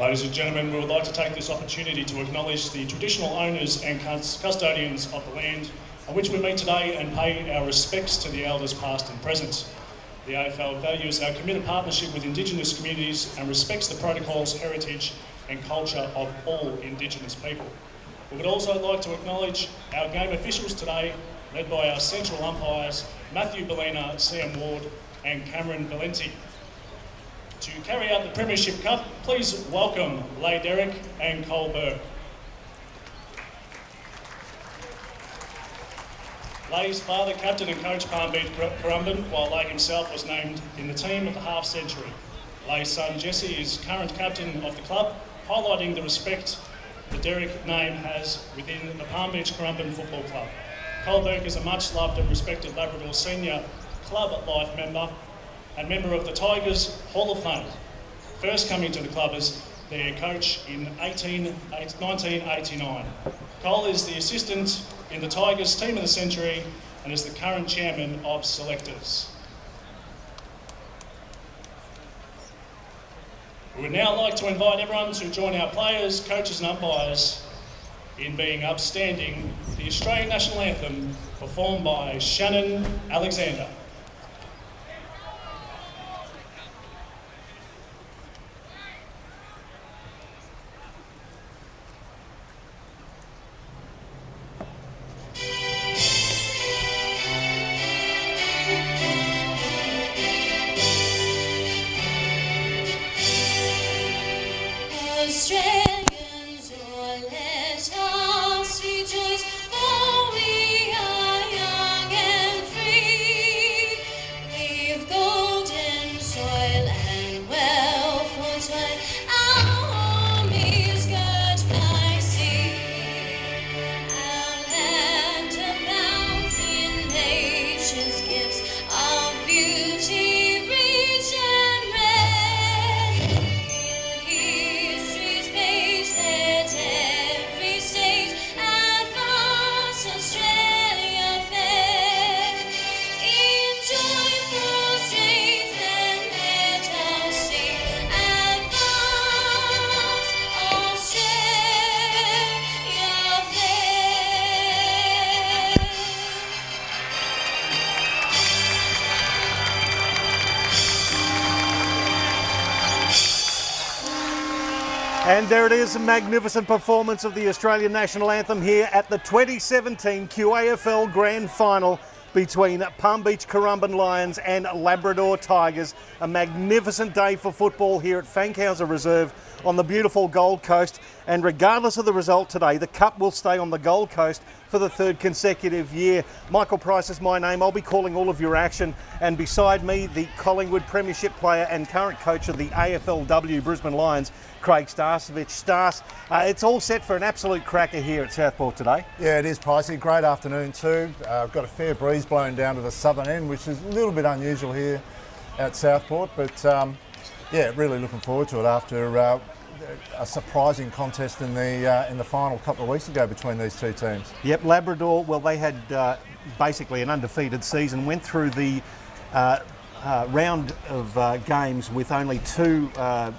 Ladies and gentlemen, we would like to take this opportunity to acknowledge the traditional owners and custodians of the land on which we meet today and pay our respects to the elders past and present. The AFL values our committed partnership with Indigenous communities and respects the protocols, heritage and culture of all Indigenous people. We would also like to acknowledge our game officials today, led by our central umpires, Matthew Bellina, CM Ward and Cameron Valenti. To carry out the Premiership Cup, please welcome Leigh Derrick and Cole Burke. Leigh's father, captain and coach Palm Beach Currumbin, while Leigh himself was named in the team of the half-century. Leigh's son Jesse is current captain of the club, highlighting the respect the Derrick name has within the Palm Beach Currumbin Football Club. Cole Burke is a much-loved and respected Labrador senior club life member and member of the Tigers Hall of Fame, first coming to the club as their coach in 1989. Cole is the assistant in the Tigers Team of the Century and is the current chairman of selectors. We would now like to invite everyone to join our players, coaches and umpires in being upstanding the Australian National Anthem performed by Shannon Alexander. Australians, oh, let us rejoice, for we are young and free. We've golden soil and well-fought wine, our home is girt by sea. Our land abounds in nature's gifts of beauty rich and rare. In history's page let every state advance Australia fair. In joyful strains then let us sing, advance Australia fair. And there it is, a magnificent performance of the Australian National Anthem here at the 2017 QAFL Grand Final between Palm Beach Currumbin Lions and Labrador Tigers. A magnificent day for football here at Fankhauser Reserve on the beautiful Gold Coast. And regardless of the result today, the Cup will stay on the Gold Coast for the third consecutive year. Michael Price is my name. I'll be calling all of your action. And beside me, the Collingwood Premiership player and current coach of the AFLW Brisbane Lions, Craig Starcevich. Stars, it's all set for an absolute cracker here at Southport today. Yeah, it is, Pricey. Great afternoon too. I've got a fair breeze blowing down to the southern end, which is a little bit unusual here at Southport. But yeah, really looking forward to it after a surprising contest in the final a couple of weeks ago between these two teams. Yep, Labrador, well, they had basically an undefeated season, went through the round of games with only two, I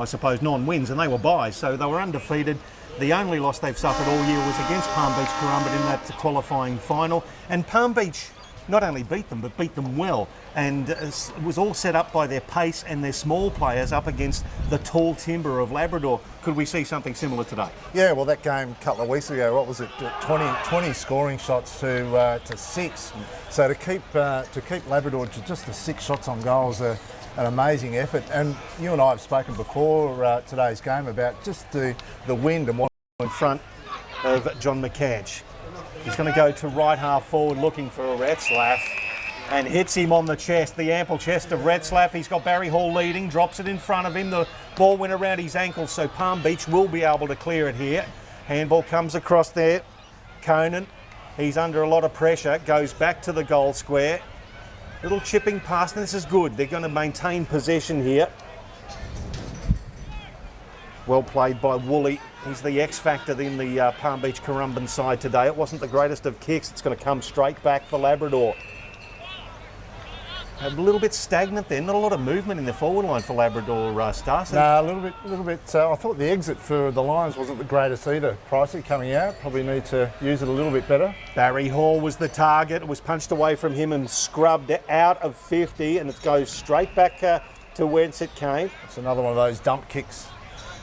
suppose, non-wins, and they were byes, so they were undefeated. The only loss they've suffered all year was against Palm Beach Currumbin in that qualifying final, and Palm Beach not only beat them, but beat them well, and it was all set up by their pace and their small players up against the tall timber of Labrador. Could we see something similar today? Yeah, well, that game a couple of weeks ago, what was it, 20 scoring shots to 6. So to keep Labrador to just the 6 shots on goal is an amazing effort. And you and I have spoken before today's game about just the wind and what In front of John McCanch. He's going to go to right half forward looking for Retzlaff and hits him on the chest, the ample chest of Retzlaff. He's got Barry Hall leading, drops it in front of him. The ball went around his ankle, so Palm Beach will be able to clear it here. Handball comes across there. Conan, he's under a lot of pressure, goes back to the goal square. Little chipping pass, and this is good. They're going to maintain possession here. Well played by Woolley. He's the X factor in the Palm Beach Currumbin side today. It wasn't the greatest of kicks. It's going to come straight back for Labrador. A little bit stagnant there, not a lot of movement in the forward line for Labrador, Starson. No, a little bit. I thought the exit for the Lions wasn't the greatest either. Pricey coming out, probably need to use it a little bit better. Barry Hall was the target. It was punched away from him and scrubbed out of 50, and it goes straight back to whence it came. It's another one of those dump kicks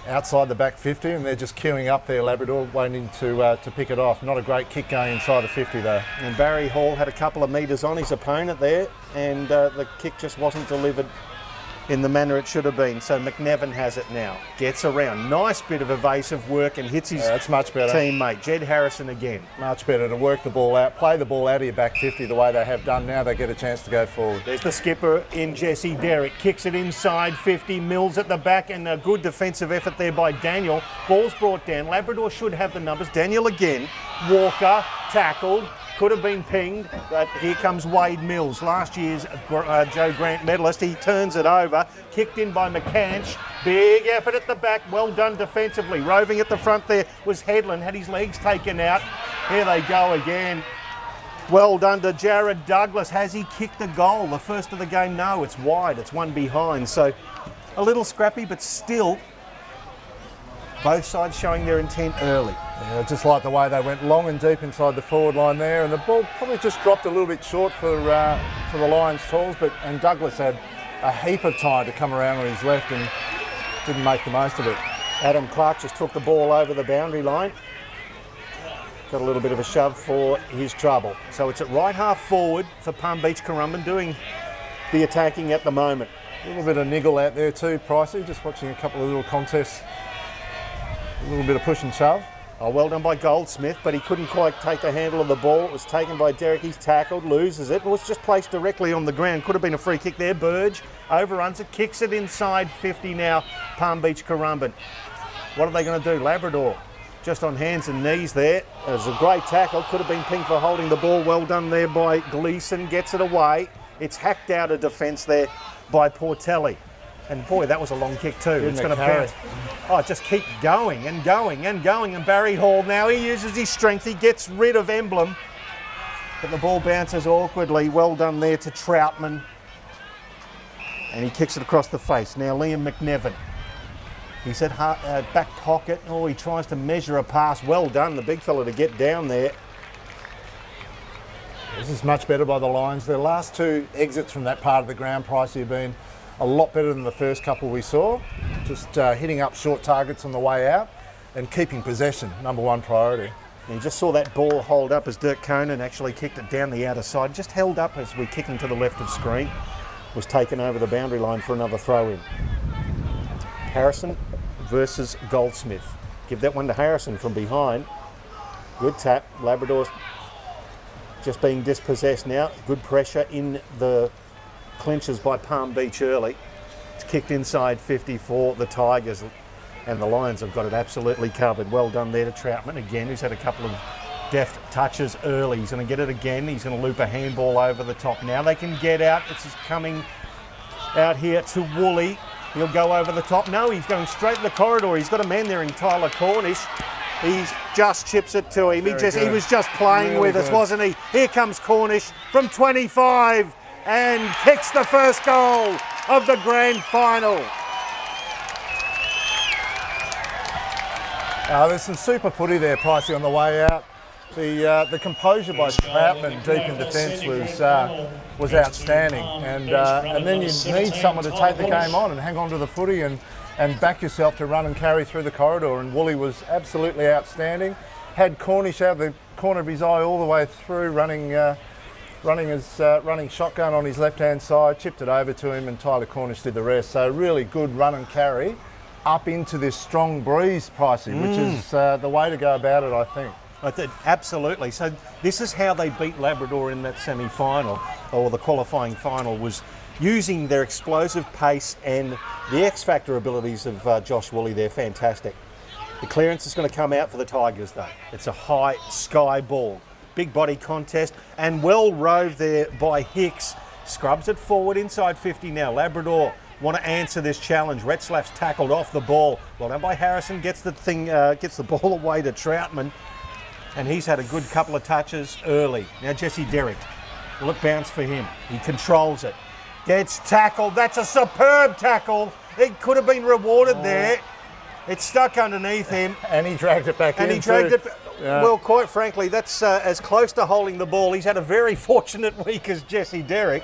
outside the back 50, and they're just queuing up there, Labrador, waiting to pick it off. Not a great kick going inside the 50 though. And Barry Hall had a couple of metres on his opponent there, and the kick just wasn't delivered in the manner it should have been. So McNevin has it now. Gets around. Nice bit of evasive work and hits his that's much better. Teammate, Jed Harrison again. Much better to work the ball out, play the ball out of your back 50 the way they have done now. They get a chance to go forward. There's the skipper in Jesse Derrick. Kicks it inside 50, Mills at the back, and a good defensive effort there by Daniel. Ball's brought down. Labrador should have the numbers. Daniel again. Walker tackled. Could have been pinged, but here comes Wade Mills, last year's Joe Grant medalist. He turns it over, kicked in by McCanch. Big effort at the back, well done defensively. Roving at the front there was Headland, had his legs taken out. Here they go again. Well done to Jared Douglas. Has he kicked a goal? The first of the game? No, it's wide, it's one behind. So a little scrappy, but still both sides showing their intent early. Yeah, just like the way they went long and deep inside the forward line there, and the ball probably just dropped a little bit short for the Lions' tools, and Douglas had a heap of time to come around on his left and didn't make the most of it. Adam Clark just took the ball over the boundary line. Got a little bit of a shove for his trouble. So it's at right half forward for Palm Beach Currumbin doing the attacking at the moment. A little bit of niggle out there too, Pricey, just watching a couple of little contests. A little bit of push and shove. Oh, well done by Goldsmith, but he couldn't quite take the handle of the ball. It was taken by Derrick. He's tackled, loses it. It was just placed directly on the ground. Could have been a free kick there. Burge overruns it, kicks it inside 50 now. Palm Beach Currumbin. What are they going to do? Labrador just on hands and knees there. It was a great tackle. Could have been pinged for holding the ball. Well done there by Gleeson. Gets it away. It's hacked out of defence there by Portelli. And boy, that was a long kick too. It's going to bounce. Oh, just keep going and going and going. And Barry Hall now, he uses his strength. He gets rid of Emblem. But the ball bounces awkwardly. Well done there to Troutman. And he kicks it across the face. Now Liam McNevin. He's at back pocket. Oh, he tries to measure a pass. Well done, the big fella, to get down there. This is much better by the Lions. Their last two exits from that part of the ground, Pricey, have been a lot better than the first couple we saw. Just hitting up short targets on the way out and keeping possession, number one priority. And you just saw that ball hold up as Dirk Conan actually kicked it down the outer side. Just held up as we're kicking to the left of screen. Was taken over the boundary line for another throw-in. Harrison versus Goldsmith. Give that one to Harrison from behind. Good tap. Labrador's just being dispossessed now. Good pressure in the clinches by Palm Beach early. It's kicked inside 50 for the Tigers, and the Lions have got it absolutely covered. Well done there to Troutman again, who's had a couple of deft touches early. He's going to get it again. He's going to loop a handball over the top. Now they can get out. This is coming out here to Woolley. He'll go over the top. No, he's going straight to the corridor. He's got a man there in Tyler Cornish. He just chips it to him. He was just playing with us, wasn't he? Here comes Cornish from 25 and kicks the first goal of the grand final. There's some super footy there, Pricey, on the way out. The composure by Troutman deep in defence was outstanding, and then you need someone to take the game on and hang on to the footy and back yourself to run and carry through the corridor. And Woolley was absolutely outstanding. Had Cornish out the corner of his eye all the way through, running shotgun on his left-hand side, chipped it over to him, and Tyler Cornish did the rest. So really good run and carry up into this strong breeze, Pricey, which is the way to go about it, I think. Absolutely. So this is how they beat Labrador in that semi-final, or the qualifying final, was using their explosive pace and the X-factor abilities of Josh Woolley. They're fantastic. The clearance is going to come out for the Tigers though. It's a high sky ball. Big body contest and well roved there by Hicks. Scrubs it forward inside 50 now. Labrador want to answer this challenge. Retzlaff's tackled off the ball. Well done by Harrison. Gets the ball away to Troutman. And he's had a good couple of touches early. Now Jesse Derrick. Look, bounce for him. He controls it. Gets tackled. That's a superb tackle. It could have been rewarded there. It's stuck underneath him. And he dragged it back in. And he dragged it. Yeah. Well, quite frankly, that's as close to holding the ball. He's had a very fortunate week as Jesse Derrick.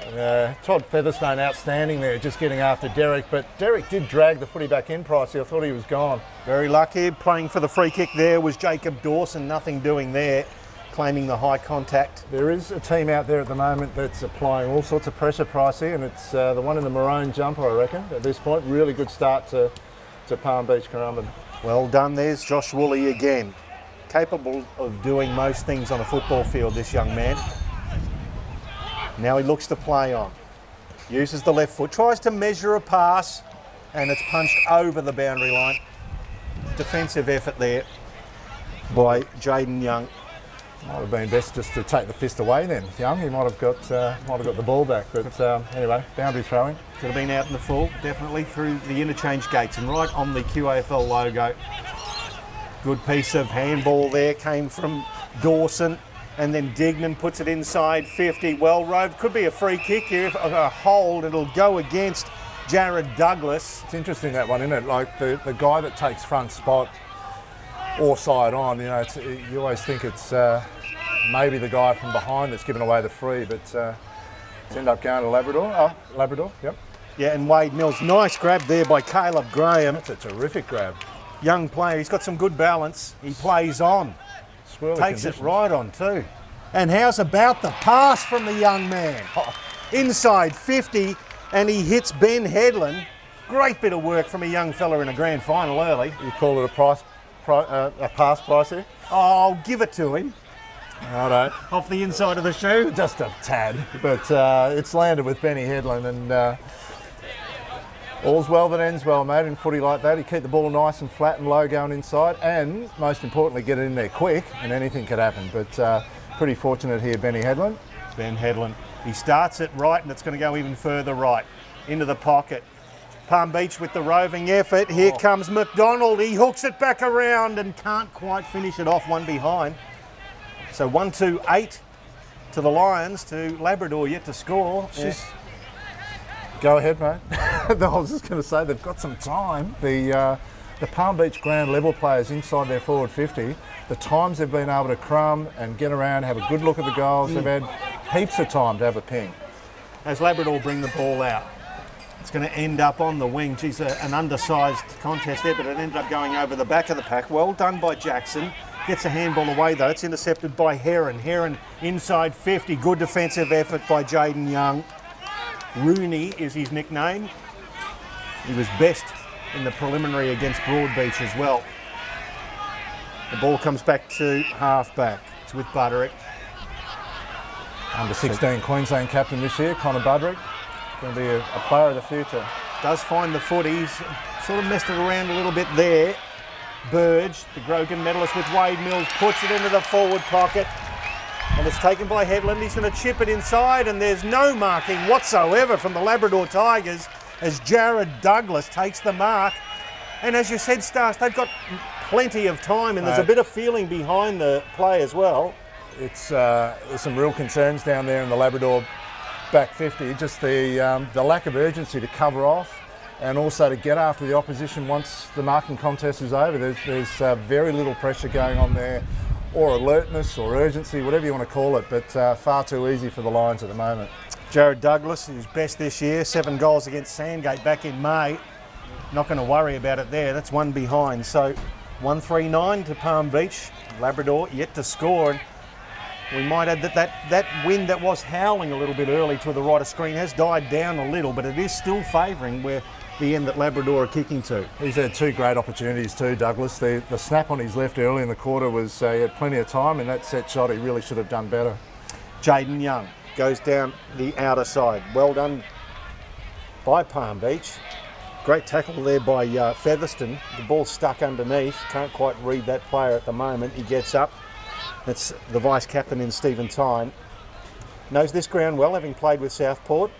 Todd Featherstone outstanding there, just getting after Derrick. But Derrick did drag the footy back in, Pricey. I thought he was gone. Very lucky. Playing for the free kick there was Jacob Dawson. Nothing doing there, claiming the high contact. There is a team out there at the moment that's applying all sorts of pressure, Pricey, and it's the one in the maroon jumper, I reckon, at this point. Really good start to Palm Beach Currumbin. Well done. There's Josh Woolley again. Capable of doing most things on a football field, this young man. Now he looks to play on. Uses the left foot, tries to measure a pass, and it's punched over the boundary line. Defensive effort there by Jaden Young. Might have been best just to take the fist away then, Young. He might have got the ball back. But anyway, boundary throwing. Could have been out in the full, definitely through the interchange gates and right on the QAFL logo. Good piece of handball there, came from Dawson, and then Dignan puts it inside 50. Well roved, could be a free kick here. If a hold, it'll go against Jared Douglas. It's interesting, that one, isn't it? Like the guy that takes front spot or side on, you always think it's maybe the guy from behind that's given away the free, but it's ended up going to Labrador. Oh, Labrador, yep. Yeah, and Wade Mills, nice grab there by Caleb Graham. That's a terrific grab. Young player, he's got some good balance. He plays on. Swirly Takes conditions. it right on too. And how's about the pass from the young man? Inside 50, and he hits Ben Headland. Great bit of work from a young fella in a grand final early. You call it a pass, Pricey? Oh, give it to him. Righto. Off the inside of the shoe. Just a tad, but it's landed with Benny Headland, and all's well that ends well, mate. In footy like that, you keep the ball nice and flat and low going inside, and most importantly, get it in there quick, and anything could happen. But pretty fortunate here, Benny Headland. Ben Headland. He starts it right, and it's going to go even further right into the pocket. Palm Beach with the roving effort. Here comes McDonald. He hooks it back around and can't quite finish it off, one behind. So 1-2-8 to the Lions, to Labrador yet to score. Go ahead, mate. I was just going to say they've got some time. The Palm Beach ground level players inside their forward 50, the times they've been able to crumb and get around, have a good look at the goals, they've had heaps of time to have a ping. As Labrador bring the ball out, it's going to end up on the wing. Geez, an undersized contest there, but it ended up going over the back of the pack. Well done by Jackson. Gets a handball away though. It's intercepted by Heron. Heron inside 50. Good defensive effort by Jaden Young. Rooney is his nickname. He was best in the preliminary against Broadbeach as well. The ball comes back to half-back. It's with Buderick. Under 16 Queensland captain this year, Connor Buderick. Going to be a player of the future. Does find the foot. He's sort of messed it around a little bit there. Burge, the Grogan medalist with Wade Mills, puts it into the forward pocket. And it's taken by Headland. He's going to chip it inside, and there's no marking whatsoever from the Labrador Tigers as Jared Douglas takes the mark. And as you said, Stars, they've got plenty of time, and there's a bit of feeling behind the play as well. It's there's some real concerns down there in the Labrador back 50. Just the lack of urgency to cover off, and also to get after the opposition once the marking contest is over. There's very little pressure going on there, or alertness or urgency, whatever you want to call it, but far too easy for the Lions at the moment. Jared Douglas, who's best this year, 7 goals against Sandgate back in May. Not going to worry about it there. That's one behind. So 1-3-9 to Palm Beach. Labrador yet to score. And we might add that wind that was howling a little bit early to the right of screen has died down a little, but it is still favouring where the end that Labrador are kicking to. He's had 2 great opportunities too, Douglas. The snap on his left early in the quarter was, he had plenty of time, and that set shot he really should have done better. Jaden Young goes down the outer side. Well done by Palm Beach. Great tackle there by Featherstone. The ball stuck underneath. Can't quite read that player at the moment. He gets up. That's the vice captain in Stephen Tyne. Knows this ground well, having played with Southport.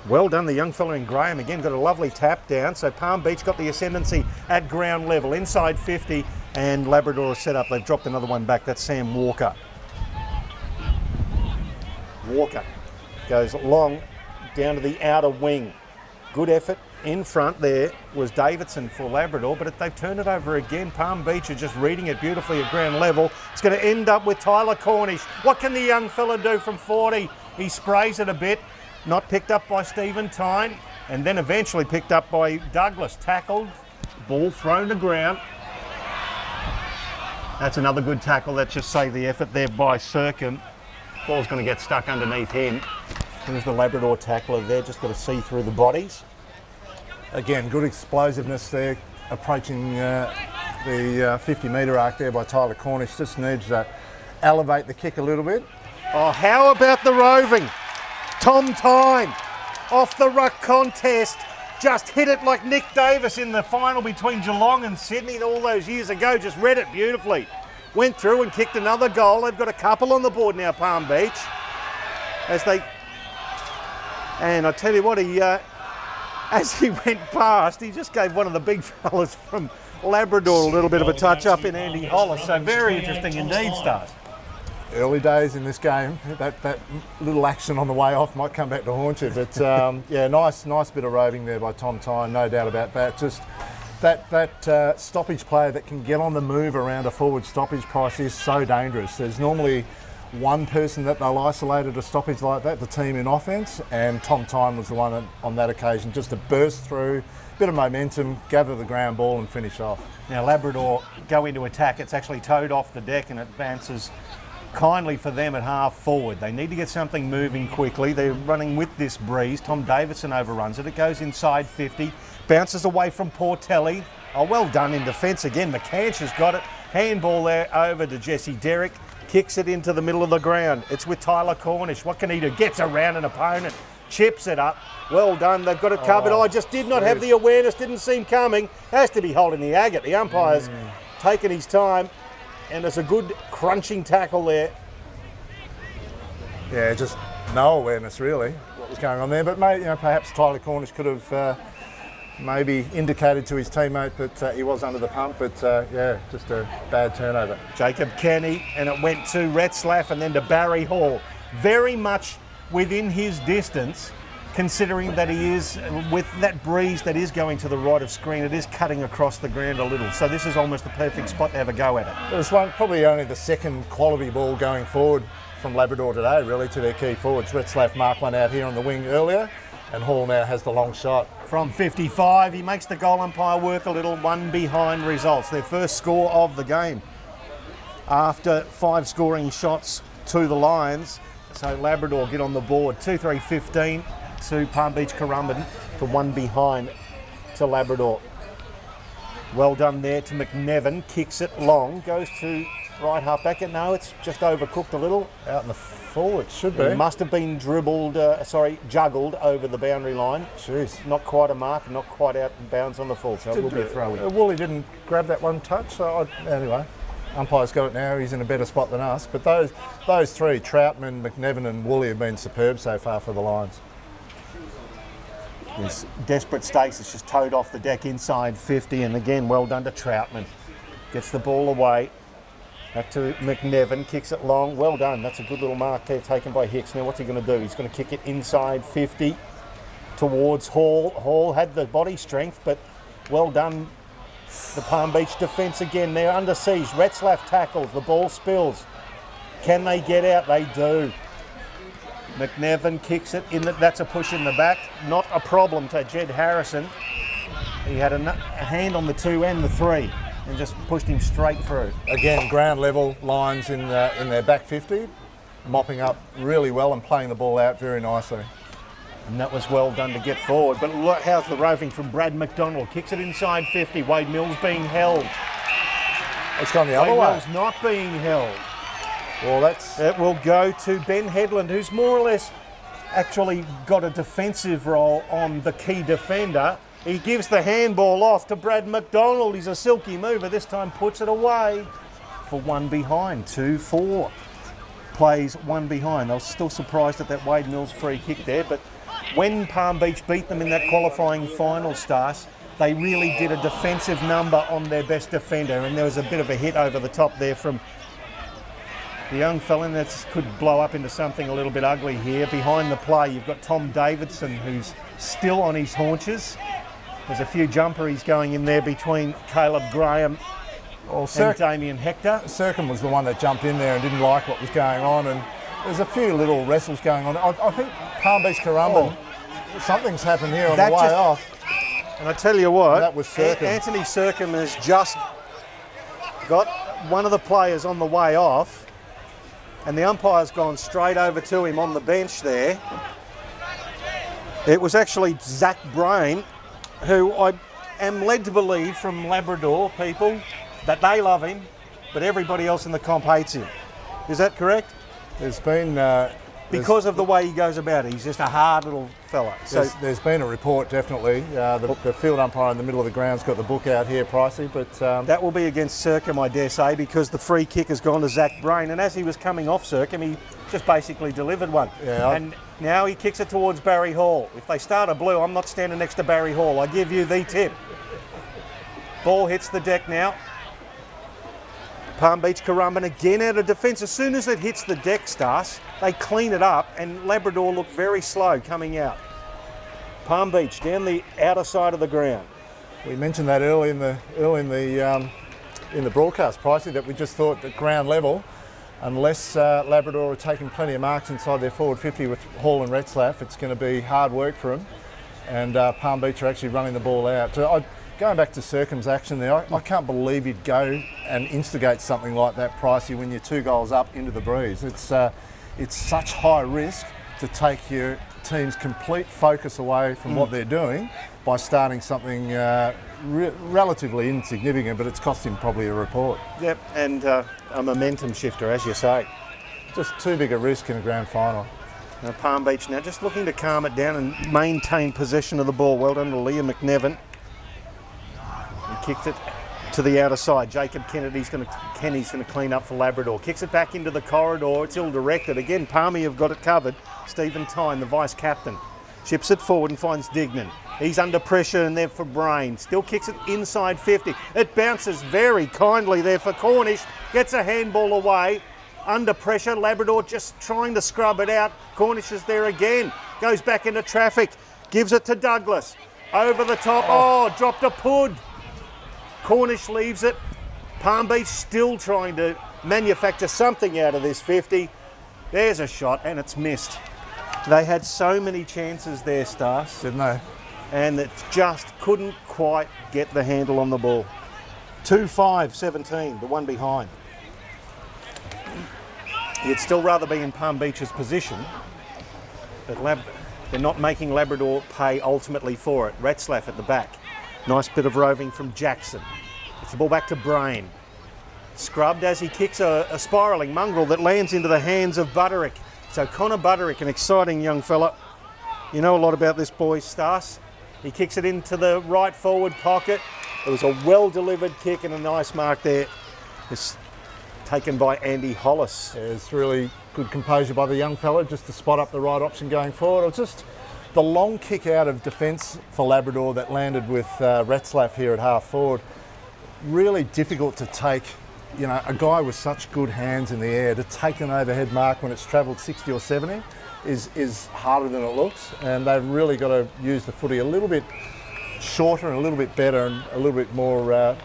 Well done, the young fella in Graham. Again, got a lovely tap down. So Palm Beach got the ascendancy at ground level, inside 50, and Labrador is set up. They've dropped another one back. That's Sam Walker. Walker goes long down to the outer wing. Good effort in front there was Davidson for Labrador, but they've turned it over again. Palm Beach are just reading it beautifully at ground level. It's going to end up with Tyler Cornish. What can the young fella do from 40? He sprays it a bit, not picked up by Stephen Tyne, and then eventually picked up by Douglas. Tackled, ball thrown to ground. That's another good tackle. That just saved the effort there by Circum. Ball's going to get stuck underneath him. There's the Labrador tackler there, just got to see through the bodies. Again, good explosiveness there, approaching the 50-metre arc there by Tyler Cornish. Just needs to elevate the kick a little bit. Oh, how about the roving? Tom Tyne, off the ruck contest, just hit it like Nick Davis in the final between Geelong and Sydney all those years ago. Just read it beautifully. Went through and kicked another goal. They've got a couple on the board now, Palm Beach. And I tell you what, as he went past, he just gave one of the big fellas from Labrador a little bit of a touch-up in Andy Hollis. So very interesting indeed, Stars. Early days in this game, that little action on the way off might come back to haunt you. But yeah, nice bit of roving there by Tom Tyne, no doubt about that. Just that stoppage player that can get on the move around a forward stoppage price is so dangerous. There's normally one person that they'll isolate at a stoppage like that, the team in offence, and Tom Tyne was the one on that occasion just to burst through, bit of momentum, gather the ground ball and finish off. Now Labrador go into attack. It's actually towed off the deck and advances kindly for them at half forward. They need to get something moving quickly. They're running with this breeze. Tom Davidson overruns it. It goes inside 50, bounces away from Portelli. Oh, well done in defence again. McCanch has got it. Handball there over to Jesse Derrick. Kicks it into the middle of the ground. It's with Tyler Cornish. What can he do? Gets around an opponent. Chips it up. Well done. They've got it covered. Oh, just did not have the awareness. Didn't seem coming. Has to be holding the agate. The umpire's taken his time. And there's a good crunching tackle there. Yeah, just no awareness really what was going on there. But perhaps Tyler Cornish could have maybe indicated to his teammate that he was under the pump. But yeah, just a bad turnover. Jacob Kenny, and it went to Retzlaff and then to Barry Hall. Very much within his distance, considering that he is, with that breeze that is going to the right of screen, it is cutting across the ground a little. So this is almost the perfect spot to have a go at it. It was probably only the second quality ball going forward from Labrador today, really, to their key forwards. Retzlaff marked one out here on the wing earlier, and Hall now has the long shot. From 55, he makes the goal umpire work a little. One behind results. Their first score of the game after 5 scoring shots to the Lions. So Labrador get on the board. 2-3-15. To Palm Beach Currumbin to 1 behind to Labrador. Well done there to McNevin, kicks it long, goes to right half back. No, it's just overcooked a little. Out in the forward, should be. It must have been juggled over the boundary line. Jeez. Not quite a mark, not quite out in bounds on the full, so it will be a throw-in. Woolley didn't grab that one touch, so anyway. Umpire's got it now, he's in a better spot than us. But those three, Troutman, McNevin and Woolley, have been superb so far for the Lions. This desperate stakes, it's just towed off the deck inside 50, and again, well done to Troutman. Gets the ball away. Back to McNevin, kicks it long. Well done. That's a good little mark there taken by Hicks. Now what's he going to do? He's going to kick it inside 50 towards Hall. Hall had the body strength, but well done. The Palm Beach defence again. They're under siege. Retzlaff tackles. The ball spills. Can they get out? They do. McNevin kicks it in. That's a push in the back. Not a problem to Jed Harrison. He had a hand on the 2 and the 3 and just pushed him straight through. Again, ground level Lions in their back 50, mopping up really well and playing the ball out very nicely. And that was well done to get forward. But look, how's the roving from Brad McDonald? Kicks it inside 50. Wade Mills being held. It's gone the other way. Wade Mills not being held. Well, it will go to Ben Headland, who's more or less actually got a defensive role on the key defender. He gives the handball off to Brad McDonald. He's a silky mover. This time puts it away for 1 behind. 2-4 plays 1 behind. I was still surprised at that Wade Mills free kick there, but when Palm Beach beat them in that qualifying final, Stars, they really did a defensive number on their best defender, and there was a bit of a hit over the top there from The young fella that could blow up into something a little bit ugly here. Behind the play, you've got Tom Davidson, who's still on his haunches. There's a few jumperies going in there between Caleb Graham and Damien Hector. Circum was the one that jumped in there and didn't like what was going on, and there's a few little wrestles going on. I think Palm Beach Currumbin, something's happened here on the way off. And I tell you what, that was Circum. Anthony Circum has just got one of the players on the way off, and the umpire's gone straight over to him on the bench there. It was actually Zach Brain, who I am led to believe from Labrador people that they love him, but everybody else in the comp hates him. Is that correct? There's been... because of the way he goes about it. He's just a hard little fella. So there's been a report, definitely. The field umpire in the middle of the ground's got the book out here, Pricey, but... that will be against Circum, I dare say, because the free kick has gone to Zach Brain, and as he was coming off Circum, he just basically delivered one. Yeah, and now he kicks it towards Barry Hall. If they start a blue, I'm not standing next to Barry Hall. I give you the tip. Ball hits the deck now. Palm Beach Currumbin again out of defence. As soon as it hits the deck, Stas, they clean it up, and Labrador look very slow coming out. Palm Beach down the outer side of the ground. We mentioned that early in the broadcast, Pricey, that we just thought at ground level, unless Labrador are taking plenty of marks inside their forward 50 with Hall and Retzlaff, it's going to be hard work for them. And Palm Beach are actually running the ball out. So going back to Circum's action there, I can't believe you'd go and instigate something like that, Pricey, when you're 2 goals up into the breeze. It's such high risk to take your team's complete focus away from what they're doing by starting something relatively insignificant, but it's cost him probably a report. Yep, and a momentum shifter, as you say. Just too big a risk in a grand final. Now Palm Beach now just looking to calm it down and maintain possession of the ball. Well done to Liam McNevin. He kicked it to the outer side. Jacob Kennedy's going to clean up for Labrador. Kicks it back into the corridor. It's ill-directed. Again, Palmy have got it covered. Stephen Tyne, the vice-captain, chips it forward and finds Dignan. He's under pressure and there for Brain. Still kicks it inside 50. It bounces very kindly there for Cornish. Gets a handball away. Under pressure, Labrador just trying to scrub it out. Cornish is there again. Goes back into traffic. Gives it to Douglas. Over the top. Oh, dropped a pud. Cornish leaves it. Palm Beach still trying to manufacture something out of this 50. There's a shot and it's missed. They had so many chances there, Stas. Didn't they? And it just couldn't quite get the handle on the ball. 2-5-17, the one behind. You'd still rather be in Palm Beach's position, but they're not making Labrador pay ultimately for it. Retzlaff at the back. Nice bit of roving from Jackson. It's the ball back to Brain. Scrubbed as he kicks a spiralling mongrel that lands into the hands of Butterick. So Connor Butterick, an exciting young fella. You know a lot about this boy, Stas. He kicks it into the right forward pocket. It was a well-delivered kick and a nice mark there. It's taken by Andy Hollis. Yeah, it's really good composure by the young fella just to spot up the right option going forward. It was just the long kick out of defence for Labrador that landed with Retzlaff here at half forward. Really difficult to take, you know, a guy with such good hands in the air to take an overhead mark when it's travelled 60 or 70 is harder than it looks, and they've really got to use the footy a little bit shorter and a little bit better and a little bit more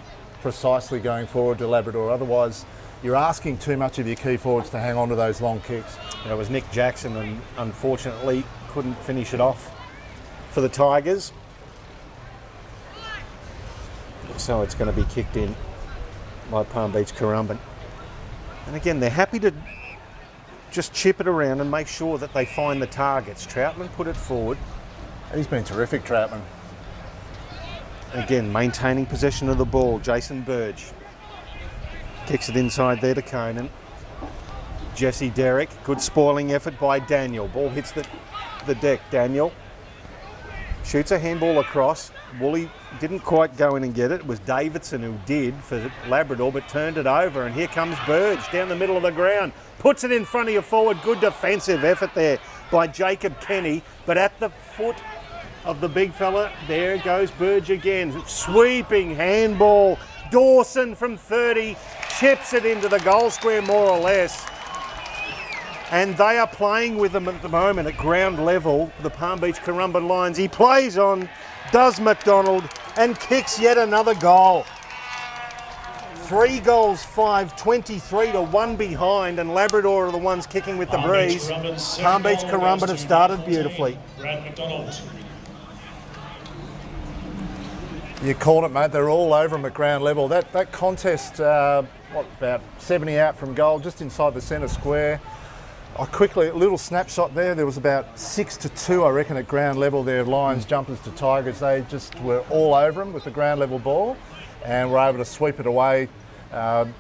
precisely going forward to Labrador. Otherwise, you're asking too much of your key forwards to hang on to those long kicks. It was Nick Jackson and unfortunately couldn't finish it off for the Tigers. So it's going to be kicked in by Palm Beach Currumbin. And again, they're happy to just chip it around and make sure that they find the targets. Troutman put it forward. He's been terrific, Troutman. Again, maintaining possession of the ball. Jason Burge kicks it inside there to Conan. Jesse Derrick, good spoiling effort by Daniel. Ball hits the deck. Daniel shoots a handball across. Woolley didn't quite go in and get it. It was Davidson who did for Labrador, but turned it over. And here comes Burge down the middle of the ground. Puts it in front of your forward. Good defensive effort there by Jacob Kenny. But at the foot of the big fella, there goes Burge again. Sweeping handball. Dawson from 30 chips it into the goal square more or less. And they are playing with them at the moment at ground level, the Palm Beach Currumbin Lions. He plays on, does McDonald, and kicks yet another goal. 3 goals, 5, 23 to 1 behind, and Labrador are the ones kicking with the breeze. Palm Beach Currumbin have started beautifully. Brad McDonald. You called it, mate. They're all over them at ground level. That contest, about 70 out from goal, just inside the centre square. A little snapshot there. There was about 6-2, I reckon, at ground level there. Lions, Jumpers to Tigers. They just were all over them with the ground level ball, and were able to sweep it away.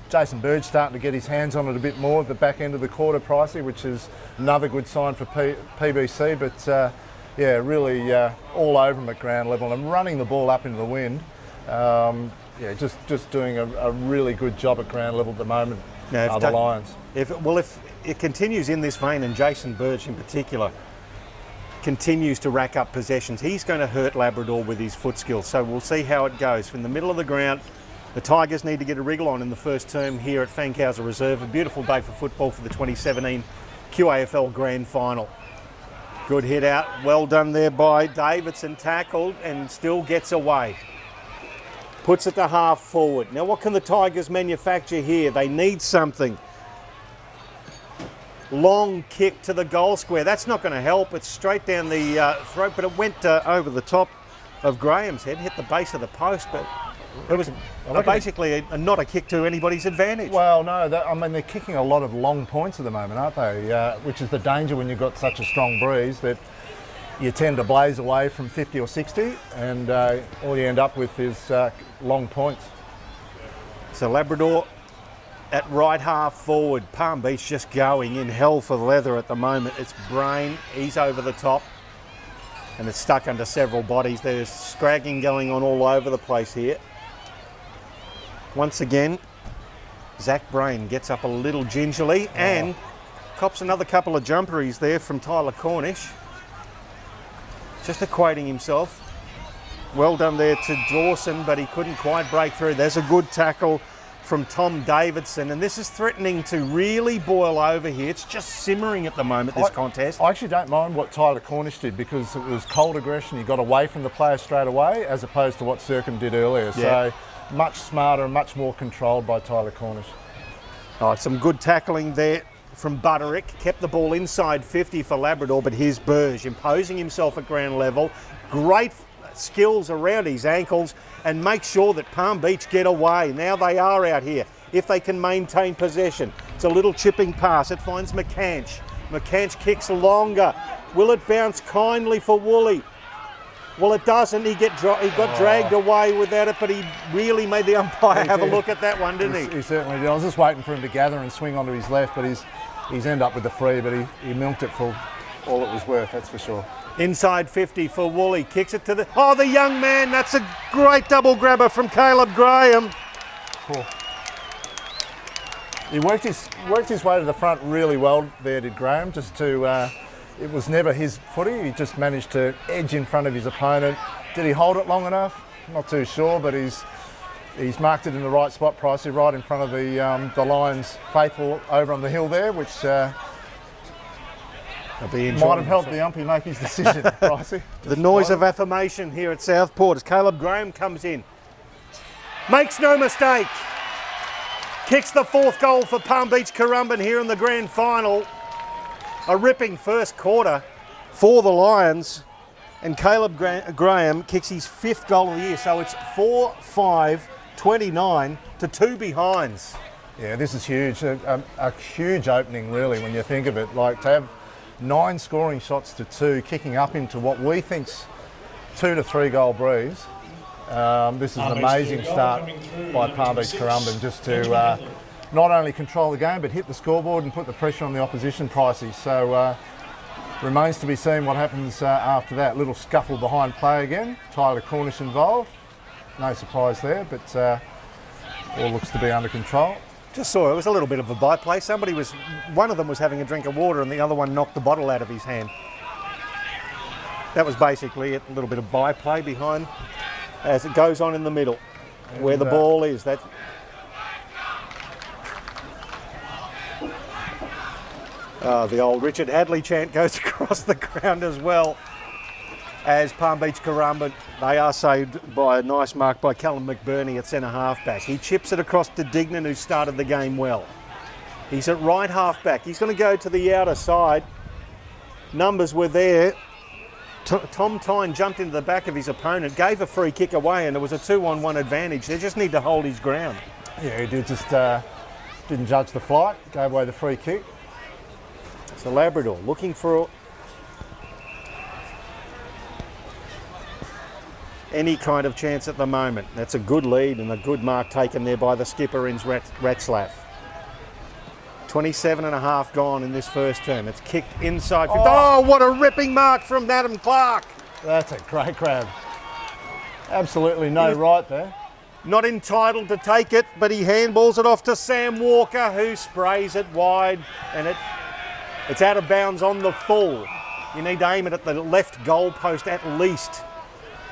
Jason Bird's starting to get his hands on it a bit more at the back end of the quarter, Pricey, which is another good sign for PBC. But yeah, really all over them at ground level and running the ball up into the wind. Yeah, just doing a really good job at ground level at the moment. Now, the Lions. If it continues in this vein, and Jason Birch in particular continues to rack up possessions, he's going to hurt Labrador with his foot skills. So we'll see how it goes. From the middle of the ground, the Tigers need to get a wriggle on in the first term here at Fankhauser Reserve. A beautiful day for football for the 2017 QAFL Grand Final. Good hit out, well done there by Davidson, tackled and still gets away. Puts it to half forward. Now what can the Tigers manufacture here? They need something. Long kick to the goal square. That's not going to help. It's straight down the throat, but it went over the top of Graham's head, hit the base of the post, but it was basically not a kick to anybody's advantage. Well, no, I mean, they're kicking a lot of long points at the moment, aren't they? Which is the danger when you've got such a strong breeze, that you tend to blaze away from 50 or 60, and all you end up with is long points. So Labrador at right half forward. Palm Beach just going in hell for leather at the moment. It's Brain, he's over the top, and it's stuck under several bodies. There's scragging going on all over the place here. Once again, Zach Brain gets up a little gingerly and cops another couple of jumperies there from Tyler Cornish. Just equating himself. Well done there to Dawson, but he couldn't quite break through. There's a good tackle from Tom Davidson, and this is threatening to really boil over here. It's just simmering at the moment, this contest. I actually don't mind what Tyler Cornish did, because it was cold aggression. He got away from the player straight away, as opposed to what Circum did earlier. Yeah. So much smarter and much more controlled by Tyler Cornish. Oh, some good tackling there from Butterick. Kept the ball inside 50 for Labrador, but here's Burge imposing himself at ground level. Great skills around his ankles, and make sure that Palm Beach get away. Now they are out here, if they can maintain possession. It's a little chipping pass. It finds McCanch. McCanch kicks longer. Will it bounce kindly for Woolley? Well, it doesn't. He got dragged away without it, but he really made the umpire have a look at that one, didn't he? He certainly did. I was just waiting for him to gather and swing onto his left, but he's ended up with the free, but he milked it for all it was worth, that's for sure. Inside 50 for Woolley. Kicks it to the young man. That's a great double grabber from Caleb Graham. Cool. He worked his way to the front really well there, did Graham, just to... it was never his footy. He just managed to edge in front of his opponent. Did he hold it long enough? Not too sure, but he's marked it in the right spot, Pricey, right in front of the Lions faithful over on the hill there, which might have helped the umpy make his decision, Pricey. The noise of affirmation here at Southport as Caleb Graham comes in. Makes no mistake. Kicks the 4th goal for Palm Beach Currumbin here in the grand final. A ripping first quarter for the Lions, and Caleb Graham kicks his 5th goal of the year, so it's 4-5-29 to 2 behinds. Yeah, this is huge. A huge opening, really, when you think of it. Like, to have 9 scoring shots to 2, kicking up into what we think's 2 to 3 goal breeze. This is an amazing start by Palm Beach Currumbin, just to not only control the game, but hit the scoreboard and put the pressure on the opposition, Pricey. So remains to be seen what happens after that. Little scuffle behind play again. Tyler Cornish involved. No surprise there, but all looks to be under control. Just saw it was a little bit of a byplay. One of them was having a drink of water and the other one knocked the bottle out of his hand. That was basically it, a little bit of byplay behind as it goes on in the middle, and where the ball is. The old Richard Hadley chant goes across the ground as well as Palm Beach Currumbin. They are saved by a nice mark by Callum McBurney at centre half-back. He chips it across to Dignan, who started the game well. He's at right half-back. He's going to go to the outer side. Numbers were there. Tom Tyne jumped into the back of his opponent, gave a free kick away, and it was a 2-on-1 advantage. They just need to hold his ground. Yeah, he did just didn't judge the flight, gave away the free kick. So Labrador looking for any kind of chance at the moment. That's a good lead and a good mark taken there by the skipper in Ratzlaff. 27 and a half gone in this first term. It's kicked inside. Oh, what a ripping mark from Adam Clark. That's a great grab. Absolutely no right there. Not entitled to take it, but he handballs it off to Sam Walker, who sprays it wide, and it's out of bounds on the full. You need to aim it at the left goal post at least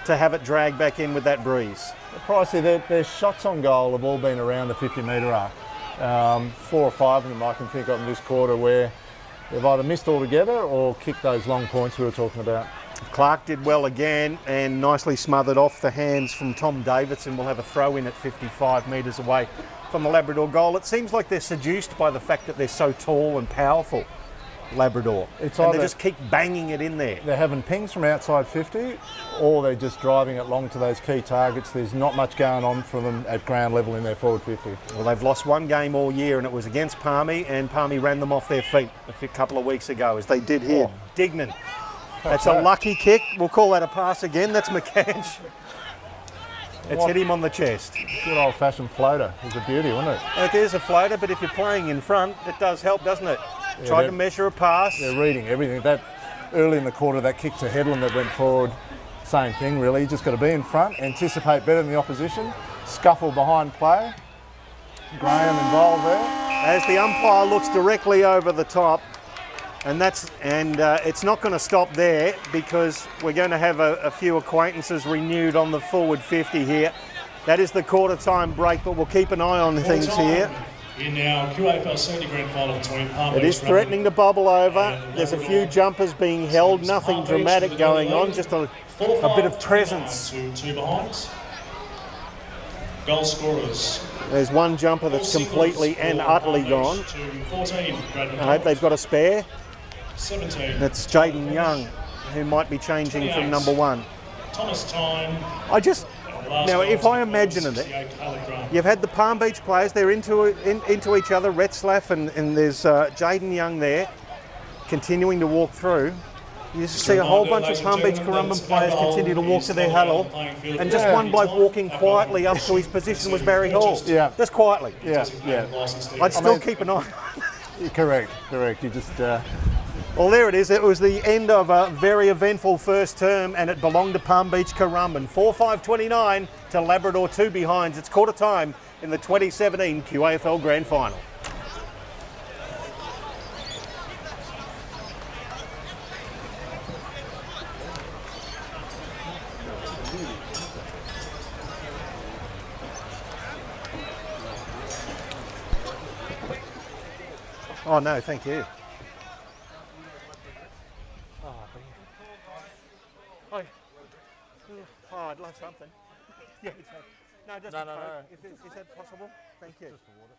to have it dragged back in with that breeze. Pricey, their shots on goal have all been around the 50-metre arc. 4 or 5 of them I can think of in this quarter where they've either missed altogether or kicked those long points we were talking about. Clark did well again and nicely smothered off the hands from Tom Davidson. We'll have a throw in at 55 metres away from the Labrador goal. It seems like they're seduced by the fact that they're so tall and powerful, Labrador. And they just keep banging it in there. They're having pings from outside 50 or they're just driving it long to those key targets. There's not much going on for them at ground level in their forward 50. Well, they've lost one game all year and it was against Palmy, and Palmy ran them off their feet a couple of weeks ago, as they did here. Dignan. That's a lucky kick. We'll call that a pass again. That's McCanch. It's hit him on the chest. Good old-fashioned floater. It's a beauty, wasn't it? It is a floater, but if you're playing in front, it does help, doesn't it? Yeah, Tried to measure a pass. They're reading everything. That early in the quarter, that kick to Headland that went forward, same thing really. You just got to be in front, anticipate better than the opposition, scuffle behind play. Graham involved there. As the umpire looks directly over the top, and it's not going to stop there, because we're going to have a few acquaintances renewed on the forward 50 here. That is the quarter time break, but we'll keep an eye on things here. In our QAFL 70 Grand Final between Palm Beach. It is threatening to bobble over. There's a few jumpers being held, nothing dramatic going on, just a bit of presence. Two behinds. Goal scorers. There's one jumper that's completely and utterly gone. 14, I hope they've got a spare. 17. That's Jaden Young, who might be changing from number 1. Thomas Tyne. Now, if I imagine it, you've had the Palm Beach players, they're into each other, Retzlaff, and there's Jaden Young there, continuing to walk through. You just see a whole bunch of Palm Beach Currumbin players continue to walk to their huddle, and just one bloke walking quietly up to his position was Barry Hall. Yeah. Just quietly. Yeah. I'd still keep an eye. Correct. You just... Well, there it is. It was the end of a very eventful first term, and it belonged to Palm Beach Currumbin. 4-5-29 to Labrador 2 behinds. It's quarter time in the 2017 QAFL Grand Final. Oh no, thank you. Oh, I'd love something. Yeah. No, just No. Is that possible? Thank you. Just the water.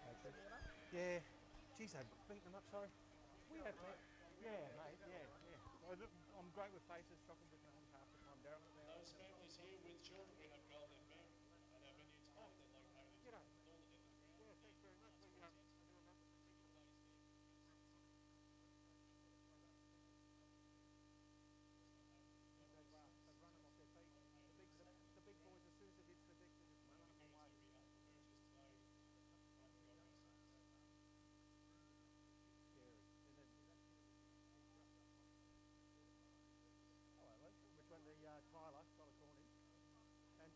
Yeah. Geez, they've beaten them up. Sorry. We have to. Yeah, mate. Yeah. I'm great with faces. Shocking with my hands half the time. Darren. Those families here with children, we have golden band at our venue tonight. They're located all the different. Yeah, thanks very much. Tyler got a corner, and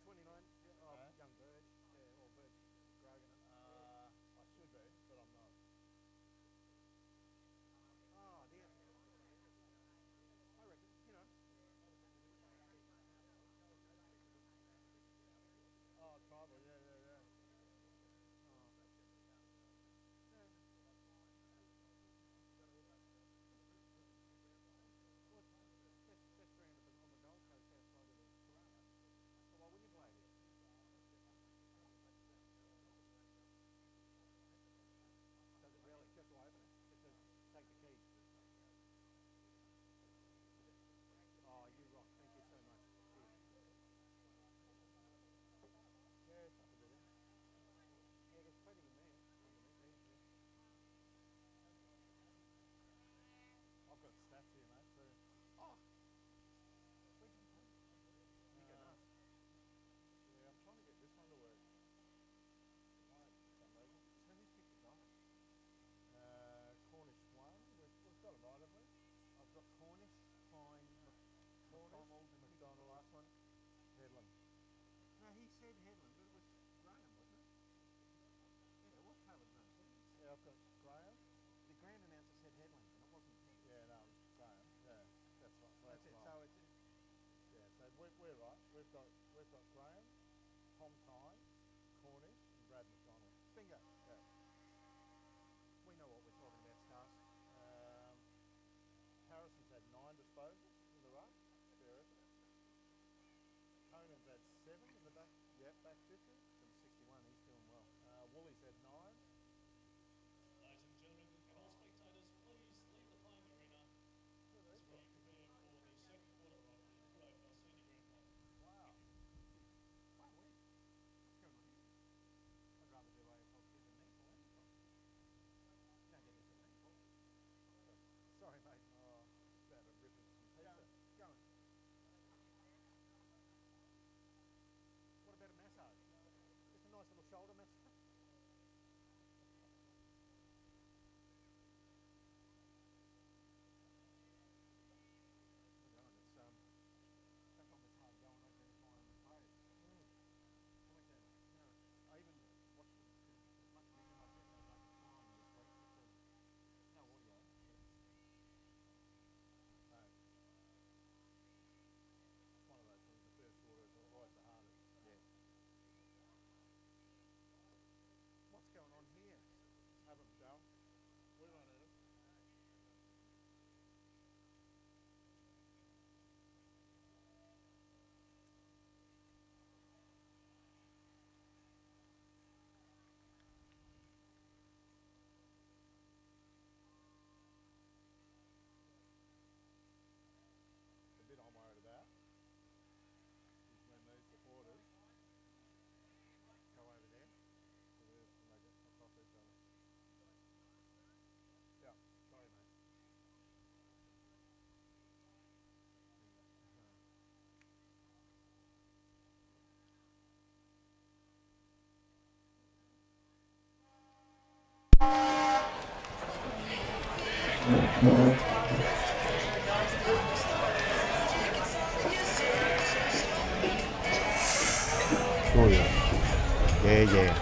said Headland, but it was Graham, wasn't it? Yeah, it was Caleb Graham. Yeah, I've got Graham. The grand announcer said Headland, and it wasn't him. Yeah, no, it was Graham. Yeah, that's right. So That's it. right. So it's Yeah, so we're right. We've got Graham, Tom Tyne, Cornish, and Brad McDonald. bingo. Yeah. We know what we're talking about, Stars. Harrison's had 9 disposals in the run. Fair effort. Conan's had 7 in the back. Yep. Back 50. Number 61, he's doing well. Wooly's had 9. Ladies and gentlemen, can all spectators please leave the playing arena as we prepare for the second quarter of the QAFL Senior Grand Final. Wow. Wow, what's going on here? I'd rather do AFL kids than netball any time. You don't get this at netball. Sorry, mate. Oh, just about to rip into some pizza. Go on. What about a massage? Just a nice little shoulder massage. That one was hard going over the final of the players. I even watched them as much video as I did over time this week because no audio. No. It's one of those things. The first quarter is always the hardest. Yeah. What's going on here? Have them, Dale. We won't eat them. The bit I'm worried about is when these supporters Go over there. when they get across each other. Yeah. Sorry, mate. Oh yeah. Yeah.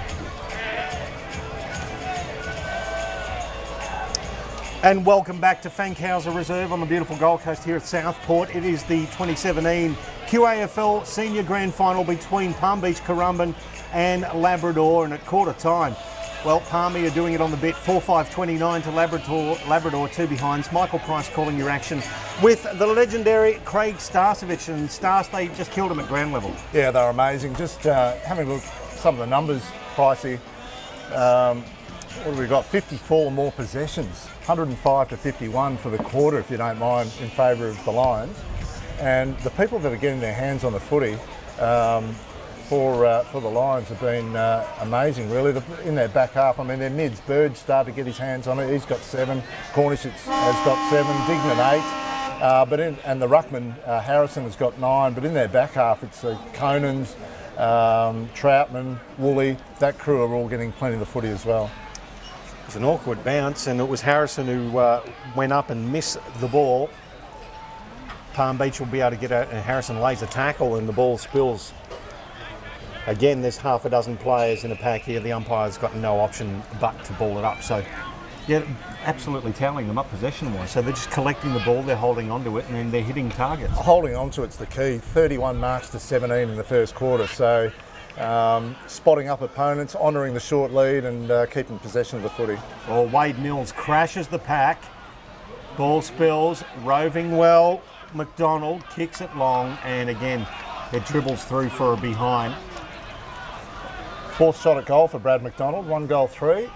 And welcome back to Fankhauser Reserve on the beautiful Gold Coast here at Southport. It is the 2017 QAFL Senior Grand Final between Palm Beach Currumbin and Labrador, and at quarter time, well, Palmy are doing it on the bit, 4-5-29 to Labrador, 2 behinds. Michael Price calling your action with the legendary Craig Starcevich, and Stars, they just killed him at ground level. Yeah, they're amazing. Just having a look at some of the numbers, Pricey. What have we got? 54 more possessions, 105 to 51 for the quarter, if you don't mind, in favour of the Lions. And the people that are getting their hands on the footy for the Lions have been amazing, really. In their back half, I mean, their mids, Bird started to get his hands on it. He's got 7. Cornish has got 7. Dignan 8. And the ruckman, Harrison, has got 9. But in their back half, it's the Conans, Troutman, Wooly. That crew are all getting plenty of the footy as well. It was an awkward bounce, and it was Harrison who went up and missed the ball. Palm Beach will be able to get out, and Harrison lays a tackle and the ball spills. Again, there's half a dozen players in the pack here. The umpire's got no option but to ball it up. So, yeah, absolutely tallying them up possession-wise. So they're just collecting the ball, they're holding onto it, and then they're hitting targets. Holding on to it's the key. 31 marks to 17 in the first quarter. So spotting up opponents, honouring the short lead and keeping possession of the footy. Well, Wade Mills crashes the pack. Ball spills, roving well. McDonald kicks it long, and again, it dribbles through for a behind. 4th shot at goal for Brad McDonald. 1 goal 3.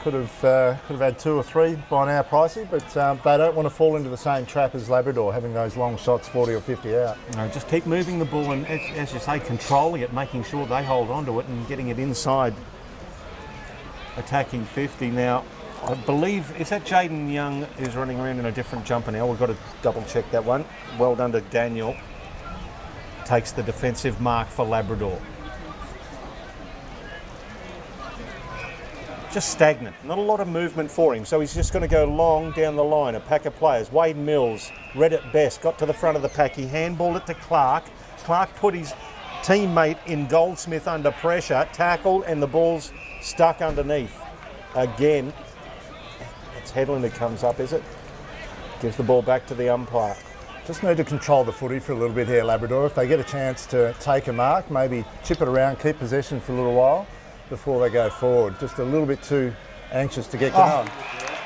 Could have had 2 or 3 by now, Pricey, but they don't want to fall into the same trap as Labrador, having those long shots 40 or 50 out. No, just keep moving the ball and, as you say, controlling it, making sure they hold on to it and getting it inside. Attacking 50 now. I believe, is that Jaden Young who's running around in a different jumper now? We've got to double check that one. Well done to Daniel. Takes the defensive mark for Labrador. Just stagnant, not a lot of movement for him, so he's just going to go long down the line. A pack of players. Wade Mills read it best, got to the front of the pack. He handballed it to Clark. Clark put his teammate in Goldsmith under pressure, tackled, and the ball's stuck underneath. Again, it's Headland who comes up, is it? Gives the ball back to the umpire. Just need to control the footy for a little bit here, Labrador. If they get a chance to take a mark, maybe chip it around, keep possession for a little while before they go forward. Just a little bit too anxious to get going.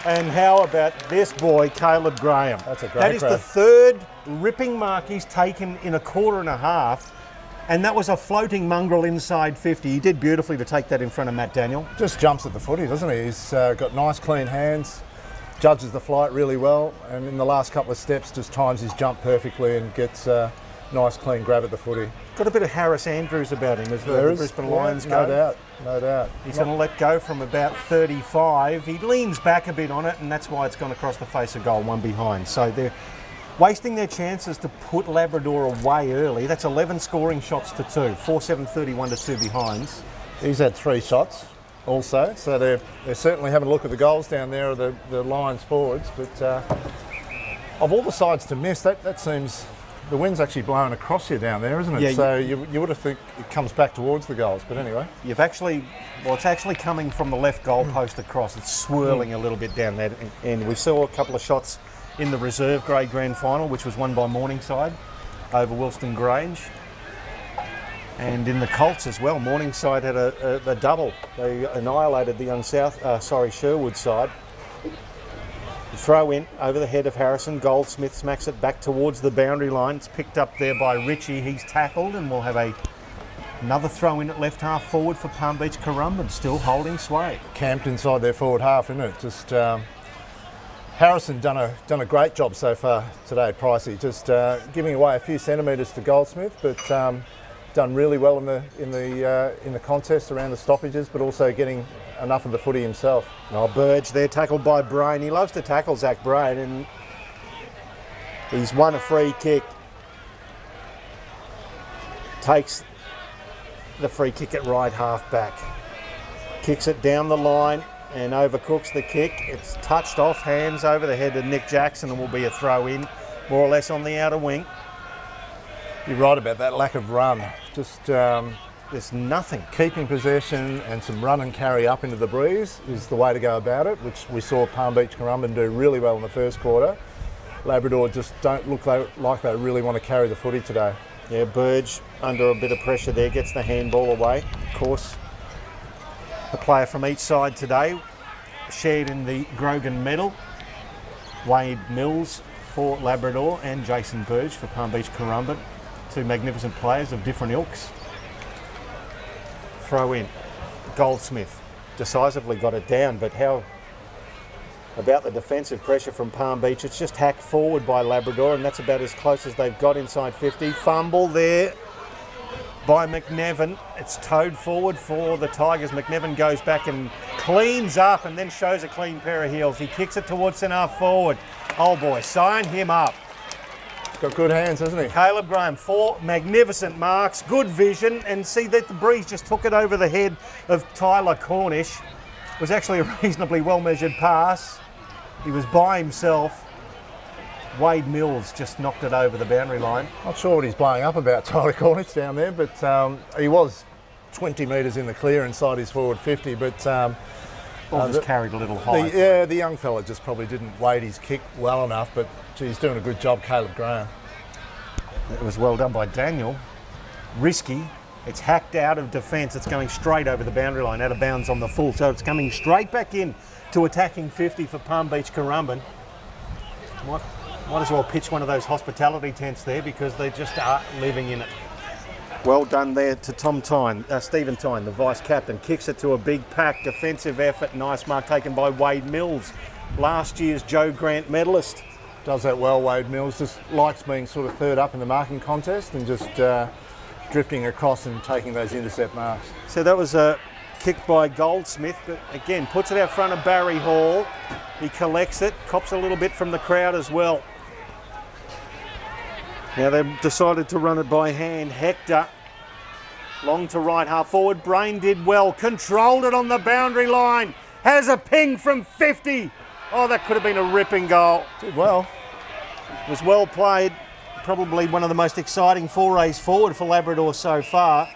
And how about this boy, Caleb Graham? That's a great That is grab. the third ripping mark he's taken in a quarter and a half. And that was a floating mongrel inside 50. He did beautifully to take that in front of Matt Daniel. Just jumps at the footy, doesn't he? He's got nice, clean hands, judges the flight really well, and in the last couple of steps just times his jump perfectly and gets a nice, clean grab at the footy. Got a bit of Harris Andrews about him as There the is, Brisbane yeah, Lions go. No doubt, no doubt. He's going to let go from about 35. He leans back a bit on it, and that's why it's gone across the face of goal, one behind. So they're wasting their chances to put Labrador away early. That's 11 scoring shots to 2, 4-7, 31 to 2 behinds. He's had 3 shots also, so they're certainly having a look at the goals down there of the Lions forwards. But of all the sides to miss, that seems the wind's actually blowing across you down there, isn't it? Yeah, so you would have think it comes back towards the goals. But anyway, It's actually coming from the left goal post across. It's swirling a little bit down there, and we saw a couple of shots in the reserve grade grand final, which was won by Morningside over Wilston Grange. And in the Colts as well, Morningside had a double. They annihilated the Sherwood side. The throw in over the head of Harrison. Goldsmith smacks it back towards the boundary line. It's picked up there by Ritchie. He's tackled, and we'll have another throw in at left half forward for Palm Beach Currumbin, still holding sway. camped inside their forward half, isn't it? Just Harrison done a great job so far today, Pricey. Just giving away a few centimetres to Goldsmith, but done really well in the contest around the stoppages, but also getting enough of the footy himself. Oh, Burge there, tackled by Brain. He loves to tackle Zach Brain, and he's won a free kick. Takes the free kick at right half back. Kicks it down the line and overcooks the kick. It's touched off hands over the head of Nick Jackson and will be a throw in, more or less on the outer wing. You're right about that lack of run. Just There's nothing. keeping possession and some run and carry up into the breeze is the way to go about it, which we saw Palm Beach Currumbin do really well in the first quarter. Labrador just don't look like they really want to carry the footy today. Yeah, Burge under a bit of pressure there, gets the handball away. Of course, a player from each side today shared in the Grogan medal. Wade Mills for Labrador and Jason Burge for Palm Beach Currumbin. Two magnificent players of different ilks. Throw in. Goldsmith decisively got it down, but how about the defensive pressure from Palm Beach? It's just hacked forward by Labrador, and that's about as close as they've got inside 50. Fumble there by McNevin. It's towed forward for the Tigers. McNevin goes back and cleans up and then shows a clean pair of heels. He kicks it towards centre half forward. Oh boy, sign him up. Got good hands, hasn't he? Caleb Graham, 4 magnificent marks, good vision, and see that the breeze just took it over the head of Tyler Cornish. It was actually a reasonably well measured pass. He was by himself. Wade Mills just knocked it over the boundary line. Not sure what he's blowing up about, Tyler Cornish down there, but he was 20 metres in the clear inside his forward 50, but Ball just carried a little high. the young fella just probably didn't weight his kick well enough, but gee, he's doing a good job, Caleb Graham. It was well done by Daniel. Risky. It's hacked out of defence. It's going straight over the boundary line, out of bounds on the full. So it's coming straight back in to attacking 50 for Palm Beach Currumbin. Might as well pitch one of those hospitality tents there because they just are living in it. Well done there to Stephen Tyne, the vice captain. Kicks it to a big pack, defensive effort. Nice mark taken by Wade Mills, last year's Joe Grant medalist. Does that well, Wade Mills. Just likes being sort of third up in the marking contest and just drifting across and taking those intercept marks. So that was a kick by Goldsmith, but again, puts it out front of Barry Hall. He collects it, cops a little bit from the crowd as well. Now they've decided to run it by hand. Hector, long to right half forward. Brain did well, controlled it on the boundary line. Has a ping from 50. Oh, that could have been a ripping goal. Did well. It was well played. probably one of the most exciting forays forward for Labrador so far.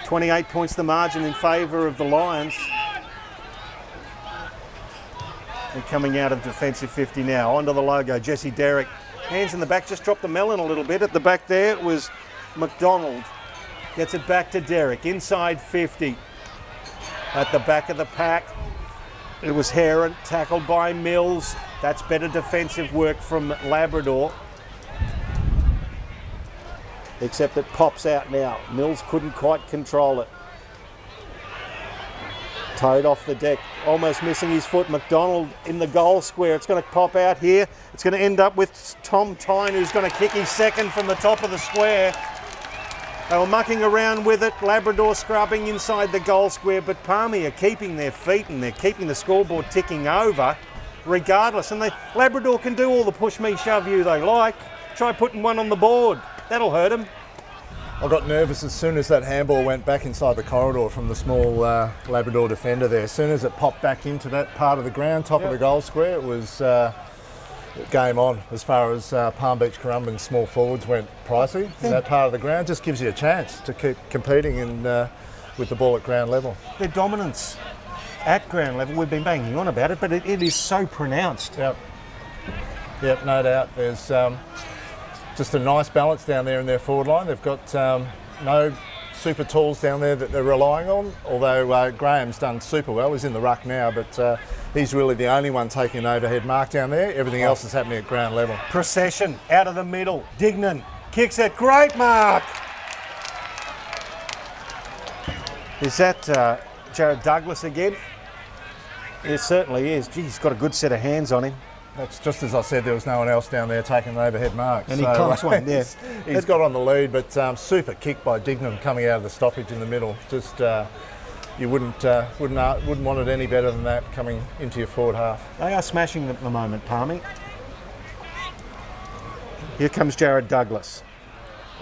28 points the margin in favour of the Lions. They're coming out of defensive 50 now. Onto the logo, Jesse Derrick. Hands in the back, just dropped the melon a little bit. At the back there it was McDonald. Gets it back to Derrick, inside 50. At the back of the pack, it was Heron, tackled by Mills. That's better defensive work from Labrador. Except it pops out now. Mills couldn't quite control it. Towed off the deck, almost missing his foot. McDonald in the goal square. It's going to pop out here. It's going to end up with Tom Tyne, who's going to kick his second from the top of the square. They were mucking around with it. Labrador scrubbing inside the goal square, but Palmy are keeping their feet and they're keeping the scoreboard ticking over regardless. And Labrador can do all the push me, shove you they like. Try putting one on the board. That'll hurt them. I got nervous as soon as that handball went back inside the corridor from the small Labrador defender there. As soon as it popped back into that part of the ground, top of the goal square, it was game on as far as Palm Beach Currumbin's small forwards went. Pricey in that part of the ground just gives you a chance to keep competing with the ball at ground level. Their dominance at ground level, we've been banging on about it, but it is so pronounced. Yep, no doubt. There's just a nice balance down there in their forward line. They've got no super talls down there that they're relying on, although Graham's done super well. He's in the ruck now, but he's really the only one taking an overhead mark down there. Everything else is happening at ground level. Procession out of the middle. Dignan kicks it. Great mark. Is that Jared Douglas again? It certainly is. Gee, he's got a good set of hands on him. That's just as I said, there was no one else down there taking an overhead mark. And he clumps one, yeah. He's got on the lead, but super kick by Dignan coming out of the stoppage in the middle. Just you wouldn't want it any better than that coming into your forward half. They are smashing at the moment, Palmy. Here comes Jared Douglas.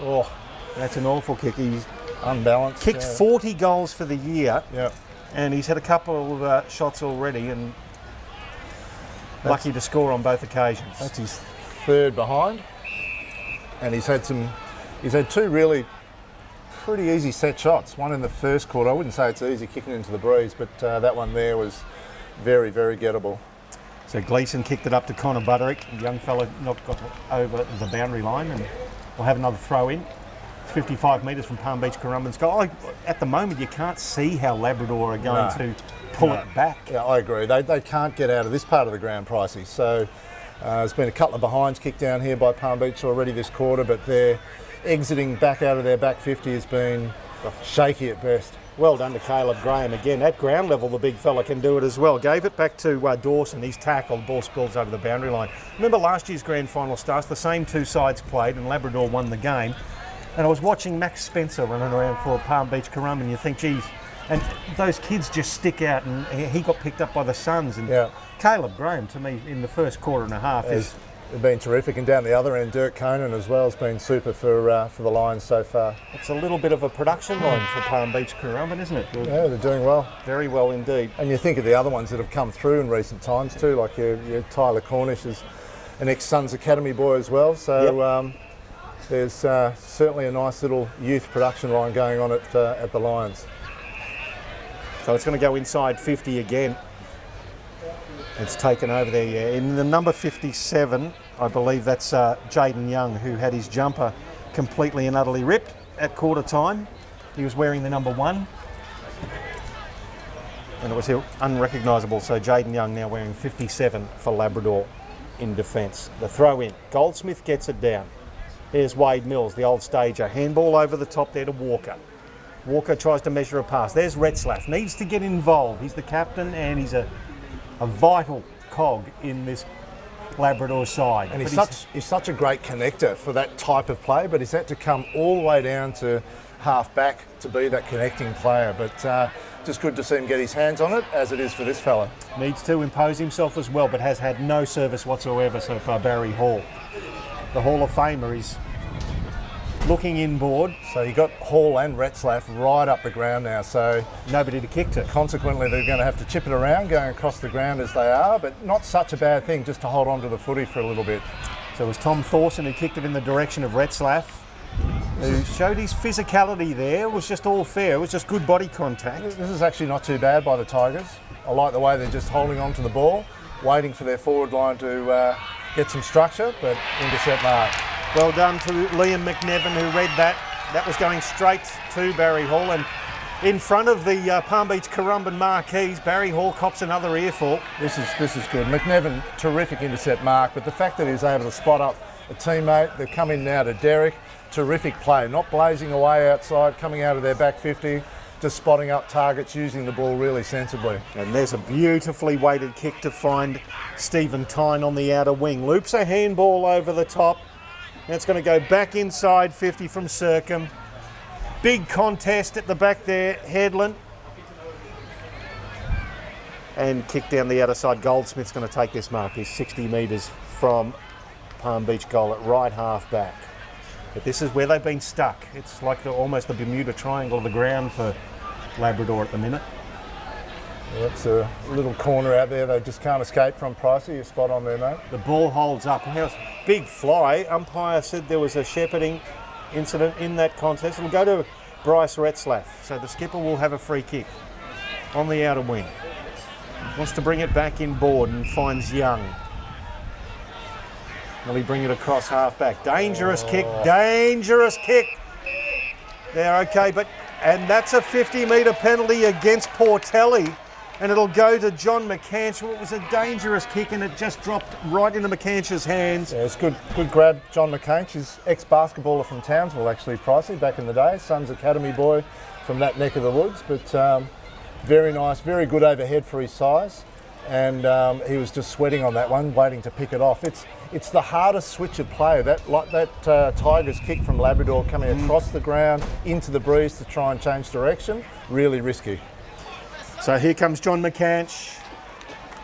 Oh, that's an awful kick. He's unbalanced. Kicked 40 goals for the year. Yep. And he's had a couple of shots already and lucky to score on both occasions. That's his third behind. And he's had two really pretty easy set shots. One in the first quarter. I wouldn't say it's easy kicking into the breeze, but that one there was very, very gettable. So Gleeson kicked it up to Connor Butterick. The young fella not got over the boundary line, and we'll have another throw in. It's 55 metres from Palm Beach Currumbin's goal. At the moment, you can't see how Labrador are going to pull it back. Yeah, I agree. They can't get out of this part of the ground, Pricey. So there's been a couple of behinds kicked down here by Palm Beach already this quarter, but their exiting back out of their back 50 has been shaky at best. Well done to Caleb Graham again. At ground level, the big fella can do it as well. Gave it back to Dawson. He's tackled. Ball spills over the boundary line. Remember last year's grand final starts, the same two sides played and Labrador won the game. And I was watching Max Spencer running around for Palm Beach Currumbin. You think, geez, and those kids just stick out, and he got picked up by the Suns. And Caleb Graham, to me, in the first quarter and a half, has been terrific. And down the other end, Dirk Conan as well has been super for the Lions so far. It's a little bit of a production line for Palm Beach Currumbin, isn't it? Yeah, they're doing well. Very well indeed. And you think of the other ones that have come through in recent times too, like your Tyler Cornish is an ex-Suns Academy boy as well. So there's certainly a nice little youth production line going on at the Lions. So it's going to go inside 50 again. It's taken over there, yeah. In the number 57, I believe that's Jaden Young, who had his jumper completely and utterly ripped at quarter time. He was wearing the number 1. And it was unrecognisable, so Jaden Young now wearing 57 for Labrador in defence. The throw in. Goldsmith gets it down. There's Wade Mills, the old stager. Handball over the top there to Walker. Walker tries to measure a pass. There's Retzlaff. Needs to get involved. He's the captain and he's a vital cog in this Labrador side. And he's such a great connector for that type of play, but he's had to come all the way down to half back to be that connecting player. But just good to see him get his hands on it, as it is for this fella. Needs to impose himself as well, but has had no service whatsoever so far, Barry Hall. The Hall of Famer is looking inboard. So you got Hall and Retzlaff right up the ground now, so nobody to kick to. Consequently, they're going to have to chip it around, going across the ground as they are, but not such a bad thing just to hold on to the footy for a little bit. So it was Tom Thorson who kicked it in the direction of Retzlaff, who showed his physicality there. It was just all fair. It was just good body contact. This is actually not too bad by the Tigers. I like the way they're just holding on to the ball, waiting for their forward line to get some structure, but intercept mark. Well done to Liam McNevin who read that. That was going straight to Barry Hall, and in front of the Palm Beach Currumbin marquees, Barry Hall cops another earful. This is good. McNevin, terrific intercept mark, but the fact that he was able to spot up a teammate, they've come in now to Derek, terrific play, not blazing away outside, coming out of their back 50, just spotting up targets, using the ball really sensibly. And there's a beautifully weighted kick to find Stephen Tyne on the outer wing. Loops a handball over the top. That's going to go back inside 50 from Circum. Big contest at the back there, Headland. And kick down the outer side. Goldsmith's going to take this mark. He's 60 metres from Palm Beach goal at right half back. But this is where they've been stuck. It's like almost the Bermuda Triangle of the ground for Labrador at the minute. Yeah, it's a little corner out there they just can't escape from. Pricey, you're spot on there, mate. The ball holds up. Big fly. Umpire said there was a shepherding incident in that contest. It'll go to Bryce Retzlaff. So the skipper will have a free kick on the outer wing. Wants to bring it back inboard and finds Young. Will he bring it across half back? Dangerous kick, dangerous kick. They're okay, and that's a 50-metre penalty against Portelli, and it'll go to John McCanch. Well, it was a dangerous kick, and it just dropped right into McCanch's hands. Yeah, it's good grab, John McCanch. He's ex-basketballer from Townsville, actually, Pricey, back in the day. Son's academy boy from that neck of the woods, but very nice, very good overhead for his size, and he was just sweating on that one, waiting to pick it off. It's the hardest switch of play. That Tigers kick from Labrador coming across the ground into the breeze to try and change direction, really risky. So here comes John McCanch.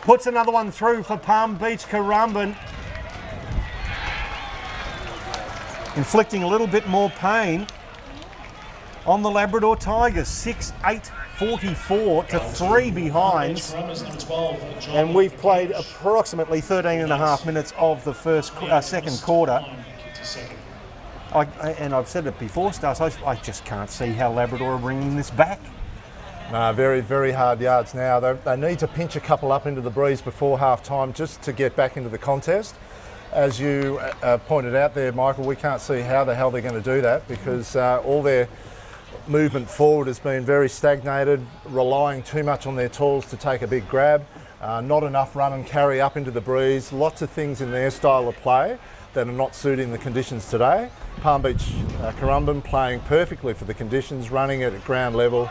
Puts another one through for Palm Beach Currumbin. Inflicting a little bit more pain on the Labrador Tigers. 6-8-44 to 3 behinds. And we've played approximately 13 and a half minutes of the second quarter. And I've said it before, Stas, I just can't see how Labrador are bringing this back. No, very, very hard yards now. They need to pinch a couple up into the breeze before half time just to get back into the contest. As you pointed out there, Michael, we can't see how the hell they're going to do that because all their movement forward has been very stagnated, relying too much on their tools to take a big grab, not enough run and carry up into the breeze, lots of things in their style of play that are not suiting the conditions today. Palm Beach Currumbin playing perfectly for the conditions, running it at ground level,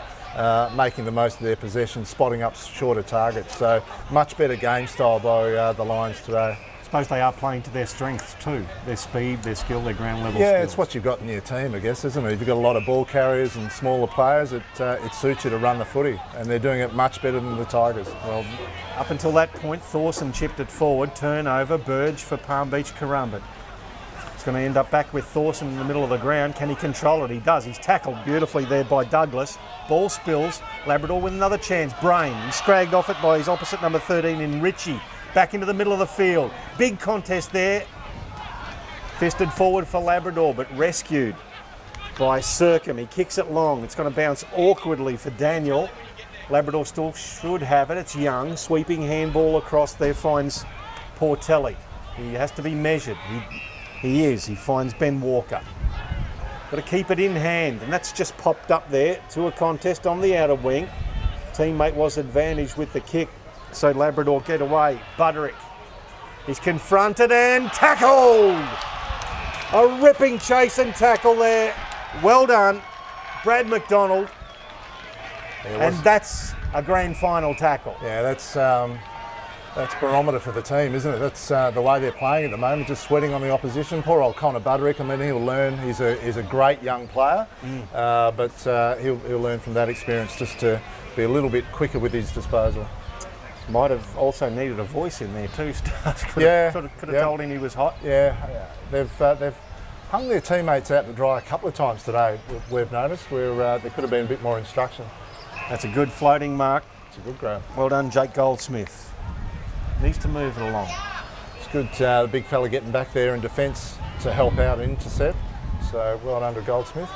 making the most of their possession, spotting up shorter targets. So much better game style by the Lions today. I suppose they are playing to their strengths too, their speed, their skill, their ground level Yeah, skills. it's what you've got in your team, I guess, isn't it? If you've got a lot of ball carriers and smaller players, it suits you to run the footy, and they're doing it much better than the Tigers. Well, up until that point, Thorson chipped it forward, turnover, Burge for Palm Beach Currumbin. It's going to end up back with Thorson in the middle of the ground. Can he control it? He does. He's tackled beautifully there by Douglas. Ball spills. Labrador with another chance. Brain. He's scragged off it by his opposite number 13 in Ritchie. Back into the middle of the field. Big contest there. Fisted forward for Labrador, but rescued by Circum. He kicks it long. It's going to bounce awkwardly for Daniel. Labrador still should have it. It's Young. Sweeping handball across there finds Portelli. He has to be measured. He is. He finds Ben Walker. Got to keep it in hand, and that's just popped up there to a contest on the outer wing. Teammate was advantaged with the kick, so Labrador get away. Buderick. He's confronted and tackled! A ripping chase and tackle there. Well done, Brad McDonald. And that's a grand final tackle. Yeah, that's barometer for the team, isn't it? That's the way they're playing at the moment, just sweating on the opposition. Poor old Connor Buderick, I mean, he'll learn. He's a great young player, but he'll learn from that experience just to be a little bit quicker with his disposal. Might have also needed a voice in there too, Stars. Could have told him he was hot. Yeah, they've hung their teammates out to dry a couple of times today, we've noticed, where there could have been a bit more instruction. That's a good floating mark. It's a good grab. Well done, Jake Goldsmith. Needs to move it along. It's good, the big fella getting back there in defence to help out and intercept. So well done to Goldsmith.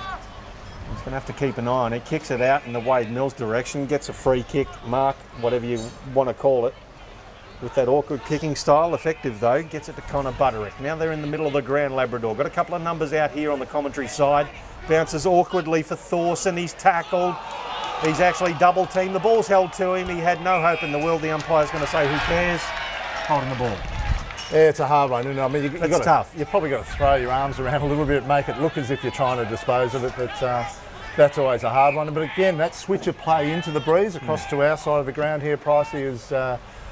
He's going to have to keep an eye on it. Kicks it out in the Wade Mills direction, gets a free kick, mark, whatever you want to call it. With that awkward kicking style, effective though, gets it to Connor Butterick. Now they're in the middle of the ground, Labrador. Got a couple of numbers out here on the commentary side. Bounces awkwardly for Thorson, he's tackled. He's actually double teamed. The ball's held to him. He had no hope in the world. The umpire's going to say, who cares? Holding the ball. Yeah, it's a hard one, isn't it? I mean, It's tough. You've probably got to throw your arms around a little bit, make it look as if you're trying to dispose of it, but that's always a hard one. But again, that switch of play into the breeze across to our side of the ground here, Pricey, is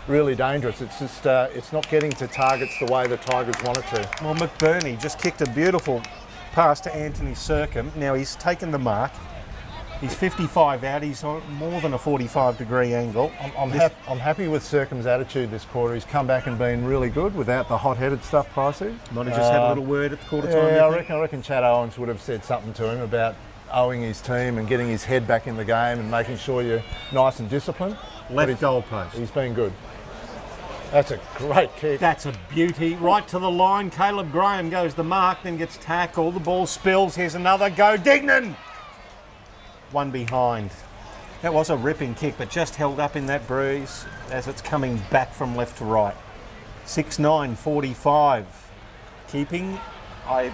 really dangerous. It's just, it's not getting to targets the way the Tigers want it to. Well, McBurney just kicked a beautiful pass to Anthony Circum. Now he's taken the mark. He's 55 out. He's on more than a 45-degree angle. I'm happy with Circum's attitude this quarter. He's come back and been really good without the hot-headed stuff, Pricey. Might have just had a little word at the quarter time. Yeah, I reckon Chad Owens would have said something to him about owing his team and getting his head back in the game and making sure you're nice and disciplined. Left goal post. He's been good. That's a great kick. That's a beauty. Right to the line. Caleb Graham goes the mark, then gets tackled. The ball spills. Here's another go. Dignan! One behind. That was a ripping kick, but just held up in that breeze as it's coming back from left to right. 6-9, 45. Keeping, I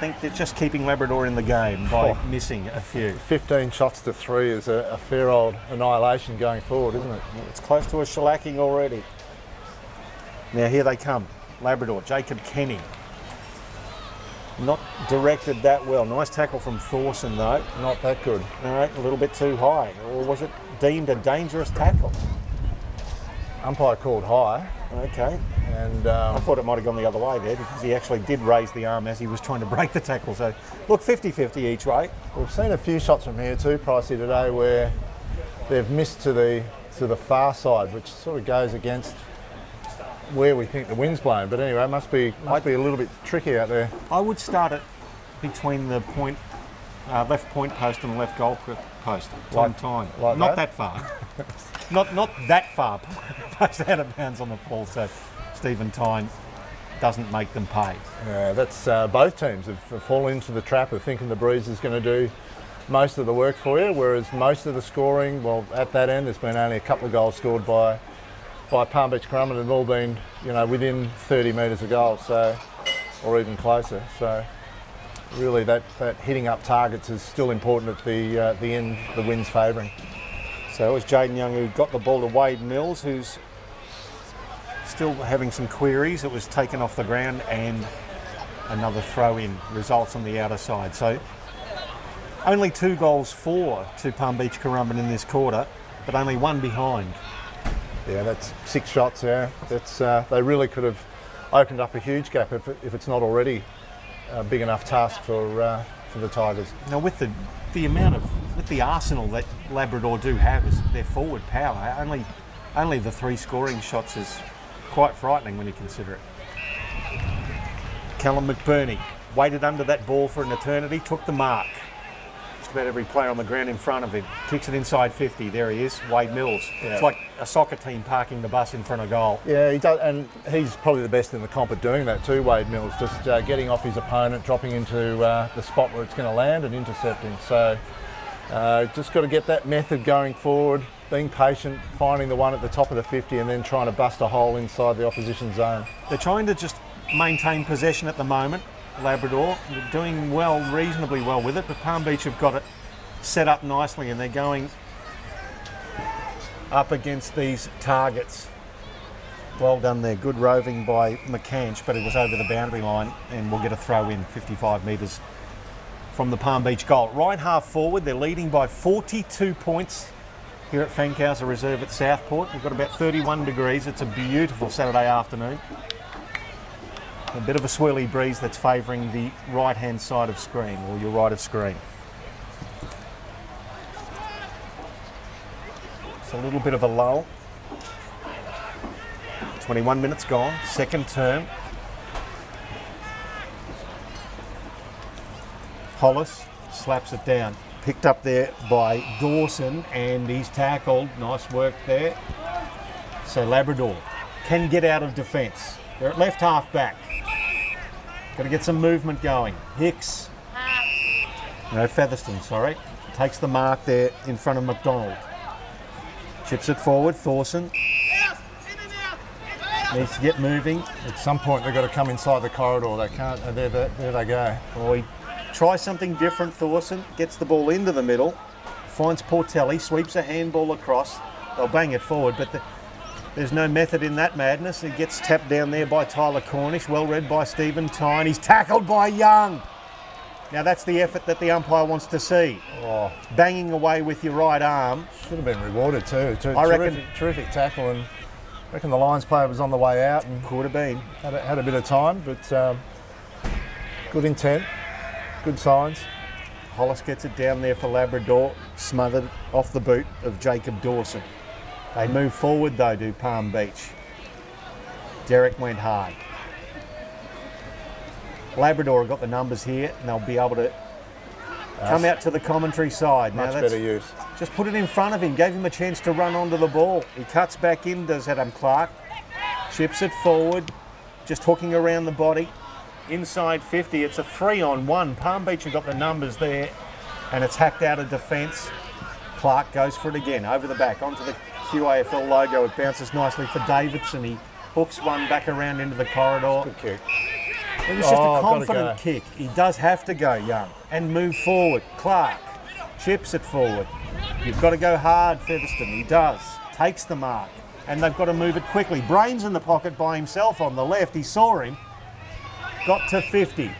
think they're just keeping Labrador in the game by missing a few. 15 shots to 3 is a fair old annihilation going forward, isn't it? It's close to a shellacking already. Now here they come. Labrador, Jacob Kenny. Not directed that well. Nice tackle from Thorson though. Not that good. All right, a little bit too high. Or was it deemed a dangerous tackle? Umpire called high. Okay. And I thought it might have gone the other way there because he actually did raise the arm as he was trying to break the tackle. So, look, 50-50 each way. we've seen a few shots from here too, Pricey, today where they've missed to the far side, which sort of goes against where we think the wind's blowing. But anyway, it must be a little bit tricky out there. I would start it between the point, left point post and the left goal post. Time. Like not that far. not that far. Post out of bounds on the ball, so Stephen Tyne doesn't make them pay. Yeah, that's both teams have fallen into the trap of thinking the breeze is going to do most of the work for you, whereas most of the scoring, well, at that end, there's been only a couple of goals scored by Palm Beach Currumbin, and they've all been, within 30 metres of goal, so, or even closer. So really that hitting up targets is still important at the end, the wind's favouring. So it was Jaden Young who got the ball to Wade Mills, who's still having some queries. It was taken off the ground and another throw in results on the outer side. So only 2 goals for to Palm Beach Currumbin in this quarter, but only 1 behind. Yeah, that's 6 shots. Yeah, that's they really could have opened up a huge gap if it's not already a big enough task for the Tigers. Now with the arsenal that Labrador do have is their forward power. Only the 3 scoring shots is quite frightening when you consider it. Callum McBurney waited under that ball for an eternity, took the mark. Just about every player on the ground in front of him. Kicks it inside 50. There he is, Wade Mills. Yeah. It's like a soccer team parking the bus in front of goal. Yeah, he does, and he's probably the best in the comp at doing that too, Wade Mills. Just getting off his opponent, dropping into the spot where it's going to land and intercepting. So just got to get that method going forward, being patient, finding the one at the top of the 50 and then trying to bust a hole inside the opposition zone. They're trying to just maintain possession at the moment. Labrador, they're doing well, reasonably well with it, but Palm Beach have got it set up nicely and they're going up against these targets. Well done there, good roving by McCanch, but it was over the boundary line and we'll get a throw in 55 metres from the Palm Beach goal. Right half forward, they're leading by 42 points here at Fankhauser Reserve at Southport. We've got about 31 degrees. It's a beautiful Saturday afternoon. A bit of a swirly breeze that's favouring the right-hand side of screen, or your right of screen. It's a little bit of a lull. 21 minutes gone, second term. Hollis slaps it down. Picked up there by Dawson and he's tackled. Nice work there. So Labrador can get out of defence. They're at left half back. Got to get some movement going. Hicks. No, Featherston, sorry. Takes the mark there in front of McDonald. Chips it forward, Thorson. Needs to get moving. At some point they've got to come inside the corridor. They can't. There they go. Well, he tries something different, Thorson. Gets the ball into the middle. Finds Portelli, sweeps a handball across. They'll bang it forward, but there's no method in that madness. It gets tapped down there by Tyler Cornish. Well read by Stephen Tyne. He's tackled by Young. Now that's the effort that the umpire wants to see. Oh, Banging away with your right arm. should have been rewarded too. I reckon. Terrific tackle, and I reckon the Lions player was on the way out and Could have been. had a bit of time, but good intent, good signs. Hollis gets it down there for Labrador, smothered off the boot of Jacob Dawson. They move forward though, do Palm Beach. Derek went hard. Labrador have got the numbers here and they'll be able to come out to the commentary side. Much Now better use. just put it in front of him, gave him a chance to run onto the ball. He cuts back in, does Adam Clark, chips it forward, just hooking around the body. Inside 50, it's a 3-on-1. Palm Beach have got the numbers there and it's hacked out of defence. Clark goes for it again, over the back, onto the QAFL logo. It bounces nicely for Davidson. He hooks one back around into the corridor. Good kick. It was just a gotta confident go. kick. He does have to go, Young, and move forward. Clark chips it forward. You've got to go hard, Featherston. He does. Takes the mark. And they've got to move it quickly. Brain's in the pocket by himself on the left. He saw him. Got to 50.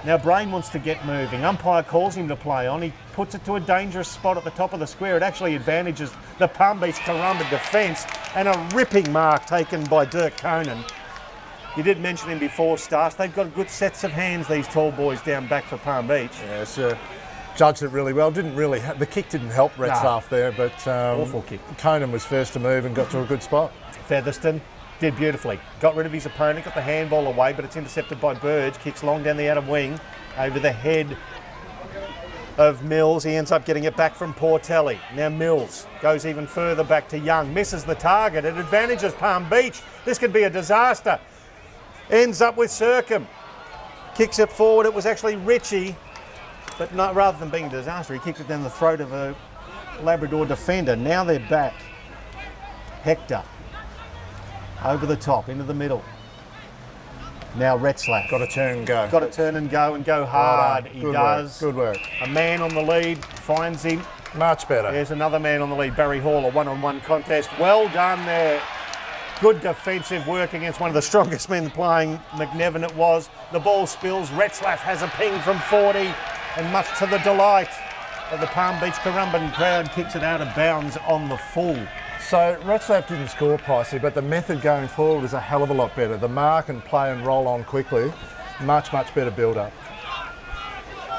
Now Brain wants to get moving. Umpire calls him to play on. He puts it to a dangerous spot at the top of the square. It actually advantages the Palm Beach Currumbin defence, and a ripping mark taken by Dirk Conan. You did mention him before, Stars. They've got good sets of hands, these tall boys down back for Palm Beach. Yes, judged it really well. The kick didn't help Retzlaff there, but Awful kick. Conan was first to move and got to a good spot. Featherston did beautifully. Got rid of his opponent, got the handball away, but it's intercepted by Burge. Kicks long down the outer wing, over the head of Mills. He ends up getting it back from Portelli. Now Mills goes even further back to Young. Misses the target. It advantages Palm Beach. This could be a disaster. Ends up with Circum. Kicks it forward. It was actually Ritchie, but not, rather than being a disaster, he kicked it down the throat of a Labrador defender. Now they're back. Hector. Over the top, into the middle. Now Retzlaff. Got to turn and go. Got to turn and go hard. He Good does. Work. Good work. A man on the lead, finds him. Much better. There's another man on the lead, Barry Hall, a one-on-one contest. Well done there. Good defensive work against one of the strongest men playing. McNevin it was. The ball spills. Retzlaff has a ping from 40, and much to the delight of the Palm Beach Currumbin crowd, kicks it out of bounds on the full. So Retzlaff didn't score, Pricey, but the method going forward is a hell of a lot better. The mark and play and roll on quickly, much better build-up.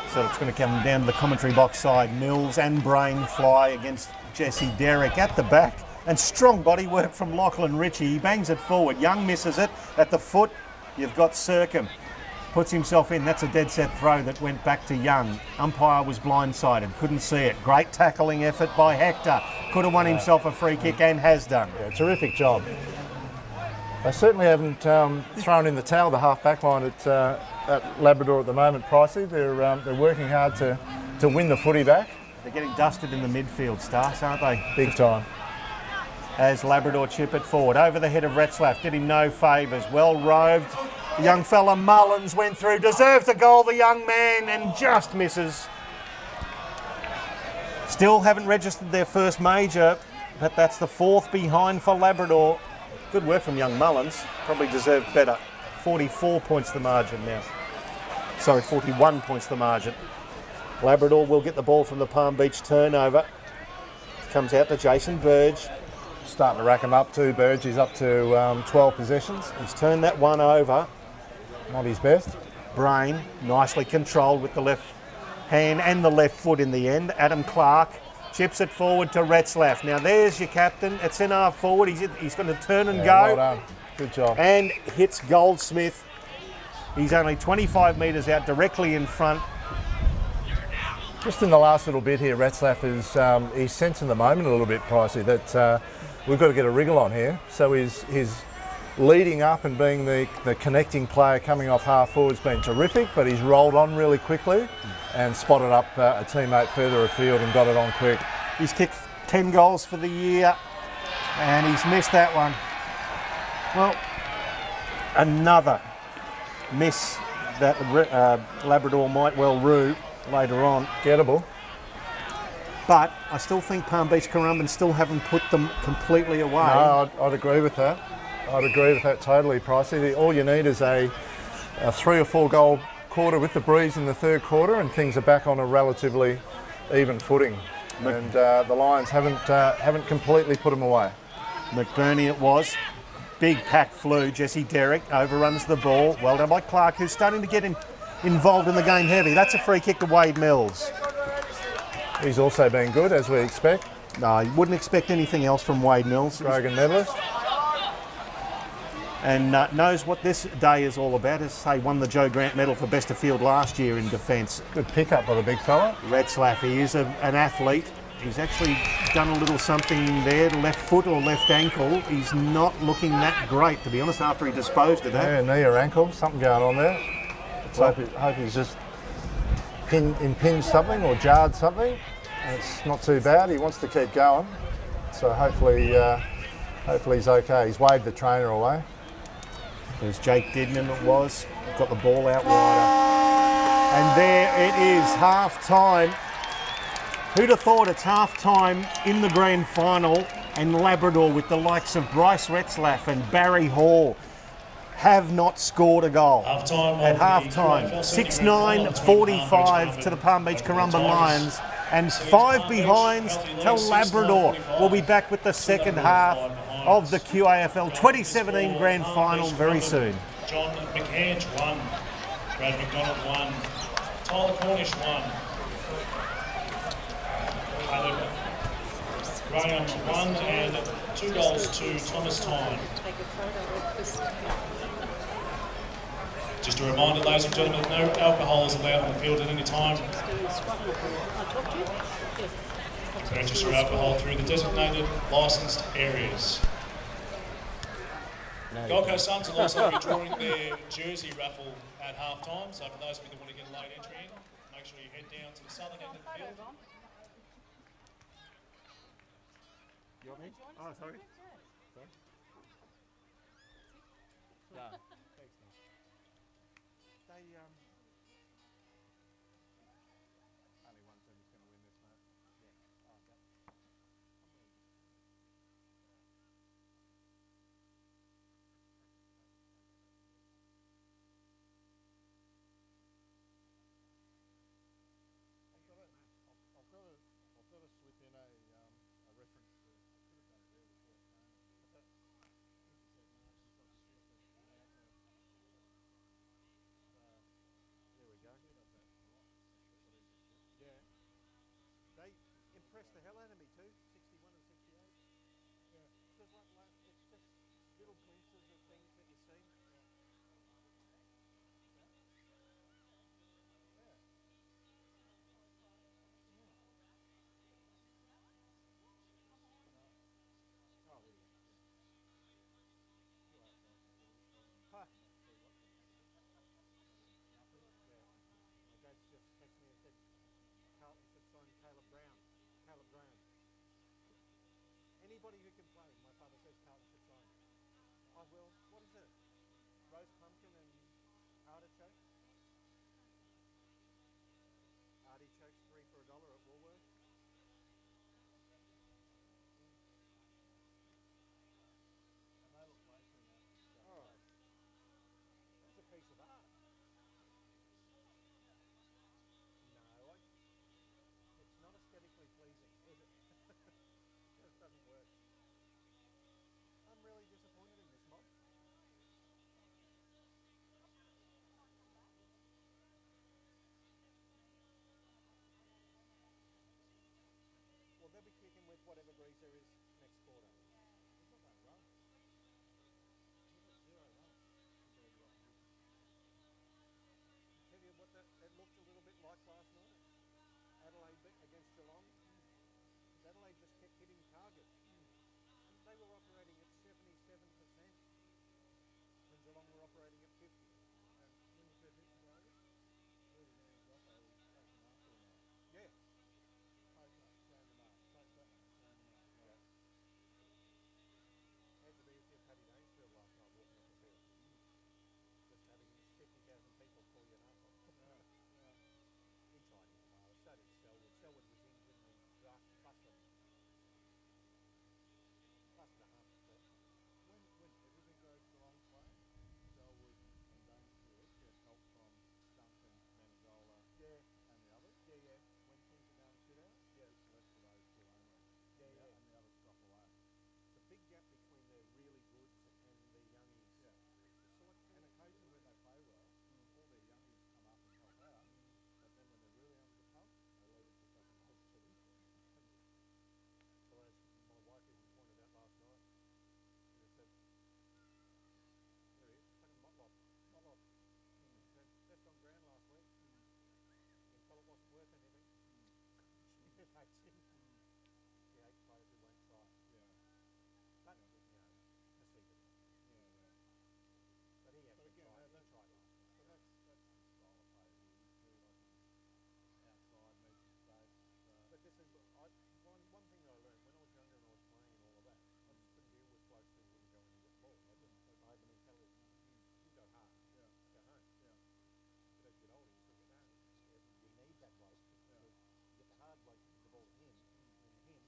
So it's going to come down to the commentary box side. Mills and Brain fly against Jesse Derrick at the back. And strong body work from Lachlan Ritchie. He bangs it forward. Young misses it. At the foot, you've got Circum. Puts himself in. That's a dead set throw that went back to Young. Umpire was blindsided. Couldn't see it. Great tackling effort by Hector. Could have won himself a free kick and has done. Yeah, terrific job. They certainly haven't thrown in the towel, the half-back line at Labrador at the moment, Pricey. They're working hard to win the footy back. They're getting dusted in the midfield, Stars, aren't they? Big time. As Labrador chip it forward. Over the head of Retzlaff. Did him no favours. Well roved. The young fella Mullins went through. Deserves a goal, the young man, and just misses. Still haven't registered their first major, but that's the fourth behind for Labrador. Good work from young Mullins. Probably deserved better. 44 points the margin now. Sorry, 41 points the margin. Labrador will get the ball from the Palm Beach turnover. Comes out to Jason Burge. Starting to rack him up too, Burge. He's up to 12 possessions. He's turned that one over. Not his best. Brain, nicely controlled with the left hand and the left foot in the end. Adam Clark chips it forward to Retzlaff. Now there's your captain. It's in half forward. He's going to turn and go. Well done. Good job. And hits Goldsmith. He's only 25 metres out, directly in front. Just in the last little bit here, Retzlaff is he's sensing the moment a little bit, Pricey, that we've got to get a wriggle on here. So he's leading up and being the connecting player coming off half forward has been terrific, but he's rolled on really quickly and spotted up a teammate further afield and got it on quick. He's kicked 10 goals for the year and he's missed that one. Well, another miss that Labrador might well rue later on. Gettable. But I still think Palm Beach Currumbin still haven't put them completely away. No, I'd agree with that. I'd agree with that totally, Pricey. All you need is a 3 or 4 goal quarter with the breeze in the third quarter and things are back on a relatively even footing. And the Lions haven't completely put them away. McBurney it was. Big pack flew. Jesse Derrick overruns the ball. Well done by Clark, who's starting to get involved in the game heavy. That's a free kick to Wade Mills. He's also been good, as we expect. No, you wouldn't expect anything else from Wade Mills. Grogan medalist. And knows what this day is all about. As I say, won the Joe Grant medal for best of field last year in defence. Good pick-up by the big fella. Retzlaff, he is an athlete. He's actually done a little something there, left foot or left ankle. He's not looking that great, to be honest, after he disposed of that. Yeah, knee or ankle, something going on there. Hope he's just impinged something or jarred something. It's not too bad. He wants to keep going. So hopefully he's okay. He's waved the trainer away. There's Jake Didnam it was. Got the ball out wider. And there it is, half-time. Who'd have thought it's half-time in the grand final and Labrador with the likes of Bryce Retzlaff and Barry Hall have not scored a goal. At half-time, 6-9-45 to the Palm Beach Currumbin Lions and 5 behind to Labrador. We'll be back with the second half of the QAFL 2017 grand final very soon. John McCanch 1, Brad McDonald 1, Tyler Cornish 1, Caleb Graham 1 and 2 goals to Thomas Tyne. Just a reminder, ladies and gentlemen, no alcohol is allowed on the field at any time. Purchase your alcohol through the designated licensed areas. Gold Coast Suns will also be drawing their jersey raffle at half-time, so for those of you that want to get a late entry in, make sure you head down to the southern end of the field. You want me? Oh, sorry. Yeah. Thanks, man. They, only one team is going to win this, mate. Yeah. Oh, okay. I've got to slip in a reference to. I could have done it there before it came. There we go. Yeah. They impressed the hell out of me too, 61 and 68. Yeah. Because it's just little glimpses of things that you see. Anybody who can play, my father says Carlton should sign. Oh, well, what is it? Roast pumpkin and artichoke? Artichokes 3 for $1 at Woolworths. And they look great in that. All right. That's a piece of art. No, it's not aesthetically pleasing, is it? It just doesn't work. I'm really disappointed in this mob. Well, they'll be kicking with whatever breeze there is next quarter. It's not that wrong. We've got 0 runs. I tell you what, it looked a little bit like last night. Adelaide against Geelong. Adelaide just kept hitting target. They were operating at 77%. long we're operating at 50. And when you said this today, where the hands off, I was taking after them. Yeah. Take that, stand them up. Take that, stand them up. Yeah. Had to be at your Paddy Danesfield last night walking up the field. Just having 50,000 people call you an arsehole. He tried his hardest. So did Selwood. Selwood was injured and he busted a hump. But When everything goes the wrong way, Selwood and Danesfield get help from Duncan, Menegola, and the others. yeah. When things are going shit out, it's left for those two only. And the others drop away. The big gap between the really goods and the youngies. Yeah. And occasionally when they play well, all their youngies come up and help out. But then when they're really under the pump, they leave it to someone else to them. Or as my wife even pointed out last night, she just said, there he is, fucking Motlop. Said, just on ground last week. You can tell it wasn't worth anything. She hates him. She hates players who won't try. Yeah. But, that's secret. Yeah. But he actually again, tried. He that's- tried last night. But that's the style of play he used to, like outside, needs some space. But this is one thing that I learned when I was younger and I was playing and all of that. I just couldn't deal with blokes who wouldn't go into the ball. I had the mentality, you go hard, go home. But as you get older, you sort of get home. You need that bloke because you get the hard bloke to give the ball to him, and then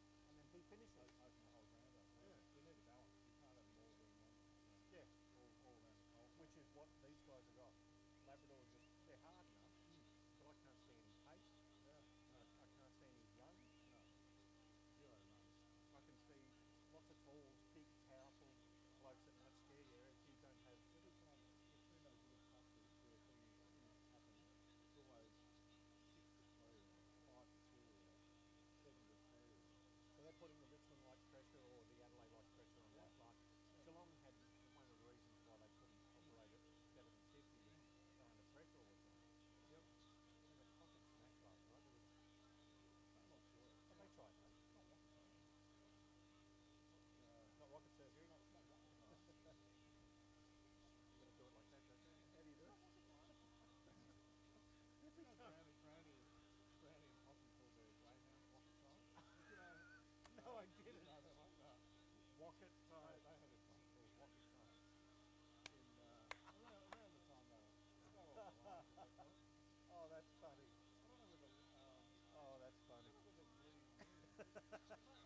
he finishes. Open the whole ground up. You need a balance. You can't have them all doing one. All around the hole. Which is what these guys have got. Labrador just, they're hard enough, but I can't see any pace. I can't see any run. Zero runs. I can see lots of balls, big, powerful blokes that might scare you if you don't have. Every time you see those little clusters where things happen, it's always 6 to 3 or 5 to 2 or 7 to 3. So they're putting the Richmond-like pressure or the Adelaide-like pressure on White. Geelong had one of the reasons why they couldn't operate at better than 50 was under pressure all the time. Yep. And the fucking smash last night. I'm not sure. But they tried, mate. It's not rocket science. Not rocket surgery. It's not rocket science. You're going to do it like that, don't you? How do you do it? You know, Brownie and Poppy called their greyhound rocket science. No, I didn't. No, they're like that. Rocket They time. had a song called Rocket Science in around the time they were all alive. Oh, that's funny. I don't know whether Oh, that's funny.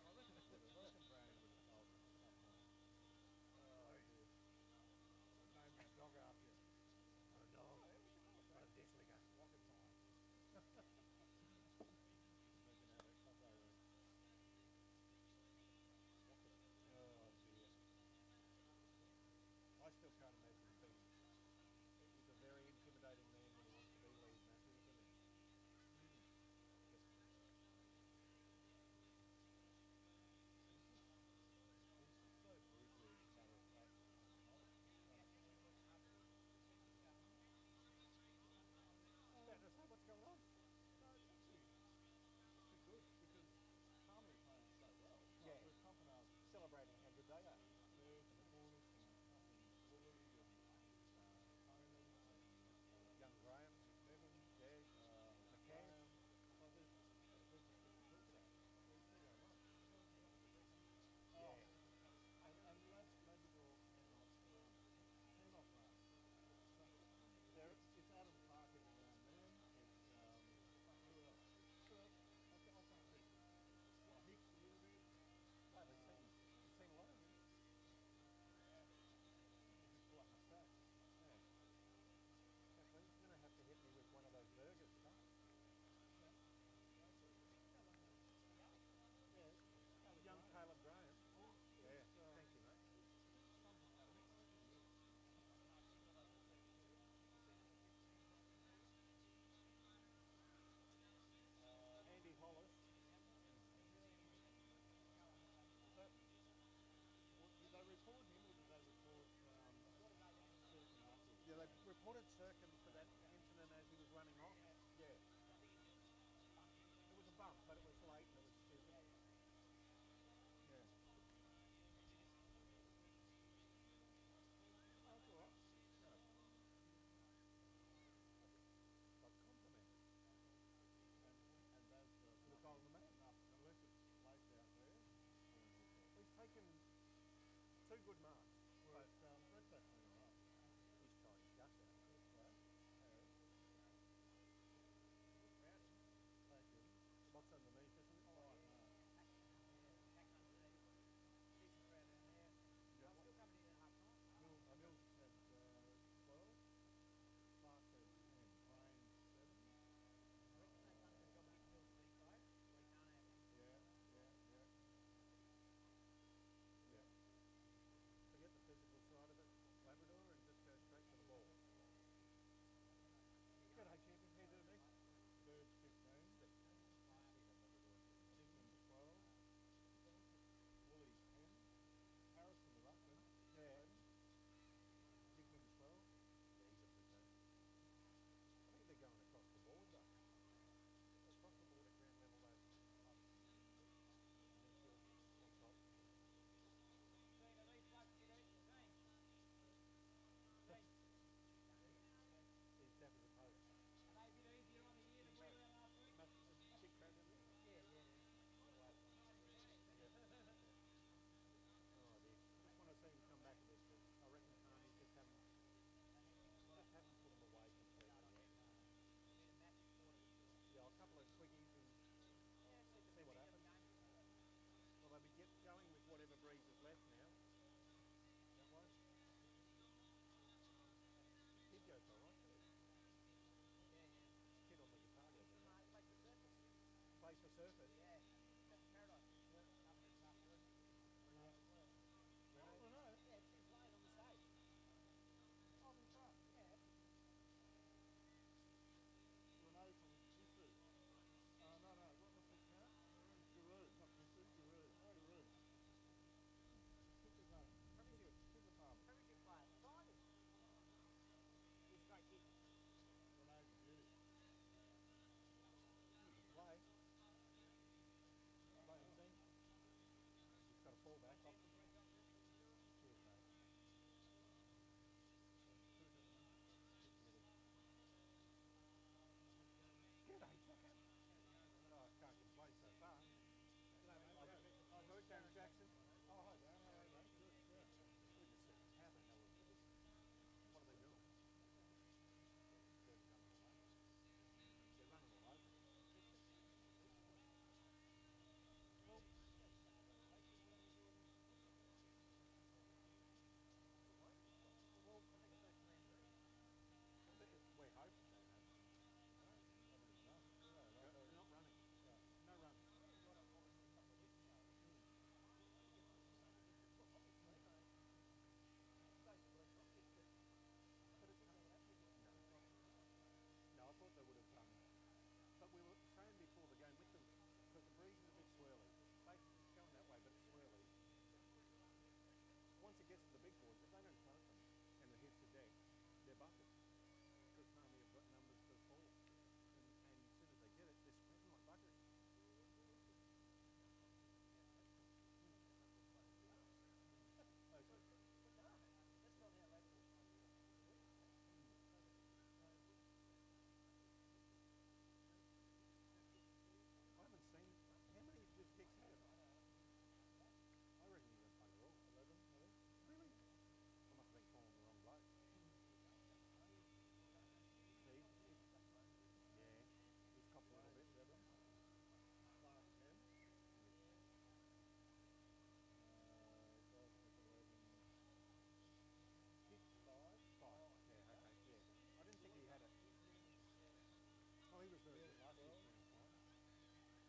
I reckon Brownie would have told them at some point. Name that dog after you. Oh, no. Oh, Dishlinger. Rocket Science. Imagine how that club they were. Oh, dear. I still can't imagine being. He's a very intimidating man when he wants to be lead Matthews, isn't he? Just good marks. Whereas Redback's been all right. He's tried his guts out. Good play. Harris. Taken. What's underneath, isn't it? Oh, no. Mills had 12. Clark had 10. Rain 7. Yeah. Forget the physical side of it, Labrador, and just go straight to the ball. G'day, champion. How you doing, mate? Birds 15. Dickman 12. Woolley 10. Harrison the ruckman. Yeah. Dickman 12. Yeah, he's a return. I think they're going across the board, though. Across the board at ground level, though. Mitchell on top. He's deaf as a post. Chick crab in there? Oh dear. Just want to see him come back a bit, but I reckon Carney just haven't put him away completely yet. Yeah, a couple of twiggies and see what happens. Well, they'll be going with whatever breeze is left now. That way. Kid goes alright. Kid on the guitar goes alright. Plays for surface. Oh, no. On the front. Renee from Kisu. No. What was the count? Guru. Not Kisu. Guru. Kicker farm. Renee's a beauty. Play. Play and sing. He's got a fallback off. Cheers, mate. G'day, Jacket. Oh, I can't complain so far. Hi, Good, Darren Jackson. Oh, hi, Dan. How are you, mate? Good, yeah. Good to see. How the hell is this? What are they doing? They're coming away. They're running all over. Well, we're hoping they have. They're not running. No run. No, I thought they would have done. But we were saying before the game with them, because the breeze is a bit swirly. It's going that way, but it's swirly. Once it gets to the big boards, if they don't close them and it hits the deck, they're bucketed. Because Palmy have got numbers to fall. And as soon as they get it, they're spreading like buckets. I haven't seen. How many does Dix have? I reckon he's going to bugger all. 11, I think. Really? I must have been calling the wrong bloke. See? Yeah. He's copped a little bit. 7. Clark 10. Golf with 11. Kick 5. Five. Yeah, okay, yeah. I didn't think he had it. Oh, he was very good last year.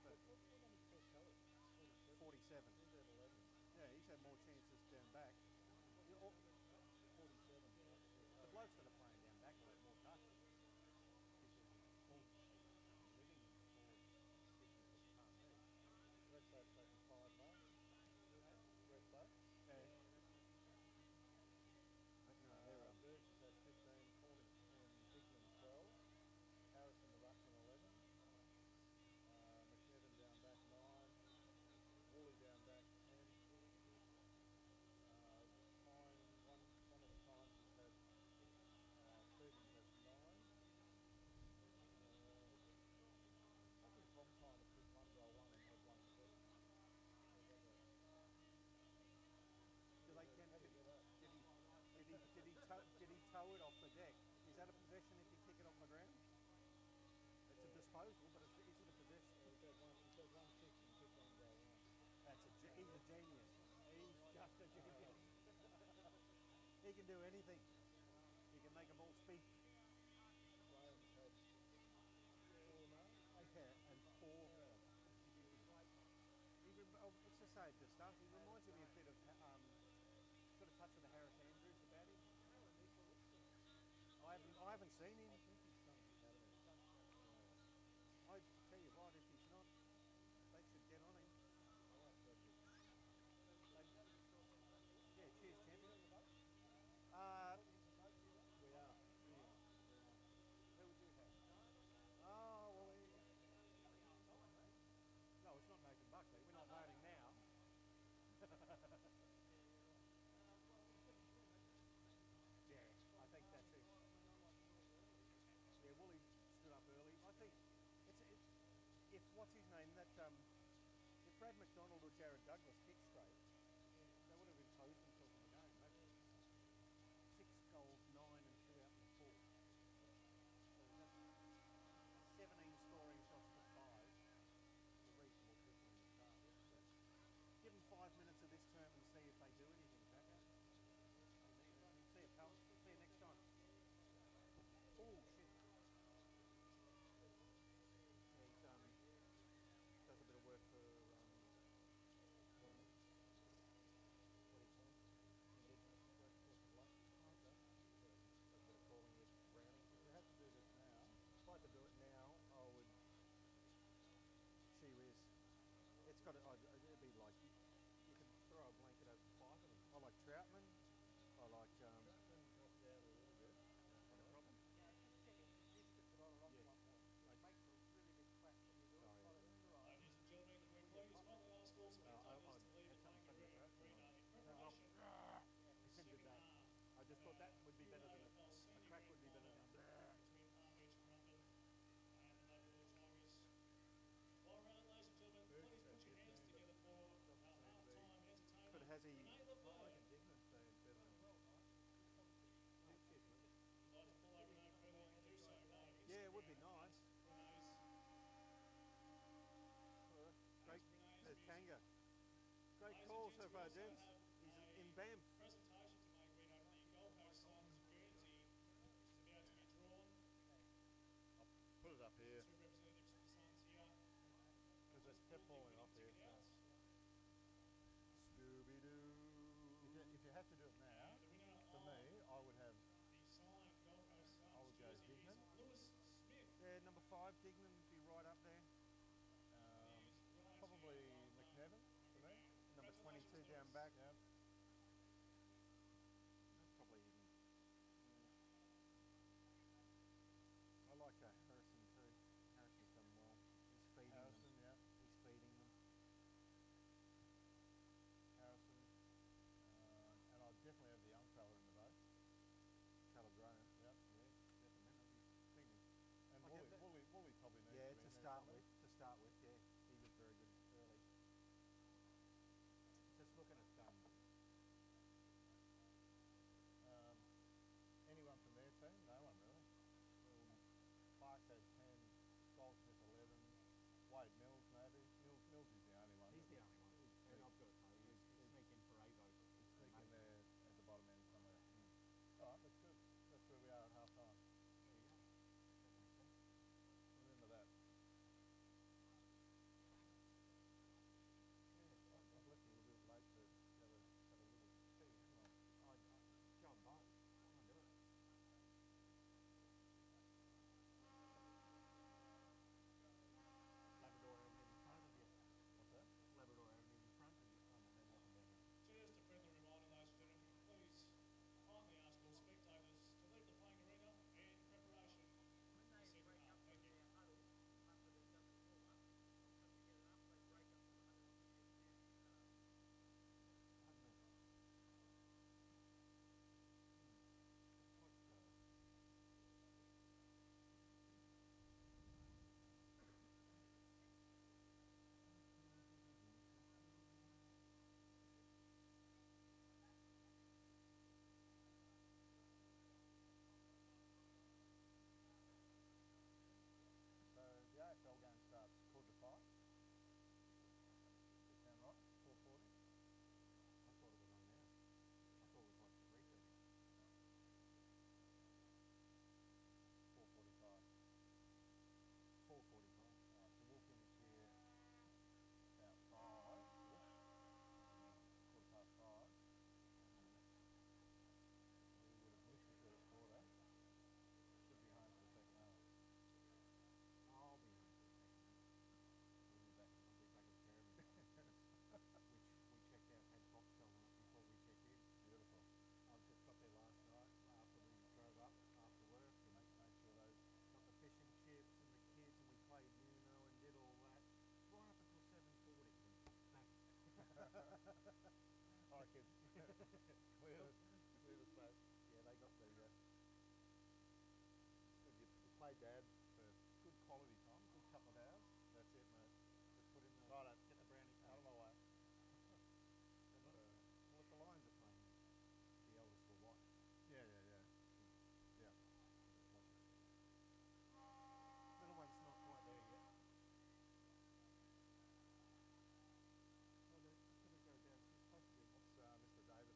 But What on his first colours? 47. He's at 11. Yeah, he's had more chances down back. 47. The blokes that are playing down back will have more touch. Red Boat's taken 5 marks. Red Boat. Yeah. Birch has had 15, Cornish 10, Dickman 12. Harrison the ruckman 11. McNevin down back 9. Woolley down back 10. Pine, one of the times has had He's a genius. He's just a genius. He can do anything. He can make them all speak. Graham's had 4 marks. Yeah, and 4. It's the same good stuff. He reminds me a bit of, got a touch of the Harris Andrews about him. I haven't seen him. I think his son's academy. I tell you what, if he's not, they should get on him. I like Frederick. Yeah, cheers, champion. We are. Who would you have? Oh, well, there you go. No, it's not Nathan Buckley. We're not voting now. Yeah, I think that's it. Yeah, Wooly stood up early. I think if what's his name, if Brad McDonald or Jared Douglas kicked straight, they would have imposed themselves in the game. Maybe 6 goals, 9 and 2 out in 4. So that's 17 scoring shots to 5. A reasonable triple in the start. Give them 5 minutes of this term and see if they do anything, Becca. See you, pal. See you next time. Oh, shit. Yeah, he's does a bit of work for what do you call it? A bit of calling with Browning. If you had to do this now, If I had to do it now, I would. She whiz. It's got to. It'd be like you could throw a blanket over 5 of them. I like Troutman. I like. Chapman dropped out a little bit. Not a problem. It makes a really big crack when you do it. Ladies and gentlemen, the referees finally ask all spectators to leave the playing arena in preparation It's a good day. I just thought that would be better than a crack would be better than a. between Palm Beach, Currumbin and the Labrador Tigers. While around, ladies and gentlemen, please put your hands together for our half-time entertainment. But has he? Renee Labrador. Dignan's saying better than I'd like to follow Renee further. You can do so by Yeah, it would be nice. Renee's Great, there's Kanga. Great Ladies call and so gents, far, we also gents. have He's a in Banff. presentation to make read over the Gold Coast Suns Guernsey, which is about to be drawn. I'll put it up here 2 representatives of the Suns here. because it's kept falling off here. So. Scooby Doo. If you have to do it now, The winner for of me, I would have. the signed Gold Coast Suns I would go jersey Dignan. is Lewis Smith. Yeah, number 5, Dignan would be right up there. He's right Probably here on McNevin for me. Number 22 Congratulations, down Lewis. back. Yeah. That's probably even. I like Harrison too. Harrison's done well. He's feeding Harrison, them. yeah. He's feeding them. Harrison. And I'd definitely have the young fella in the vote. Caleb Graham. Yeah. Definitely. He's feeding. And Okay, Wooly probably needs Yeah, to be to in there start somewhere. with. To start with, yeah. He was very good early. Just looking at Anyone from their team? No one really. Clark's had 10, Goldsmith 11, Wade Mills maybe. Mills is the only one. he's the that only one. He's And I've got to say, he's sneaking for a vote. sneak in there at the bottom end somewhere. All right, that's good. That's where we are at half time. There you go. That makes sense. Remember that. I've left you a little bit late to have a little tea, haven't I? John Bolt. I can't do it. Labrador Hey Dad, for good quality time, good couple of hours. That's it, mate. Just put in the Righto. get the brownie Out of my way. Well, if the Lions are playing, the eldest will watch. Yeah. Little one's not quite there yet. Oh, they're going to go down. She's supposed to be. What's Mr. Davis doing? Getting himself ready.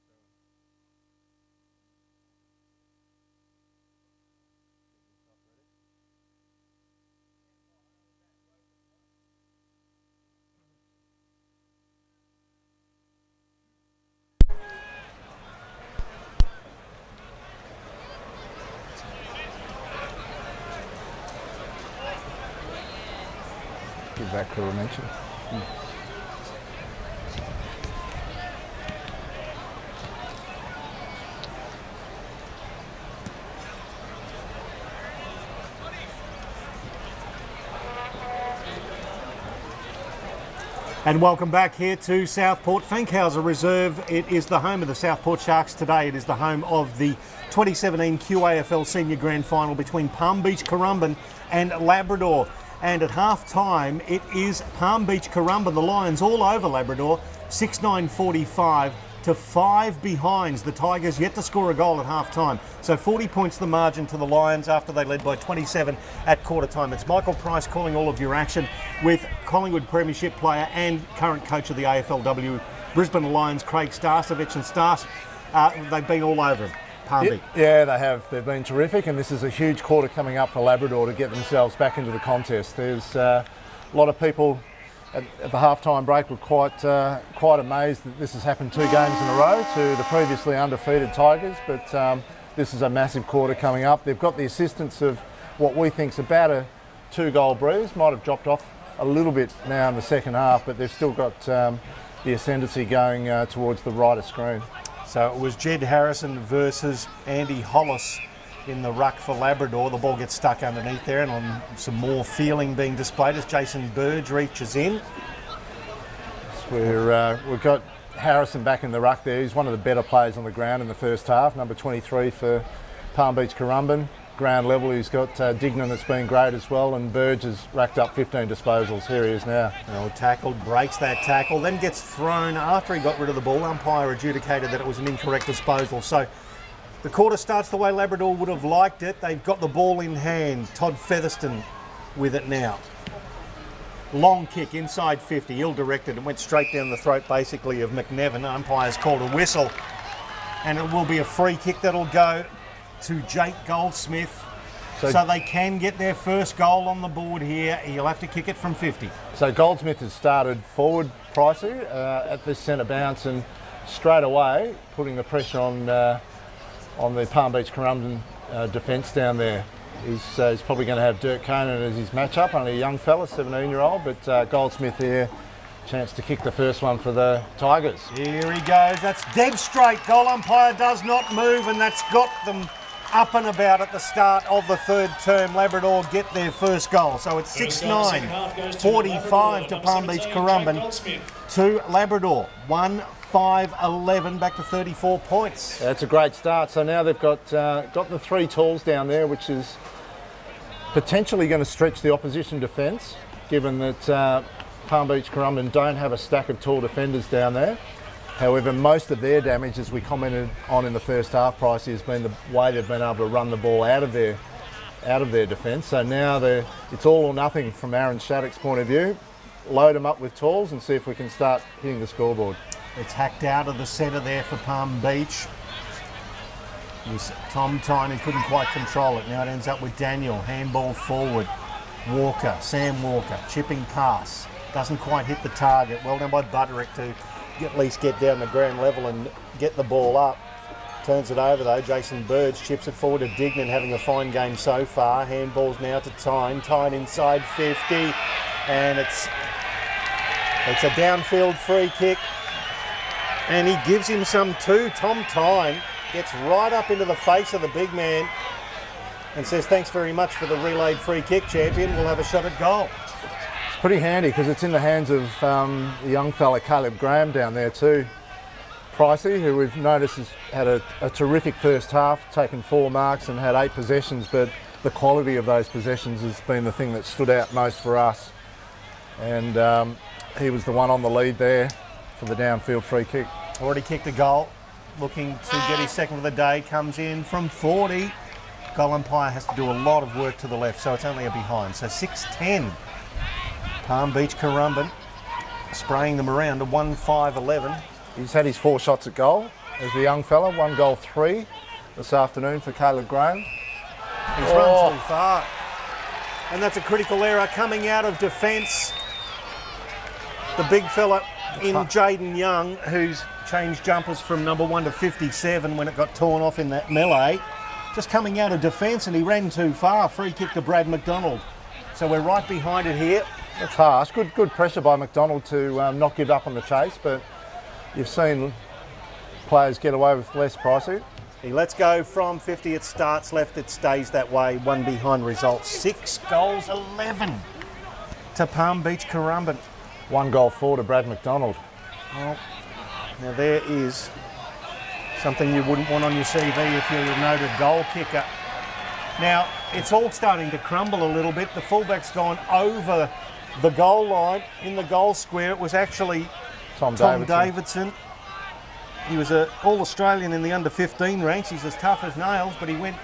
Give that crew a mention. And welcome back here to Southport Fankhauser Reserve. It is the home of the Southport Sharks today. It is the home of the 2017 QAFL Senior Grand Final between Palm Beach Currumbin and Labrador. And at half-time, it is Palm Beach Currumbin, the Lions all over Labrador, 6-9-45 to 5 behinds. The Tigers yet to score a goal at half-time. So 40 points the margin to the Lions after they led by 27 at quarter-time. It's Michael Price calling all of your action with Collingwood Premiership player and current coach of the AFLW Brisbane Lions, Craig Starcevich. And Stars, they've been all over him. Palm Beach. Yeah, they have. They've been terrific, and this is a huge quarter coming up for Labrador to get themselves back into the contest. There's a lot of people at the halftime break were quite amazed that this has happened 2 games in a row to the previously undefeated Tigers, but this is a massive quarter coming up. They've got the assistance of what we think is about a 2-goal breeze. Might have dropped off a little bit now in the second half, but they've still got the ascendancy going towards the right of screen. So it was Jed Harrison versus Andy Hollis in the ruck for Labrador. The ball gets stuck underneath there, and on some more feeling being displayed as Jason Burge reaches in. We've got Harrison back in the ruck there. He's one of the better players on the ground in the first half, number 23 for Palm Beach Currumbin. Ground level, he's got Dignan that's been great as well, and Burge has racked up 15 disposals. Here he is now. Well, tackled, breaks that tackle, then gets thrown after he got rid of the ball. Umpire adjudicated that it was an incorrect disposal. So the quarter starts the way Labrador would have liked it. They've got the ball in hand. Todd Featherston with it now. Long kick inside 50, ill-directed, and went straight down the throat basically of McNevin. Umpire's called a whistle, and it will be a free kick that'll go to Jake Goldsmith. So they can get their first goal on the board here. He'll have to kick it from 50. So Goldsmith has started forward, Pricey, at this centre bounce, and straight away putting the pressure on the Palm Beach Currumbin defence down there. He's probably going to have Dirk Conan as his matchup, only a young fella, 17-year-old, but Goldsmith here, chance to kick the first one for the Tigers. Here he goes. That's dead straight. Goal umpire does not move, and that's got them up and about at the start of the third term. Labrador get their first goal. So it's 6-9, 45 to Palm Beach Currumbin to Labrador. 1-5-11, back to 34 points. That's a great start. So now they've got the 3 talls down there, which is potentially going to stretch the opposition defence, given that Palm Beach Currumbin don't have a stack of tall defenders down there. However, most of their damage, as we commented on in the first half, Pricey, has been the way they've been able to run the ball out of their defence. So now it's all or nothing from Aaron Shattuck's point of view. Load them up with talls and see if we can start hitting the scoreboard. It's hacked out of the centre there for Palm Beach. It was Tom Tyne who couldn't quite control it. Now it ends up with Daniel. Handball forward. Walker, Sam Walker, chipping pass. Doesn't quite hit the target. Well done by Butterick to at least get down the ground level and get the ball up. Turns it over though. Jason Burge chips it forward to Dignan, having a fine game so far. Handballs now to Tyne. Tyne inside 50, and it's a downfield free kick, and he gives him some too. Tom Tyne gets right up into the face of the big man and says, "Thanks very much for the relayed free kick, champion. We'll have a shot at goal." Pretty handy because it's in the hands of the young fella Caleb Graham down there too. Pricey, who we've noticed has had a terrific first half, taken 4 marks and had 8 possessions, but the quality of those possessions has been the thing that stood out most for us. And he was the one on the lead there for the downfield free kick. Already kicked a goal, looking to get his second of the day, comes in from 40. Goal umpire has to do a lot of work to the left, so it's only a behind. So 6-10. Palm Beach Currumbin spraying them around to 1-5-11. He's had his 4 shots at goal as a young fella, 1 goal 3 this afternoon for Caleb Graham. He's run too far. And that's a critical error coming out of defence. The big fella in Jaden Young, who's changed jumpers from number 1 to 57 when it got torn off in that melee. Just coming out of defence, and he ran too far. Free kick to Brad McDonald. So we're right behind it here. That's harsh. Good pressure by McDonald to not give up on the chase, but you've seen players get away with less, Pricey. He lets go from 50, it starts left, it stays that way. 1 behind results. 6 goals, 11 to Palm Beach Currumbin. 1 goal 4 to Brad McDonald. Well, now there is something you wouldn't want on your CV if you're a noted goal kicker. Now, it's all starting to crumble a little bit. The fullback's gone over the goal line in the goal square. It was actually Tom Davidson. He was an All-Australian in the under-15 ranks. He's as tough as nails, but he went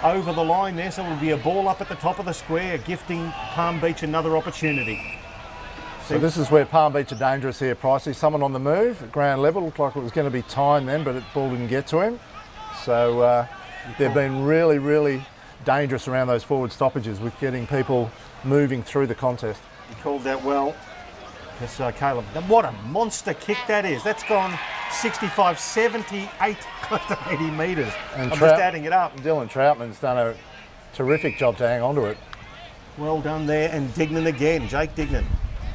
over the line there, so it'll be a ball up at the top of the square, gifting Palm Beach another opportunity. So this is where Palm Beach are dangerous here, Pricey. Someone on the move at ground level. Looked like it was going to be time then, but the ball didn't get to him. So they've been really, really dangerous around those forward stoppages with getting people moving through the contest. He called that well. Yes, Caleb. What a monster kick that is. That's gone 65, 78, close to 80 metres. I'm just adding it up. Dylan Troutman's done a terrific job to hang on to it. Well done there. And Dignan again, Jake Dignan,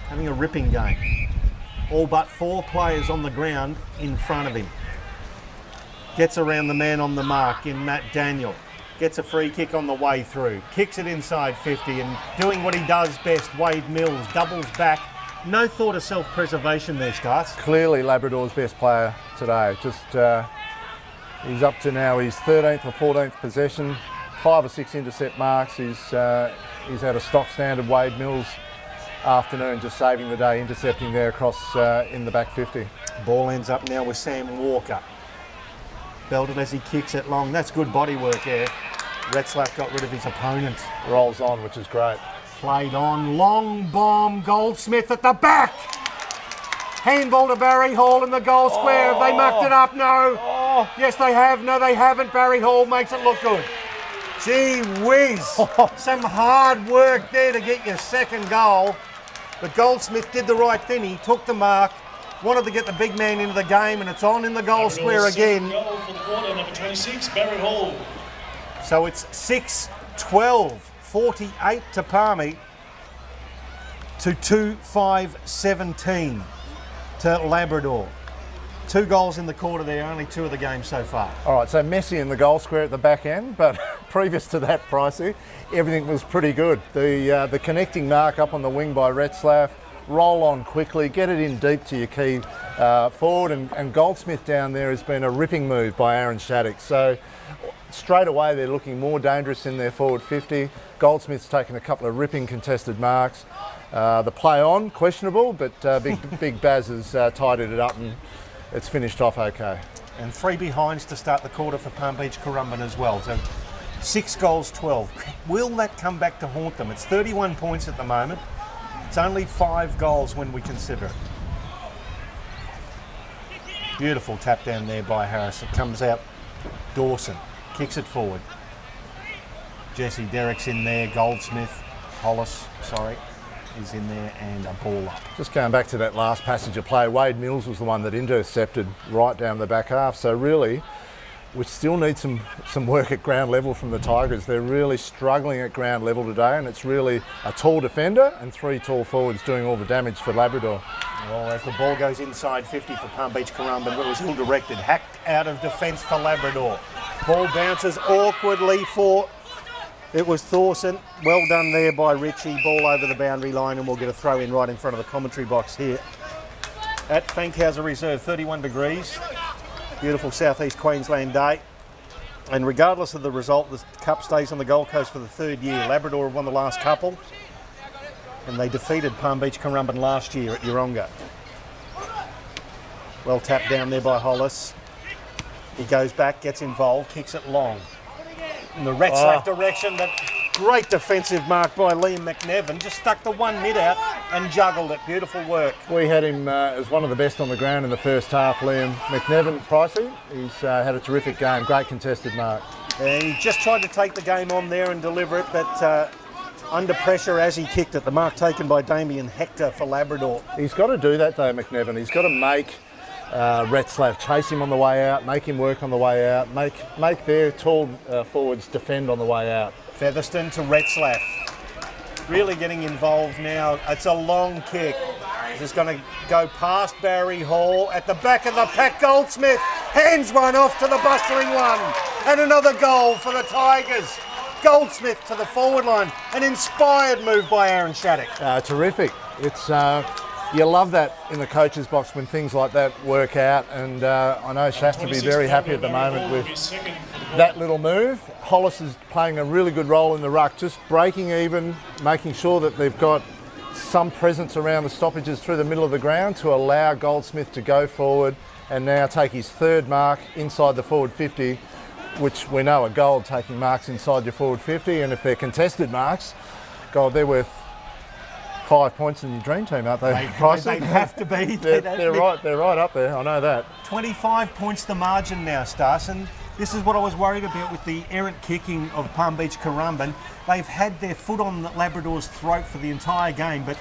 having a ripping game. All but 4 players on the ground in front of him. Gets around the man on the mark in Matt Daniel. Gets a free kick on the way through. Kicks it inside 50 and doing what he does best, Wade Mills, doubles back. No thought of self-preservation there, Starts. Clearly Labrador's best player today. Just he's up to now his 13th or 14th possession, 5 or 6 intercept marks. He's had a stock standard Wade Mills afternoon, just saving the day, intercepting there across in the back 50. Ball ends up now with Sam Walker. Belted as he kicks it long. That's good body work there. Retzlaff got rid of his opponent. Rolls on, which is great. Played on, long bomb, Goldsmith at the back. Handball to Barry Hall in the goal square. Have they mucked it up? No. Yes, they have. No, they haven't. Barry Hall makes it look good. Gee whiz. Some hard work there to get your second goal. But Goldsmith did the right thing. He took the mark, wanted to get the big man into the game, and it's on in the goal square again. Goal for the quarter, number 26, Barry Hall. So it's 6-12. 48 to Palmy to 2-5-17 to Labrador. 2 goals in the quarter there, only 2 of the game so far. All right, so messy in the goal square at the back end, but previous to that, Pricey, everything was pretty good. The connecting mark up on the wing by Retzlaff, roll on quickly, get it in deep to your key forward, and Goldsmith down there has been a ripping move by Aaron Shattuck. So straight away they're looking more dangerous in their forward 50. Goldsmith's taken a couple of ripping contested marks. The play on, questionable, but Big Baz has tidied it up and it's finished off okay. And 3 behinds to start the quarter for Palm Beach Currumbin as well. So 6 goals, 12. Will that come back to haunt them? It's 31 points at the moment. It's only 5 goals when we consider it. Beautiful tap down there by Harris. It comes out. Dawson kicks it forward. Jesse Derrick's in there. Goldsmith, Hollis, is in there, and a ball up. Just going back to that last passage of play, Wade Mills was the one that intercepted right down the back half. So really, we still need some work at ground level from the Tigers. They're really struggling at ground level today, and it's really a tall defender and 3 tall forwards doing all the damage for Labrador. Well, as the ball goes inside 50 for Palm Beach Currumbin, but it was ill-directed. Hacked out of defence for Labrador. Ball bounces awkwardly for... It was Thorson. Well done there by Ritchie. Ball over the boundary line, and we'll get a throw in right in front of the commentary box here at Fankhauser Reserve. 31 degrees. Beautiful southeast Queensland day. And regardless of the result, the Cup stays on the Gold Coast for the third year. Labrador have won the last couple, and they defeated Palm Beach Currumbin last year at Yeronga. Well tapped down there by Hollis. He goes back, gets involved, kicks it long. In the Retzlaff direction, that great defensive mark by Liam McNevin. Just stuck the one mid out and juggled it. Beautiful work. We had him as one of the best on the ground in the first half, Liam McNevin, Pricey. He's had a terrific game, great contested mark. And he just tried to take the game on there and deliver it, but under pressure as he kicked it. The mark taken by Damien Hector for Labrador. He's got to do that though, McNevin. He's got to make Retzlaff chase him on the way out, make him work on the way out, make their tall forwards defend on the way out. Featherston to Retzlaff. Really getting involved now. It's a long kick. It's going to go past Barry Hall at the back of the pack. Goldsmith hands one off to the bustling one. And another goal for the Tigers. Goldsmith to the forward line. An inspired move by Aaron Shattuck. Terrific. It's you love that in the coach's box when things like that work out, and I know Shasta will be very happy at the moment with that little move. Hollis is playing a really good role in the ruck, just breaking even, making sure that they've got some presence around the stoppages through the middle of the ground to allow Goldsmith to go forward and now take his third mark inside the forward 50, which we know are gold, taking marks inside your forward 50, and if they're contested marks, God, they're worth 5 points in your dream team, aren't they? They'd have to be. They're right up there, I know that. 25 points the margin now, Stas, and this is what I was worried about with the errant kicking of Palm Beach Currumbin. They've had their foot on the Labrador's throat for the entire game, but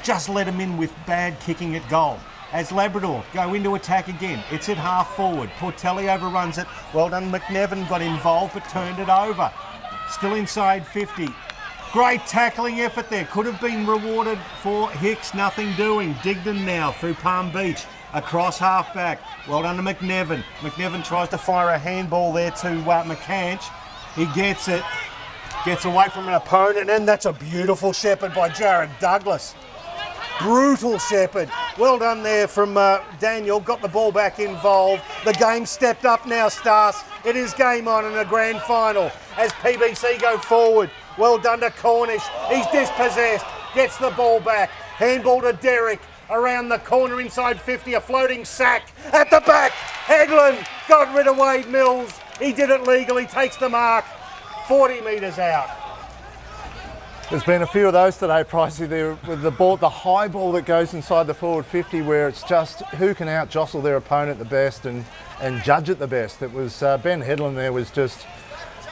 just let them in with bad kicking at goal. As Labrador go into attack again, it's at half forward. Portelli overruns it. Well done, McNevin got involved but turned it over. Still inside 50. Great tackling effort there. Could have been rewarded for Hicks. Nothing doing. Digdon now through Palm Beach. Across half-back. Well done to McNevin. McNevin tries to fire a handball there to McCanch. He gets it. Gets away from an opponent. And that's a beautiful shepherd by Jared Douglas. Brutal shepherd. Well done there from Daniel. Got the ball back involved. The game stepped up now, Stas. It is game on in a grand final as PBC go forward. Well done to Cornish. He's dispossessed. Gets the ball back. Handball to Derrick. Around the corner inside 50. A floating sack. At the back. Hedlund got rid of Wade Mills. He did it legally. Takes the mark. 40 metres out. There's been a few of those today, Pricey, there with the ball, the high ball that goes inside the forward 50, where it's just who can out jostle their opponent the best and judge it the best. It was Ben Hedlund there was just,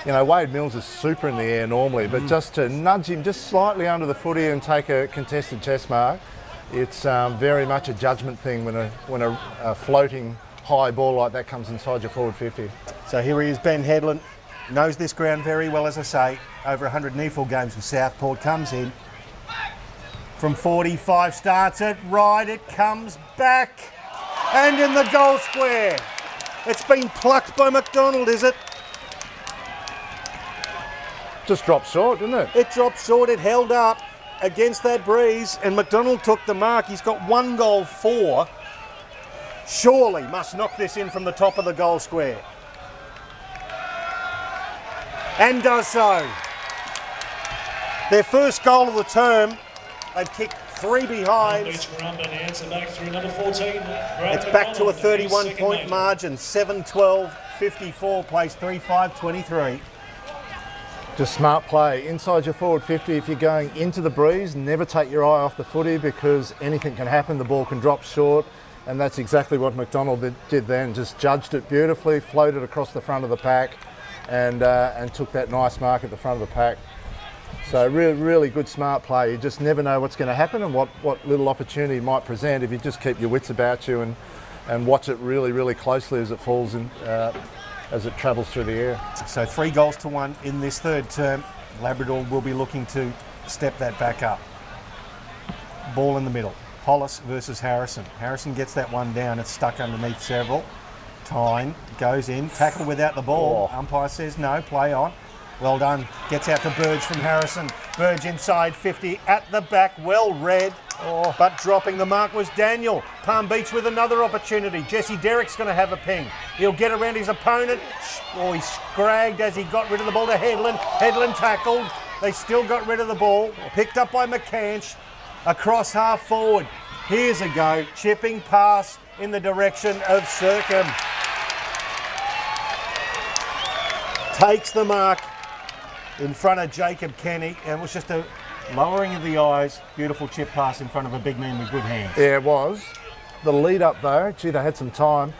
you know, Wade Mills is super in the air normally, but just to nudge him just slightly under the footy and take a contested chest mark, it's very much a judgment thing when a floating high ball like that comes inside your forward 50. So here he is, Ben Hedlund. Knows this ground very well, as I say. Over 100 NEFL games with Southport. Comes in. From 45, starts it right. It comes back. And in the goal square. It's been plucked by McDonald, is it? Just dropped short, didn't it? It dropped short. It held up against that breeze. And McDonald took the mark. He's got 1 goal 4. Surely must knock this in from the top of the goal square. And does so. Their first goal of the term. They've kicked 3 behind. Beach Currumbin answer back through number 14. It's back to a 31-point margin. 7-12, 54, plays 3-5, 23. Just smart play. Inside your forward 50, if you're going into the breeze, never take your eye off the footy because anything can happen. The ball can drop short. And that's exactly what McDonald did then. Just judged it beautifully, floated across the front of the pack. And took that nice mark at the front of the pack. So really good smart play. You just never know what's going to happen and what little opportunity might present if you just keep your wits about you and watch it really closely as it falls in, as it travels through the air. So 3 goals to 1 in this third term. Labrador will be looking to step that back up. Ball in the middle. Hollis versus Harrison. Harrison gets that one down. It's stuck underneath several. Tyne goes in, tackle without the ball. Oh. Umpire says no, play on. Well done. Gets out to Burge from Harrison. Burge inside 50 at the back, well read. But dropping the mark was Daniel. Palm Beach with another opportunity. Jesse Derrick's going to have a ping. He'll get around his opponent. Oh, he scragged as he got rid of the ball to Headland. Headland tackled. They still got rid of the ball. Picked up by McCanch. Across half forward. Here's a go. Chipping pass in the direction of Circum. Takes the mark in front of Jacob Kenny, and it was just a lowering of the eyes. Beautiful chip pass in front of a big man with good hands. Yeah, it was. The lead up though, gee, they had some time.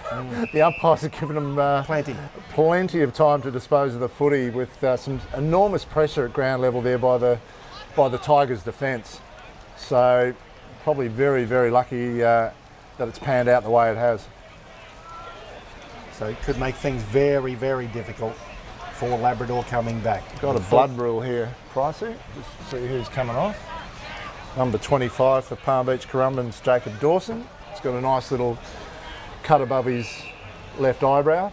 The umpires had given them plenty of time to dispose of the footy with some enormous pressure at ground level there by the Tigers' defence. So probably very, very lucky that it's panned out the way it has. So it could make things very, very difficult for Labrador coming back. Got a blood rule here, Pricey. Just see who's coming off. Number 25 for Palm Beach Currumbin's Jacob Dawson. He's got a nice little cut above his left eyebrow.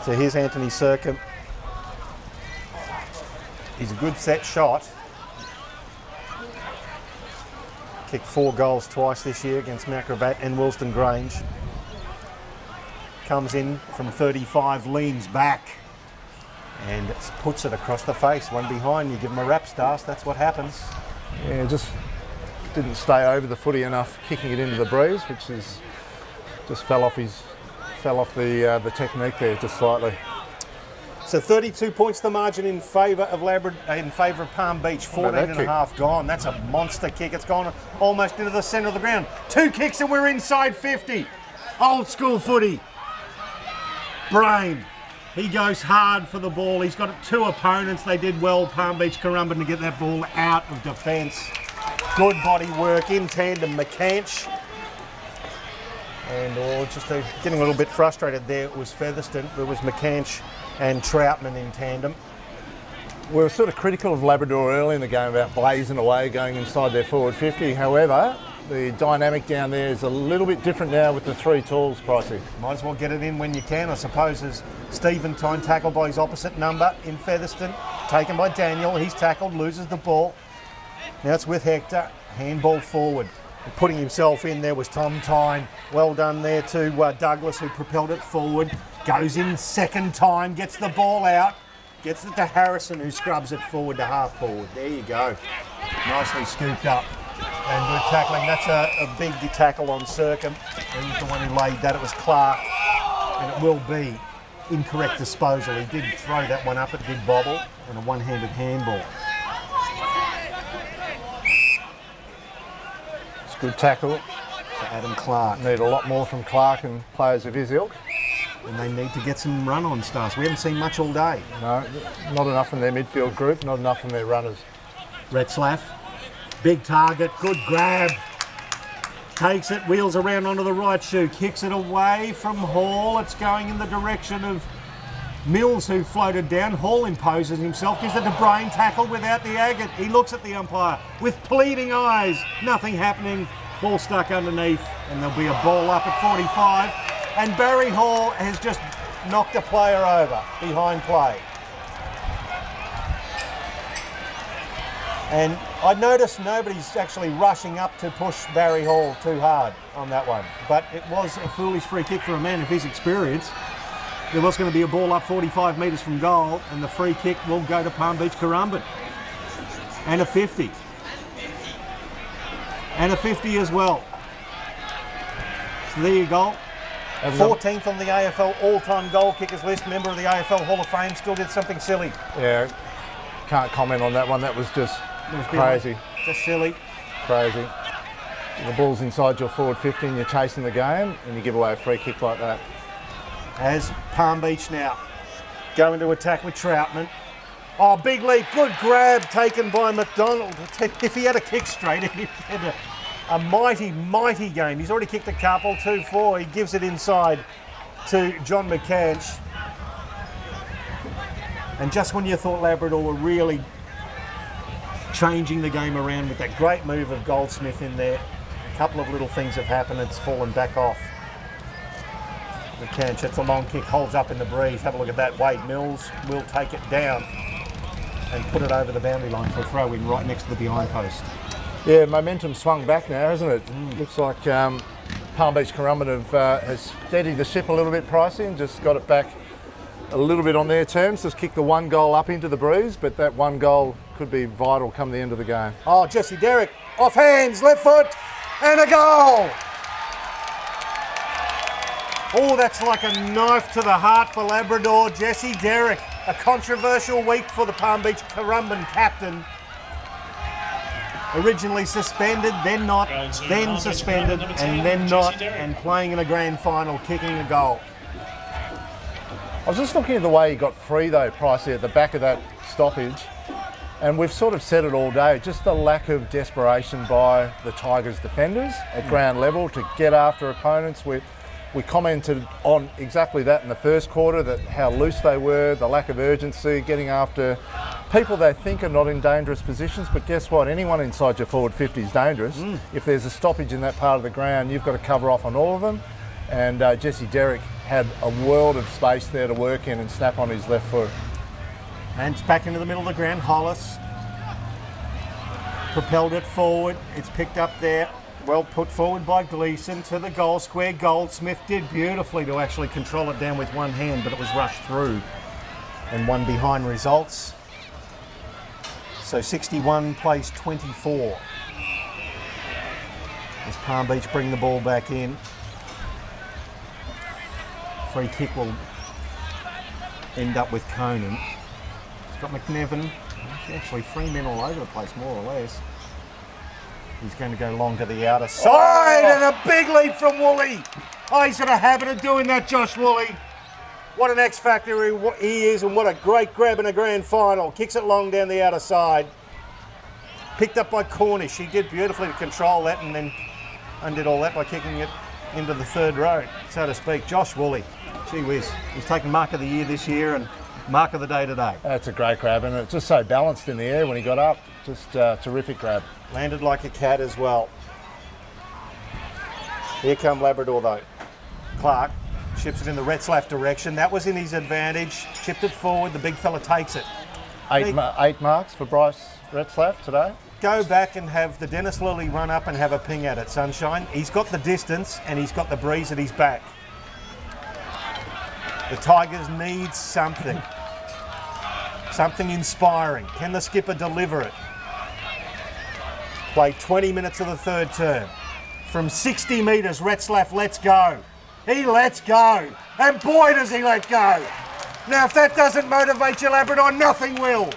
So here's Anthony Circum. He's a good set shot. Kicked 4 goals twice this year against Mount Gravatt and Wilston Grange. Comes in from 35, leans back and puts it across the face. One behind, you give him a rap start, that's what happens. Yeah, just didn't stay over the footy enough, kicking it into the breeze, which is just fell off the technique there just slightly. So 32 points the margin in favour of in favour of Palm Beach. 14 and a half gone. That's a monster kick. It's gone almost into the centre of the ground. 2 kicks and we're inside 50. Old school footy. Brain. He goes hard for the ball. He's got 2 opponents. They did well, Palm Beach Currumbin, to get that ball out of defence. Good body work in tandem, McCanch. And getting a little bit frustrated there, it was Featherston. It was McCanch and Troutman in tandem. We were sort of critical of Labrador early in the game about blazing away, going inside their forward 50. However, the dynamic down there is a little bit different now with the 3 tools, Pricey. Might as well get it in when you can, I suppose, as Stephen Tyne tackled by his opposite number in Featherston. Taken by Daniel. He's tackled, loses the ball. Now it's with Hector. Handball forward. Putting himself in there was Tom Tyne. Well done there to Douglas, who propelled it forward. Goes in second time, gets the ball out. Gets it to Harrison, who scrubs it forward to half forward. There you go. Nicely scooped up. And good tackling. That's a big tackle on Circum. He was the one who laid that. It was Clark. And it will be incorrect disposal. He did throw that one up. It did bobble. And a one-handed handball. It's a good tackle. So Adam Clark. Need a lot more from Clark and players of his ilk. And they need to get some run-on starts. We haven't seen much all day. No, not enough in their midfield group, not enough in their runners. Retzlaff. Big target, good grab. Takes it, wheels around onto the right shoe, kicks it away from Hall. It's going in the direction of Mills, who floated down. Hall imposes himself, gives it to Brain, tackled without the agate. He looks at the umpire with pleading eyes. Nothing happening. Ball stuck underneath, and there'll be a ball up at 45. And Barry Hall has just knocked a player over behind play. And I noticed nobody's actually rushing up to push Barry Hall too hard on that one. But it was a foolish free kick for a man of his experience. There was going to be a ball up 45 metres from goal, and the free kick will go to Palm Beach Currumbin. And a 50. And a 50 as well. So there you go. 14th on the AFL all-time goal kickers list. Member of the AFL Hall of Fame. Still did something silly. Yeah, can't comment on that one. That was just crazy. Just silly. Crazy. The ball's inside your forward 50 and you're chasing the game and you give away a free kick like that. As Palm Beach now going to attack with Troutman. Oh, big leap. Good grab taken by McDonald. If he had a kick straight, he had a mighty, mighty game. He's already kicked a couple, 2-4. He gives it inside to John McCanch. And just when you thought Labrador were really changing the game around with that great move of Goldsmith in there, a couple of little things have happened. It's fallen back off. McCanch, it's a long kick, holds up in the breeze. Have a look at that. Wade Mills will take it down. and put it over the boundary line for a throw in right next to the behind post. Yeah, momentum swung back now, hasn't it? Looks like Palm Beach Currumbin has steadied the ship a little bit, Pricey, and just got it back a little bit on their terms. Just kicked the one goal up into the breeze, but that one goal could be vital come the end of the game. Oh, Jesse Derrick, off hands, left foot, and a goal! Oh, that's like a knife to the heart for Labrador. Jesse Derrick, a controversial week for the Palm Beach Currumbin captain. Originally suspended, then not, then suspended, and then not, and playing in a grand final, kicking a goal. I was just looking at the way he got free though, Pricey, at the back of that stoppage, and we've sort of said it all day, just the lack of desperation by the Tigers defenders at ground level to get after opponents. We commented on exactly that in the first quarter, that how loose they were, the lack of urgency, getting after people they think are not in dangerous positions. But guess what? Anyone inside your forward 50 is dangerous. If there's a stoppage in that part of the ground, you've got to cover off on all of them. And Jesse Derrick had a world of space there to work in and snap on his left foot. And it's back into the middle of the ground. Hollis propelled it forward. It's picked up there. Well put forward by Gleeson to the goal square. Goldsmith did beautifully to actually control it down with one hand, but it was rushed through. And one behind results. So 61 plays 24. As Palm Beach bring the ball back in. Free kick will end up with Conan. He's got McNevin. Actually 3 men all over the place, more or less. He's going to go long to the outer side, and a big lead from Woolley. Oh, he's got a habit of doing that, Josh Woolley. What an X factor he is, and what a great grab in a grand final. Kicks it long down the outer side. Picked up by Cornish. He did beautifully to control that, and then undid all that by kicking it into the third row, so to speak. Josh Woolley, gee whiz. He's taken mark of the year this year and mark of the day today. That's a great grab, and it's just so balanced in the air when he got up. Just a terrific grab. Landed like a cat as well. Here come Labrador though. Clark chips it in the Retzlaff direction. That was in his advantage. Chipped it forward. The big fella takes it. 8 marks for Bryce Retzlaff today. Go back and have the Dennis Lilly run up and have a ping at it, Sunshine. He's got the distance and he's got the breeze at his back. The Tigers need something. Something inspiring. Can the skipper deliver it? Play 20 minutes of the third term. From 60 metres, Retzlaff lets go. He lets go. And boy, does he let go. Now, if that doesn't motivate you, Labrador, nothing will.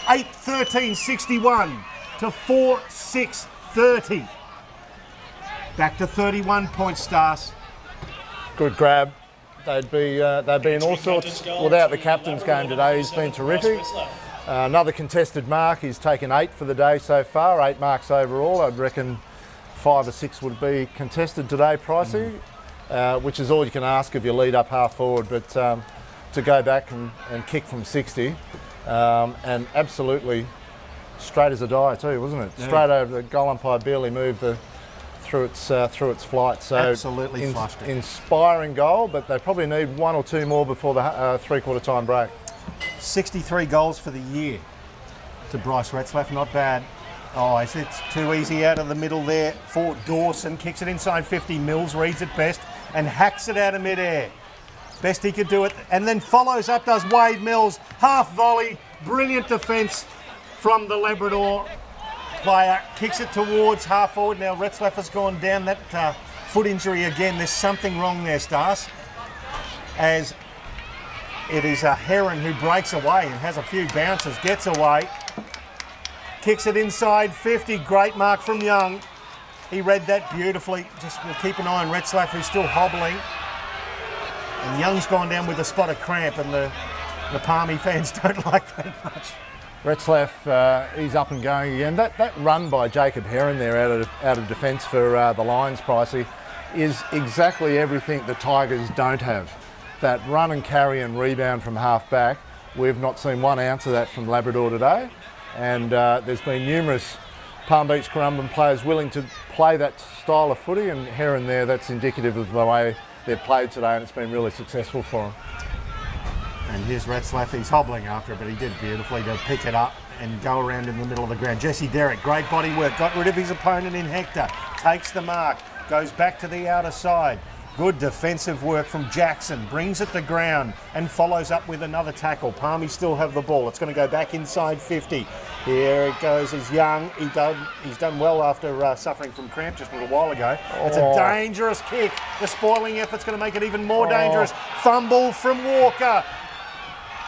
8-13-61 to 4-6-30. Back to 31 points, Stars. Good grab. They'd be in all sorts without the captain's game today. He's been terrific. Another contested mark. He's taken 8 for the day so far. 8 marks overall. I'd reckon 5 or 6 would be contested today, Pricey, which is all you can ask of your lead up half forward. But to go back and kick from 60, and absolutely straight as a die too, wasn't it? Yeah. Straight over the goal umpire, barely moved through its flight. So absolutely flushed it. Inspiring goal, but they probably need 1 or 2 more before the three-quarter time break. 63 goals for the year to Bryce Retzlaff, not bad. Oh, it's too easy out of the middle there for Dawson. Kicks it inside 50. Mills reads it best and hacks it out of midair. Best he could do it. And then follows up, does Wade Mills. Half volley. Brilliant defence from the Labrador player. Kicks it towards half forward. Now Retzlaff has gone down that foot injury again. There's something wrong there, Stars. As it is a Heron who breaks away and has a few bounces, gets away. Kicks it inside 50. Great mark from Young. He read that beautifully. Just we'll keep an eye on Retzlaff, who's still hobbling. And Young's gone down with a spot of cramp, and the Palmy fans don't like that much. Retzlaff, he's up and going again. That run by Jacob Heron there out of defence for the Lions, Pricey, is exactly everything the Tigers don't have. That run and carry and rebound from half back, we've not seen 1 ounce of that from Labrador today. And there's been numerous Palm Beach Currumbin players willing to play that style of footy, and Heron there, that's indicative of the way they've played today, and it's been really successful for them. And here's Retzlaff, he's hobbling after it, but he did beautifully to pick it up and go around in the middle of the ground. Jesse Derrick, great body work, got rid of his opponent in Hector, takes the mark, goes back to the outer side. Good defensive work from Jackson, brings it to ground and follows up with another tackle. Palmy still have the ball. It's going to go back inside 50. Here it goes, he's young. He's done well after suffering from cramp just a little while ago. It's a dangerous kick. The spoiling effort's going to make it even more dangerous. Fumble from Walker.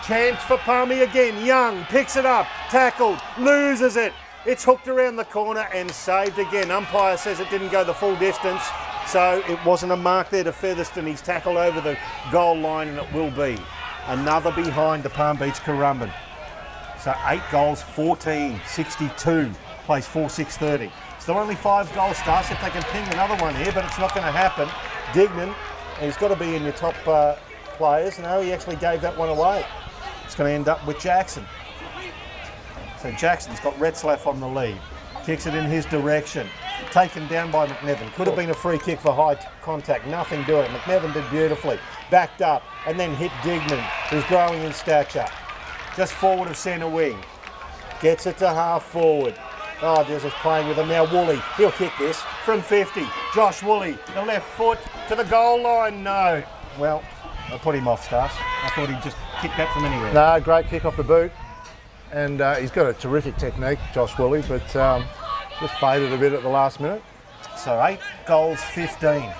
Chance for Palmy again. Young picks it up, tackled, loses it. It's hooked around the corner and saved again. Umpire says it didn't go the full distance, so it wasn't a mark there to Featherston. He's tackled over the goal line, and it will be another behind the Palm Beach Currumbin. So 8 goals, 14, 62, plays 4-6-30. Still only 5 goal starts if they can ping another one here, but it's not going to happen. Dignan, he's got to be in your top players. No, he actually gave that one away. It's going to end up with Jackson. So Jackson's got Retzlaff on the lead. Kicks it in his direction. Taken down by McNevin. Could have been a free kick for high contact. Nothing doing. McNevin did beautifully. Backed up and then hit Dignan, who's growing in stature. Just forward of centre wing. Gets it to half forward. Oh, there's us playing with him now. Woolley, he'll kick this from 50. Josh Woolley, the left foot to the goal line. No. Well, I put him off, Stars. I thought he'd just kick that from anywhere. No, great kick off the boot. And he's got a terrific technique, Josh Woolley, but just faded a bit at the last minute. So 8 goals, 15.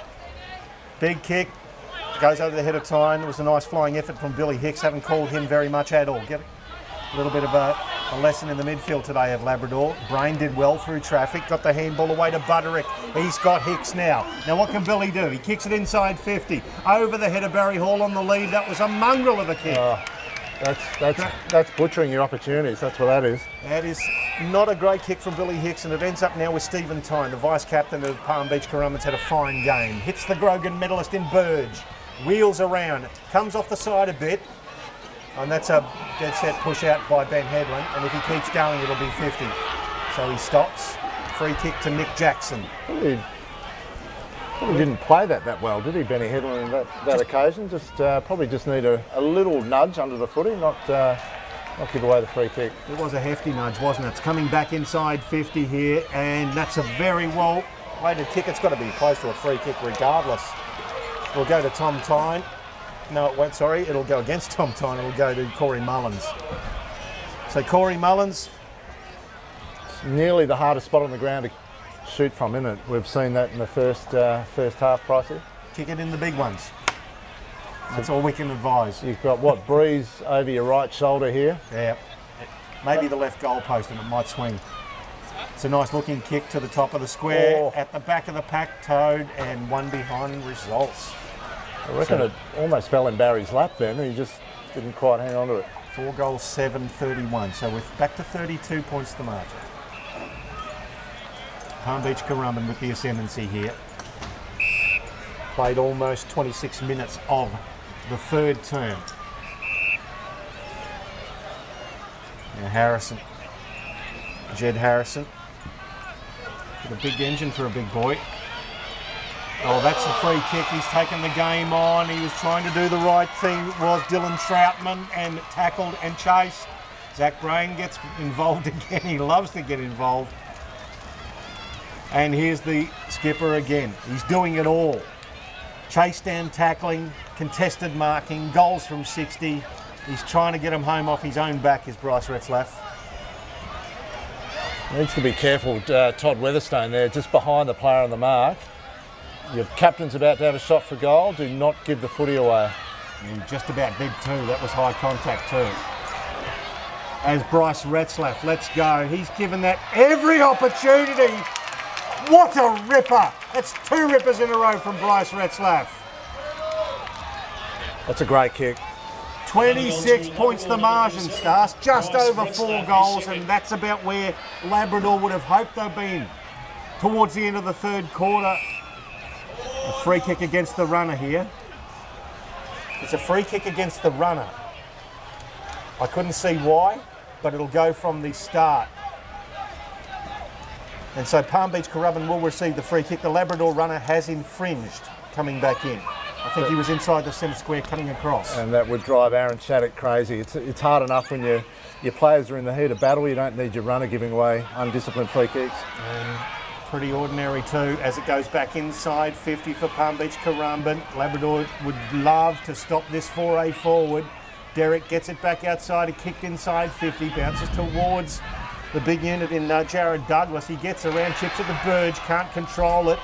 Big kick, goes over the head of Tyne. It was a nice flying effort from Billy Hicks. Haven't called him very much at all. Get a little bit of a lesson in the midfield today of Labrador. Brain did well through traffic, got the handball away to Butterick. He's got Hicks now. Now what can Billy do? He kicks it inside 50. Over the head of Barry Hall on the lead. That was a mongrel of a kick. That's butchering your opportunities. That's what that is. That is not a great kick from Billy Hicks, and it ends up now with Stephen Tyne, the vice-captain of Palm Beach Currumbin's had a fine game. Hits the Grogan medalist in Burge. Wheels around. Comes off the side a bit. And that's a dead set push out by Ben Headland, and if he keeps going, it'll be 50. So he stops. Free kick to Nick Jackson. Probably didn't play that well, did he, Benny Headland, on that occasion? Just probably just need a little nudge under the footy, not give away the free kick. It was a hefty nudge, wasn't it? It's coming back inside 50 here, and that's a very well weighted kick. It's got to be close to a free kick regardless. It'll go to Tom Tyne. No, it won't, sorry. It'll go against Tom Tyne. It'll go to Corey Mullins. So Corey Mullins. It's nearly the hardest spot on the ground to shoot from, isn't it? We've seen that in the first half, Pricey. Kick it in the big ones. That's all we can advise. You've got what, Breeze over your right shoulder here? Yeah. Maybe the left goal post and it might swing. It's a nice looking kick to the top of the square. At the back of the pack, Toad, and one behind results. I reckon it almost fell in Barry's lap then. He just didn't quite hang on to it. 4 goals, 7-31. So we're back to 32 points to the margin. Palm Beach Currumbin with the ascendancy here. Played almost 26 minutes of the third term. Now Harrison, Jed Harrison. Got a big engine for a big boy. Oh, that's the free kick. He's taken the game on. He was trying to do the right thing. It was Dylan Troutman and tackled and chased. Zach Brain gets involved again. He loves to get involved. And here's the skipper again. He's doing it all. Chase down tackling, contested marking, goals from 60. He's trying to get him home off his own back, is Bryce Retzlaff. Needs to be careful, Todd Weatherstone there, just behind the player on the mark. Your captain's about to have a shot for goal. Do not give the footy away. He just about did too. That was high contact too. As Bryce Retzlaff, let's go. He's given that every opportunity. What a ripper. That's 2 rippers in a row from Bryce Retzlaff. That's a great kick. 26 points the margin, Stars. Just over 4 goals, and that's about where Labrador would have hoped they'd been towards the end of the third quarter. A free kick against the runner here. It's a free kick against the runner. I couldn't see why, but it'll go from the start. And so Palm Beach Currumbin will receive the free kick. The Labrador runner has infringed coming back in. I think he was inside the centre square cutting across. And that would drive Aaron Shattuck crazy. It's hard enough when your players are in the heat of battle. You don't need your runner giving away undisciplined free kicks. And pretty ordinary too, as it goes back inside 50 for Palm Beach Currumbin. Labrador would love to stop this foray forward. Derek gets it back outside, he kicked inside 50, bounces towards the big unit in Jared Douglas. He gets around, chips at the Burge, can't control it.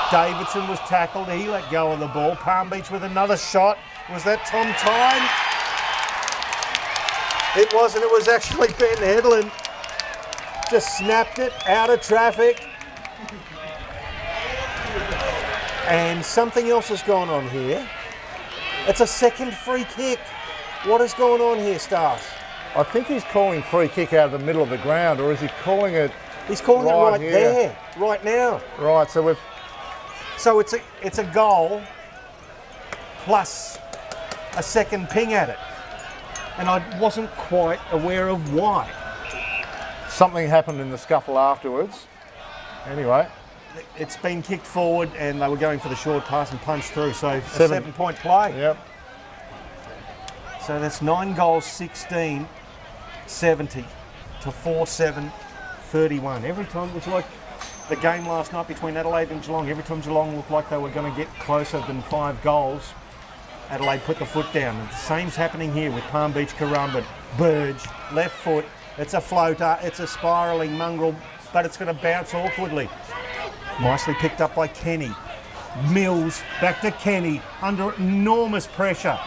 Davidson was tackled, he let go of the ball. Palm Beach with another shot. Was that Tom Tyne? It wasn't, it was actually Ben Headland. Just snapped it out of traffic. And something else has gone on here. It's a second free kick. What is going on here, Stars? I think he's calling free kick out of the middle of the ground, or is he calling it? He's calling it right here? there, right now. Right, so it's a goal plus a second ping at it. And I wasn't quite aware of why. something happened in the scuffle afterwards. Anyway. It's been kicked forward and they were going for the short pass and punched through. So a 7-point play. Yep. So that's 9 goals, 16, 70 to 4-7, 31. Every time it was like the game last night between Adelaide and Geelong. Every time Geelong looked like they were going to get closer than 5 goals, Adelaide put the foot down. And the same's happening here with Palm Beach Currumbin. Burge, left foot. It's a floater. It's a spiralling mongrel, but it's going to bounce awkwardly. Nicely picked up by Kenny. Mills back to Kenny under enormous pressure.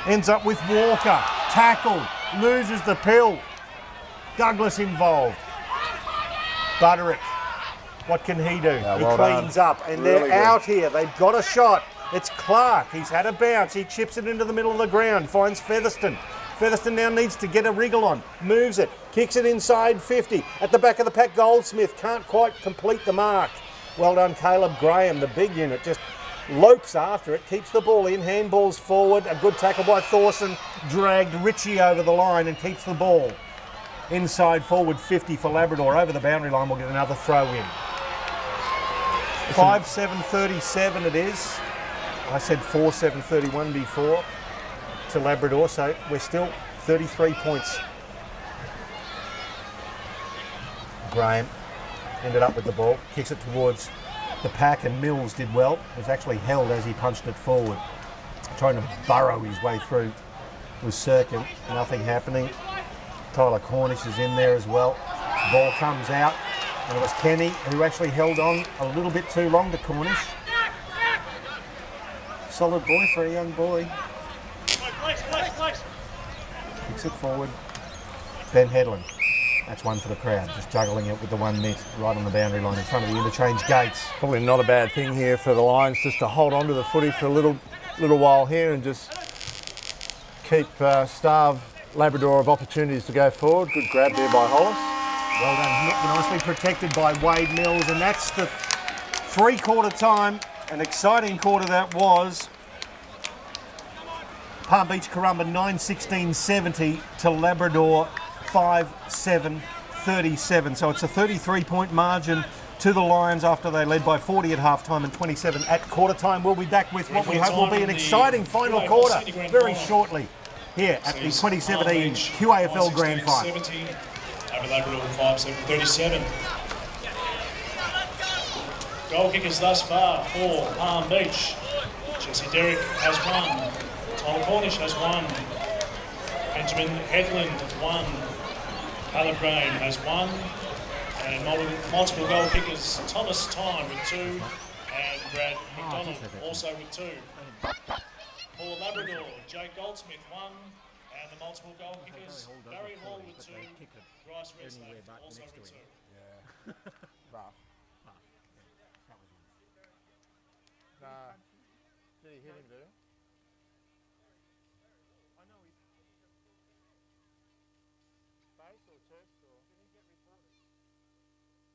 Ends up with Walker. Tackled. Loses the pill. Douglas involved. Butterick. What can he do? He cleans up and Really they're out here. They've got a shot. It's Clark. He's had a bounce. He chips it into the middle of the ground. Finds Featherston. Featherston now needs to get a wriggle on. Moves it. Kicks it inside 50. At the back of the pack, Goldsmith can't quite complete the mark. Well done, Caleb Graham. The big unit just lopes after it, keeps the ball in, handballs forward. A good tackle by Thorson. Dragged Ritchie over the line and keeps the ball. Inside forward 50 for Labrador. Over the boundary line, we'll get another throw in. 5-7-37 it is. I said 4-7-31 before to Labrador, so we're still 33 points. Graham ended up with the ball, kicks it towards the pack, and Mills did well. Was actually held as he punched it forward. Trying to burrow his way through with Cirkin. Nothing happening. Tyler Cornish is in there as well. Ball comes out, and it was Kenny who actually held on a little bit too long to Cornish. Solid boy for a young boy. Kicks it forward. Ben Headland. That's one for the crowd, just juggling it with the one net right on the boundary line in front of the interchange gates. Probably not a bad thing here for the Lions just to hold on to the footy for a little while here and just keep starve Labrador of opportunities to go forward. Good grab there by Hollis. Well done, nicely protected by Wade Mills, and that's the 3-quarter time. An exciting quarter that was. Palm Beach Currumbin 9-16-70 to Labrador 5-7-37. So it's a 33-point margin to the Lions after they led by 40 at half-time and 27 at quarter time. We'll be back with what we hope will be an exciting final quarter very shortly here at the 2017 QAFL Grand Final. Over Labrador 5-7-37. Goal kickers thus far for Palm Beach. Jesse Derrick has 1. Tyler Cornish has 1. Benjamin Headland 1. Caleb Graham has 1. And multiple goal kickers, Thomas Tyne with 2. And Brad McDonald also with 2. For Labrador, Jake Goldsmith 1. And the multiple goal kickers, Barry Hall with 2. Bryce Redstone also with 2. Yeah. Rough. Did he hit him, do you? I know he's face or chest or did he get reported? That's all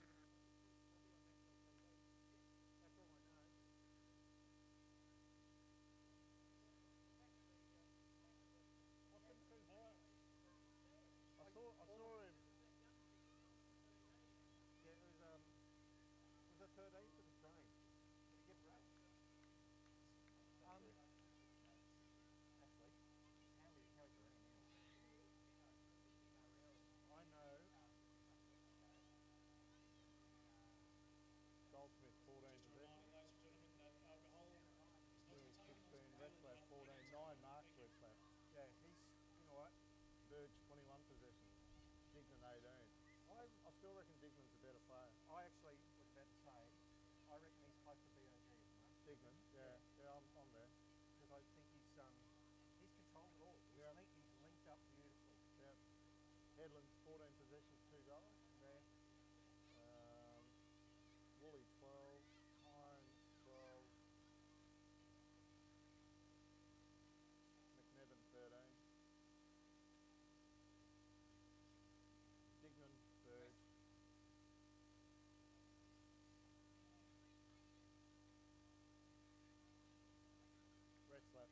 I know. What's him too high? I saw him. Yeah, it was the 13th of the frame. Dignan 18. I still reckon Dignan's a better player. I actually was about to say, I reckon he's close to BOG at the moment. Dignan, yeah, I'm there. Because I think he's controlled it all. He's linked up beautifully. Yeah. Headland's 14 possessions, 2 goals. There. Woolley 12, Hine 12, McNevin 13, Dignan third, Retzlaff.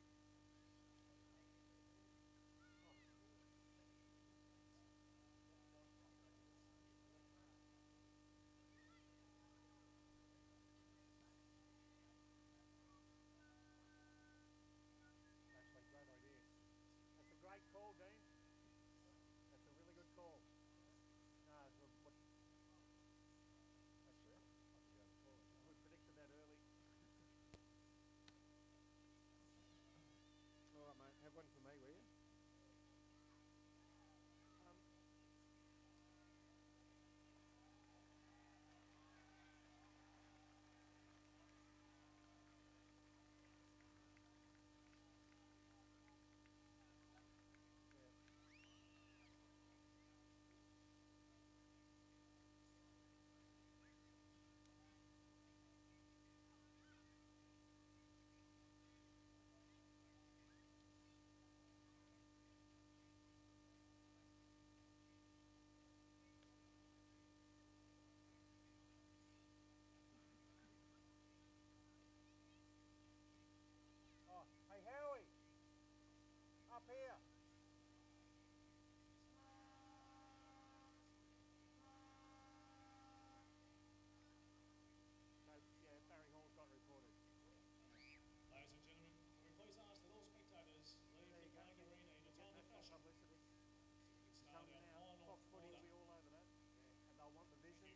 Actually, great idea. That's a great call, Dean. That's a really good call. No, That's it. we predicted that early. All right, mate. Have one for me, will you? Oh, hey Howie, up here. So, yeah, Barry Hall's got reported. Ladies and gentlemen, can we please ask that all spectators leave the playing arena in a timely fashion? Publicity. It's now Coming our now. final Fox Footy will quarter. be all over that. Yeah. And they'll want the vision.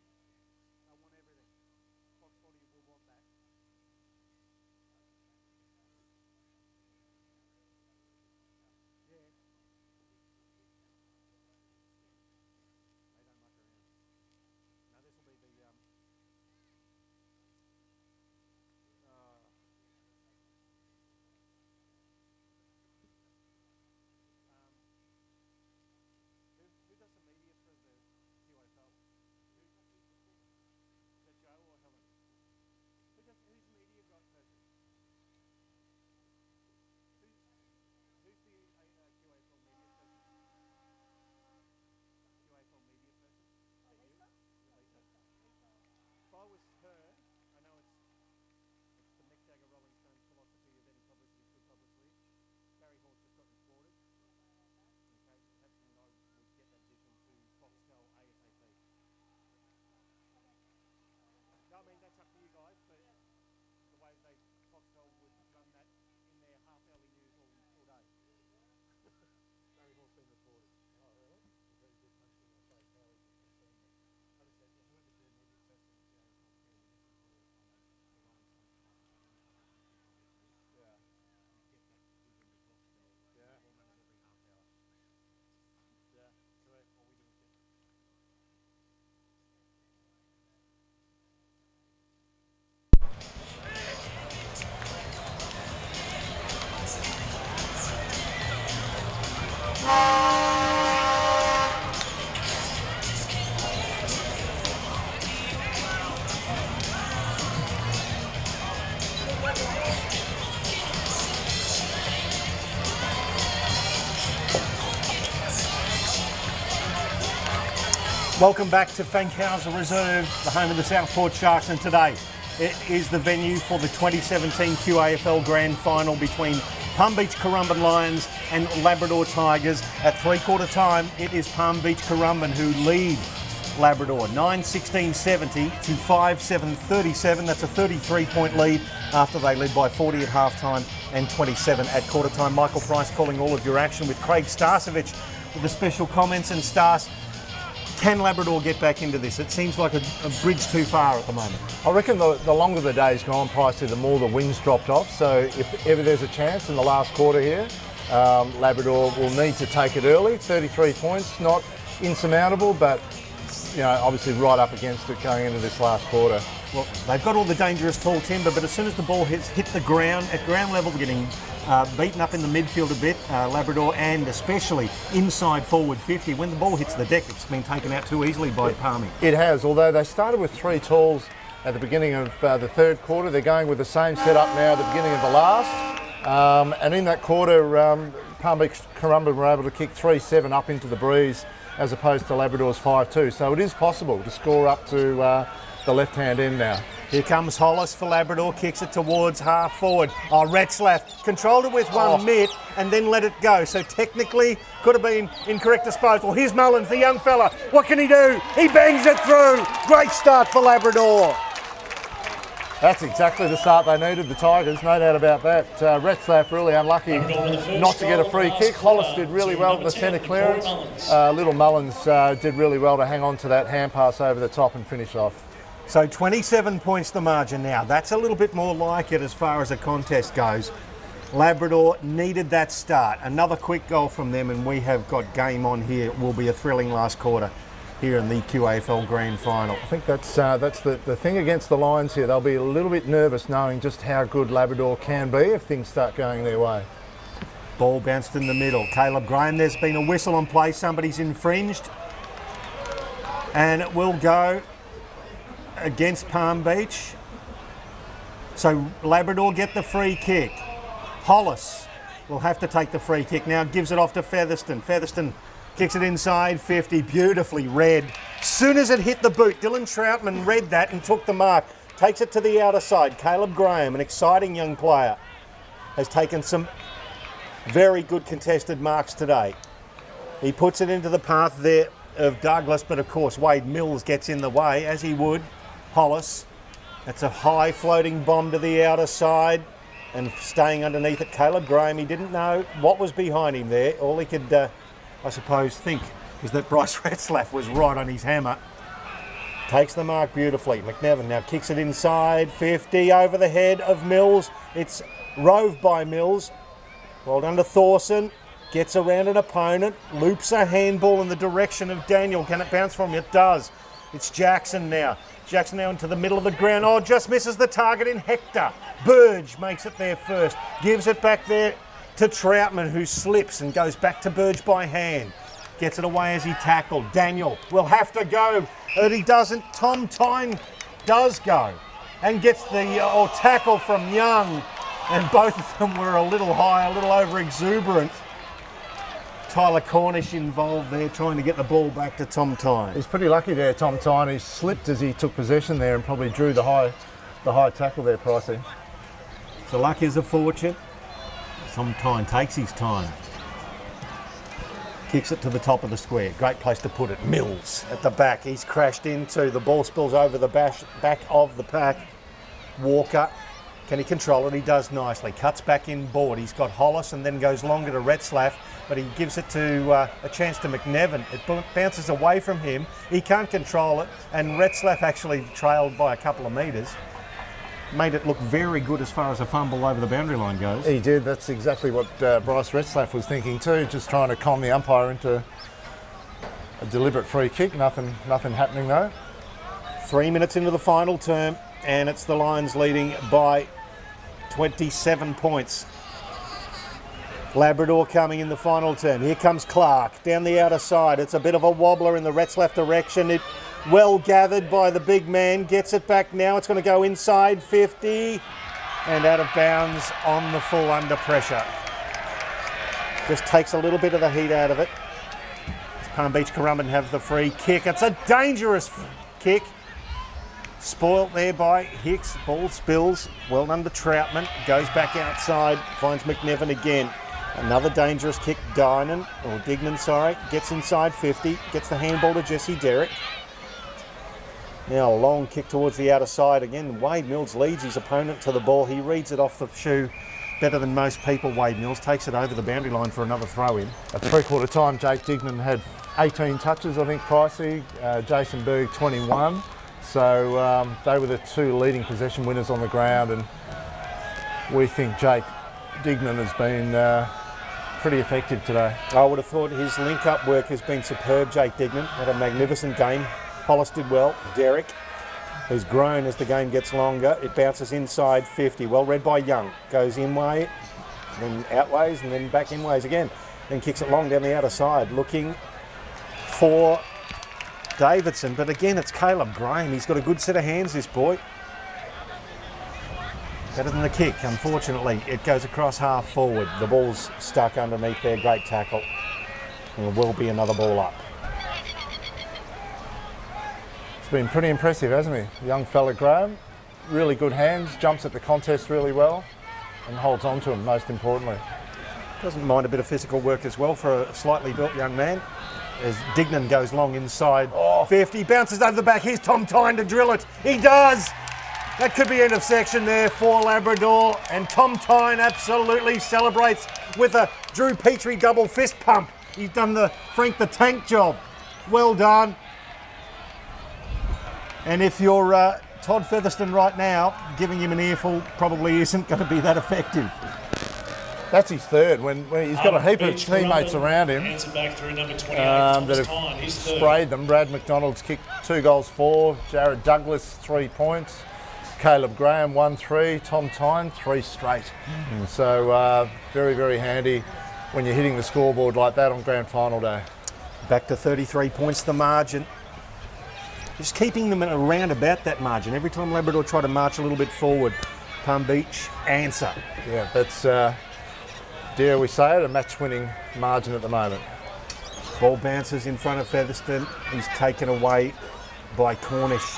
They'll want everything. Fox Footy will want that. Yeah. They don't muck around. Now this will be the who does the media for the QAFL? Is that Joe or Helen? Who's media got person? Who's the QAFL media person? QAFL media person? Is that you? Lisa? If I was her, I know it's the Mick Jagger Rolling Stones philosophy of any publicity is good publicity. Barry Hall's just got reported. Okay, and I would get that vision to Foxtel ASAP. No, I mean that's up to you guys, but the way Foxtel would run that in their half-hourly news all day. Barry Hall's been reported. Oh, really? A very good punch in the face. How he just confirmed it. Like I said, whoever the media person is, the AFL care, this is where the Rolling Stones Yeah. get that vision to Foxtel. Yeah. We'll run it every half hour. Yeah, correct. All we do is just Welcome back to Fankhauser Reserve, the home of the Southport Sharks, and today it is the venue for the 2017 QAFL Grand Final between Palm Beach Currumbin Lions and Labrador Tigers. At three-quarter time, it is Palm Beach Currumbin who lead Labrador 9-16-70 to 5-7-37. That's a 33-point lead after they led by 40 at half-time and 27 at quarter time. Michael Price calling all of your action with Craig Starcevich with the special comments. And Stars, can Labrador get back into this? It seems like a bridge too far at the moment. I reckon the longer the day's gone, Pricey, the more the wind's dropped off. So if ever there's a chance in the last quarter here, Labrador will need to take it early. 33 points, not insurmountable, but you know, obviously right up against it going into this last quarter. Well, they've got all the dangerous tall timber, but as soon as the ball hit the ground, at ground level, they're getting beaten up in the midfield a bit, Labrador, and especially inside forward 50. When the ball hits the deck, it's been taken out too easily by Palmy. It has, although they started with 3 talls at the beginning of the third quarter. They're going with the same setup now at the beginning of the last. And in that quarter, Palm Beach Currumbin were able to kick 3-7 up into the breeze as opposed to Labrador's 5-2. So it is possible to score up to the left-hand end now. Here comes Hollis for Labrador, kicks it towards half forward. Oh, Retzlaff controlled it with one mitt and then let it go. So technically could have been incorrect disposal. Here's Mullins, the young fella. What can he do? He bangs it through. Great start for Labrador. That's exactly the start they needed, the Tigers, no doubt about that. Retzlaff really unlucky not to get a free kick. Hollis did really well at the centre clearance. Little Mullins did really well to hang on to that hand pass over the top and finish off. So 27 points the margin now. That's a little bit more like it as far as a contest goes. Labrador needed that start. Another quick goal from them and we have got game on here. It will be a thrilling last quarter here in the QAFL Grand Final. I think that's the thing against the Lions here. They'll be a little bit nervous knowing just how good Labrador can be if things start going their way. Ball bounced in the middle. Caleb Graham, there's been a whistle on play. Somebody's infringed. And it will go against Palm Beach. So Labrador get the free kick. Hollis will have to take the free kick now. Gives it off to Featherston. Featherston kicks it inside 50, beautifully read. Soon as it hit the boot, Dylan Troutman read that and took the mark. Takes it to the outer side. Caleb Graham, an exciting young player, has taken some very good contested marks today. He puts it into the path there of Douglas, but of course Wade Mills gets in the way, as he would. Hollis, that's a high floating bomb to the outer side and staying underneath it. Caleb Graham, he didn't know what was behind him there. All he could, I suppose, think was that Bryce Retzlaff was right on his hammer. Takes the mark beautifully. McNevin now kicks it inside 50 over the head of Mills. It's roved by Mills. Well done to Thorson. Gets around an opponent. Loops a handball in the direction of Daniel. Can it bounce from him? It does. It's Jackson now. Jackson now into the middle of the ground. Oh, just misses the target in Hector. Burge makes it there first. Gives it back there to Troutman, who slips and goes back to Burge by hand. Gets it away as he tackled. Daniel will have to go, but he doesn't. Tom Tyne does go and gets the tackle from Young, and both of them were a little high, a little over exuberant. Tyler Cornish involved there trying to get the ball back to Tom Tyne. He's pretty lucky there, Tom Tyne. He slipped as he took possession there and probably drew the high tackle there, Pricey. So luck is a fortune. Tom Tyne takes his time. Kicks it to the top of the square. Great place to put it. Mills at the back. He's crashed into. The ball spills over the back of the pack. Walker. Can he control it? He does nicely. Cuts back in board. He's got Hollis and then goes longer to Retzlaff, but he gives it to a chance to McNevin. It bounces away from him. He can't control it, and Retzlaff actually trailed by a couple of metres. Made it look very good as far as a fumble over the boundary line goes. He did. That's exactly what Bryce Retzlaff was thinking too, just trying to con the umpire into a deliberate free kick. Nothing happening though. 3 minutes into the final term, and it's the Lions leading by 27 points. Labrador coming in the final term. Here comes Clark down the outer side. It's a bit of a wobbler in the Retzlaff direction. It well gathered by the big man. Gets it back now. It's going to go inside 50 and out of bounds on the full under pressure. Just takes a little bit of the heat out of it. Palm Beach Currumbin have the free kick. It's a dangerous kick. Spoilt there by Hicks. Ball spills. Well done to Troutman. Goes back outside. Finds McNevin again. Another dangerous kick. Dignan, sorry. Gets inside 50. Gets the handball to Jesse Derrick. Now a long kick towards the outer side again. Wade Mills leads his opponent to the ball. He reads it off the shoe better than most people. Wade Mills takes it over the boundary line for another throw in. At three-quarter time, Jake Dignan had 18 touches, I think, Pricey. Jason Berg 21. So they were the two leading possession winners on the ground, and we think Jake Dignan has been pretty effective today. I would have thought his link-up work has been superb, Jake Dignan. Had a magnificent game. Hollis did well. Derek, who's grown as the game gets longer. It bounces inside 50. Well read by Young. Goes in-way, then outways, and then back in-ways again. Then kicks it long down the outer side, looking for Davidson. But again, it's Caleb Graham. He's got a good set of hands, this boy. Better than the kick, unfortunately. It goes across half forward. The ball's stuck underneath there. Great tackle. And there will be another ball up. It's been pretty impressive, hasn't he? Young fella Graham, really good hands, jumps at the contest really well and holds on to him, most importantly. Doesn't mind a bit of physical work as well for a slightly built young man. As Dignan goes long inside 50, bounces over the back. Here's Tom Tyne to drill it. He does! That could be end of section there for Labrador, and Tom Tyne absolutely celebrates with a Drew Petrie double fist pump. He's done the Frank the Tank job. Well done. And if you're Todd Featherston right now, giving him an earful probably isn't going to be that effective. That's his third, when he's got a heap of teammates around him Hands it back through number 28, that Thomas have Tyne. He's third. sprayed them. Brad McDonald's kicked 2 goals 4, Jared Douglas 3 points, Caleb Graham 1-3, Tom Tyne 3 straight. So very, very handy when you're hitting the scoreboard like that on grand final day. Back to 33 points the margin. Just keeping them around about that margin. Every time Labrador try to march a little bit forward, Palm Beach answer. Yeah, that's, dare we say it, a match-winning margin at the moment. Ball bounces in front of Featherston. He's taken away by Cornish.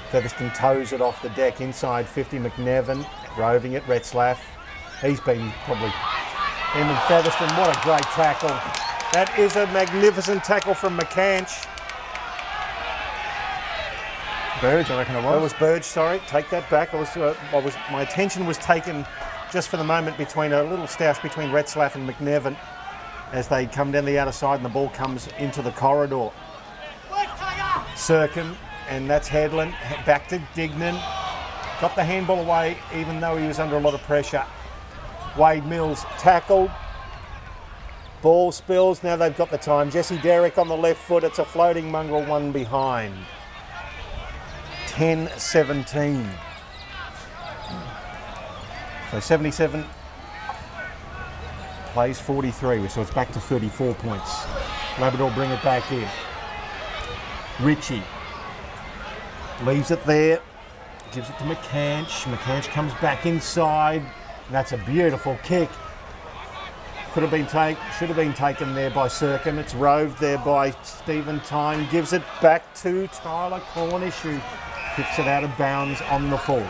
Featherston toes it off the deck inside 50. McNevin roving it. Retzlaff. He's been probably him and Featherston. What a great tackle. That is a magnificent tackle from McCanch. Burge, I reckon it was. That was Burge, sorry. Take that back. My attention was taken just for the moment between a little stoush between Retzlaff and McNevin as they come down the outer side and the ball comes into the corridor. Sirkin, and that's Headland. Back to Dignan. Got the handball away even though he was under a lot of pressure. Wade Mills tackled. Ball spills. Now they've got the time. Jesse Derrick on the left foot. It's a floating mongrel one behind. 10-17. So 77 plays 43, so it's back to 34 points. Labrador bring it back in. Ritchie leaves it there, gives it to McCanch. McCanch comes back inside. That's a beautiful kick. Should have been taken there by Sirkin. It's roved there by Stephen Tyne. Gives it back to Tyler Cornish, who kicks it out of bounds on the full.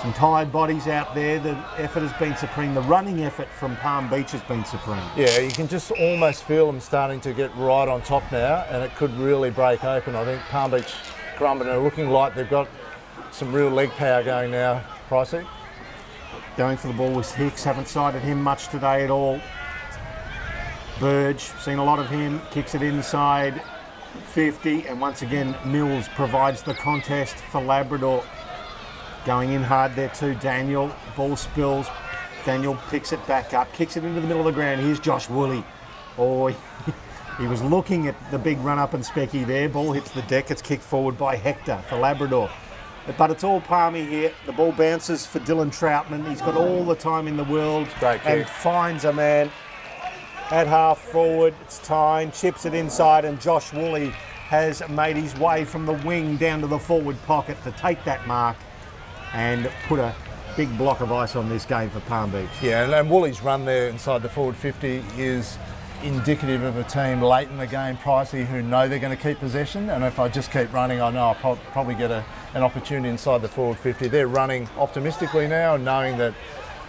Some tired bodies out there. The effort has been supreme. The running effort from Palm Beach has been supreme. Yeah, you can just almost feel them starting to get right on top now, and it could really break open. I think Palm Beach Currumbin are looking like they've got some real leg power going now, Pricey. Going for the ball was Hicks. Haven't sighted him much today at all. Burge, seen a lot of him. Kicks it inside 50, and once again Mills provides the contest for Labrador. Going in hard there too, Daniel. Ball spills. Daniel picks it back up, kicks it into the middle of the ground. Here's Josh Woolley. Oh, he was looking at the big run up and specky there. Ball hits the deck. It's kicked forward by Hector for Labrador. But it's all palmy here. The ball bounces for Dylan Troutman. He's got all the time in the world and finds a man at half forward. It's Tyne, chips it inside, and Josh Woolley has made his way from the wing down to the forward pocket to take that mark and put a big block of ice on this game for Palm Beach. Yeah, and Woolley's run there inside the forward 50 is indicative of a team late in the game, Pricey, who know they're going to keep possession, and if I just keep running, I know I'll probably get an opportunity inside the forward 50. They're running optimistically now, knowing that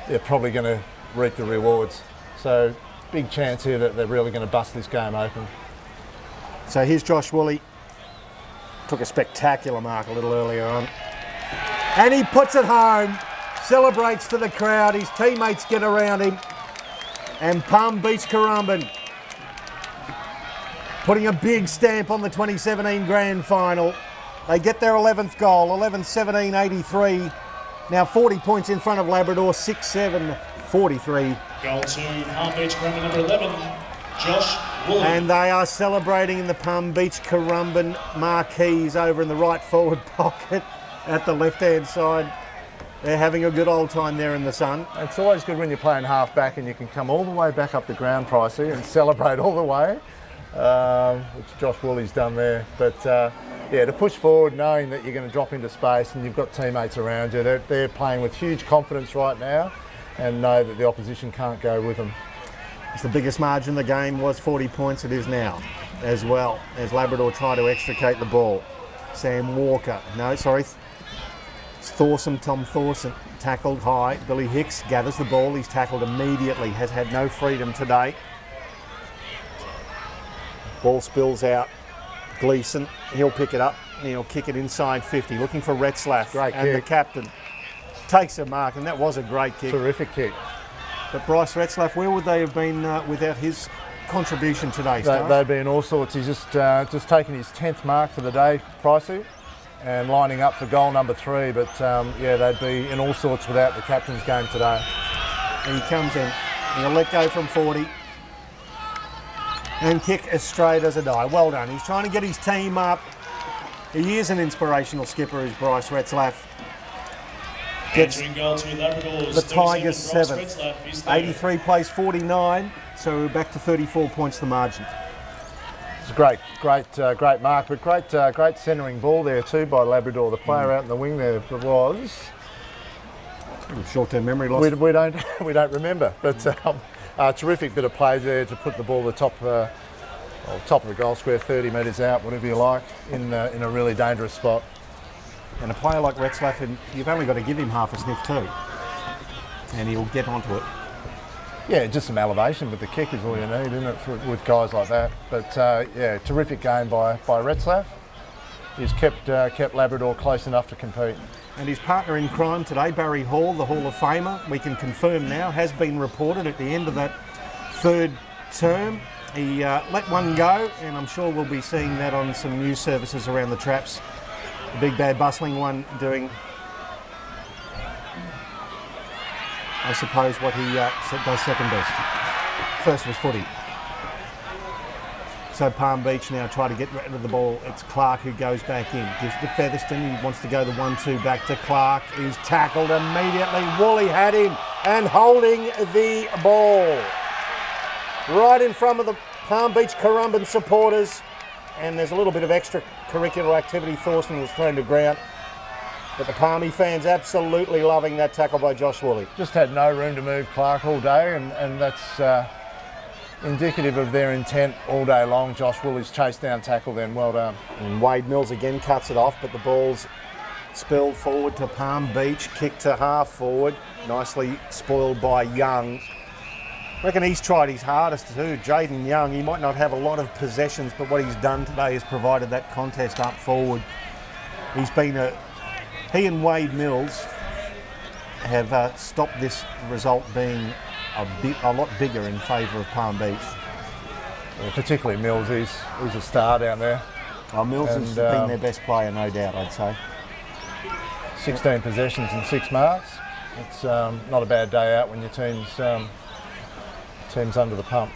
they're probably going to reap the rewards. So big chance here that they're really going to bust this game open. So here's Josh Woolley. Took a spectacular mark a little earlier on. And he puts it home, celebrates to the crowd. His teammates get around him. And Palm Beach Currumbin putting a big stamp on the 2017 Grand Final. They get their 11th goal, 11-17-83. Now 40 points in front of Labrador, 6-7-43. Goal to Palm Beach, Currumbin number 11, Josh Woolley. And they are celebrating in the Palm Beach Currumbin marquees over in the right forward pocket at the left-hand side. They're having a good old time there in the sun. It's always good when you're playing half back and you can come all the way back up the ground, Pricey, and celebrate all the way, which Josh Woolley's done there. But yeah, to push forward knowing that you're going to drop into space and you've got teammates around you, they're playing with huge confidence right now and know that the opposition can't go with them. It's the biggest margin in the game, was 40 points, it is now as well, as Labrador try to extricate the ball. Sam Walker, no, sorry, it's Thorson, Tom Thorson, tackled high. Billy Hicks gathers the ball, he's tackled immediately, has had no freedom today. Ball spills out. Gleeson, he'll pick it up, he'll kick it inside 50, looking for Retzlaff. Great and kick. The captain takes a mark, and that was a great kick. Terrific kick. But Bryce Retzlaff, where would they have been without his contribution today, Star? They'd be in all sorts. He's just taken his 10th mark for the day, Pricey, and lining up for goal number 3. But yeah, they'd be in all sorts without the captain's game today. And he comes in, he'll let go from 40 and kick as straight as a die. Well done. He's trying to get his team up. He is an inspirational skipper, is Bryce Retzlaff. Gets Entering goal to Labrador's the Tigers 37, 7th. Bryce Retzlaff is there. 83 plays 49, so we're back to 34 points the margin. It's a great mark, but great centering ball there too by Labrador. The player out in the wing there was. Short-term memory loss. We don't remember, but terrific bit of play there to put the ball the top of the goal square, 30 metres out, whatever you like, in a really dangerous spot. And a player like Retzlaff, you've only got to give him half a sniff too, and he'll get onto it. Yeah, just some elevation with the kick is all you need, isn't it, with guys like that. But yeah, terrific game by Retzlaff. He's kept Labrador close enough to compete. And his partner in crime today, Barry Hall, the Hall of Famer, we can confirm now, has been reported at the end of that third term. He let one go, and I'm sure we'll be seeing that on some news services around the traps. The big bad bustling one doing, I suppose, what he does second best. First was footy. So Palm Beach now try to get rid of the ball. It's Clark who goes back in. Gives it to Featherston. He wants to go the 1-2 back to Clark. He's tackled immediately. Woolley had him and holding the ball right in front of the Palm Beach Currumbin supporters. And there's a little bit of extracurricular activity. Thorson was thrown to ground. But the Palmy fans absolutely loving that tackle by Josh Woolley. Just had no room to move Clark all day, and that's indicative of their intent all day long. Josh Woolley's chase down tackle then, well done. And Wade Mills again cuts it off, but the ball's spilled forward to Palm Beach, kick to half forward, nicely spoiled by Young. I reckon he's tried his hardest too. Jaden Young, he might not have a lot of possessions, but what he's done today is provided that contest up forward. He and Wade Mills have stopped this result being a lot bigger in favour of Palm Beach. Yeah, particularly Mills, he's a star down there. Oh, Mills has been their best player, no doubt, I'd say. 16 possessions and 6 marks. It's not a bad day out when your team's under the pump.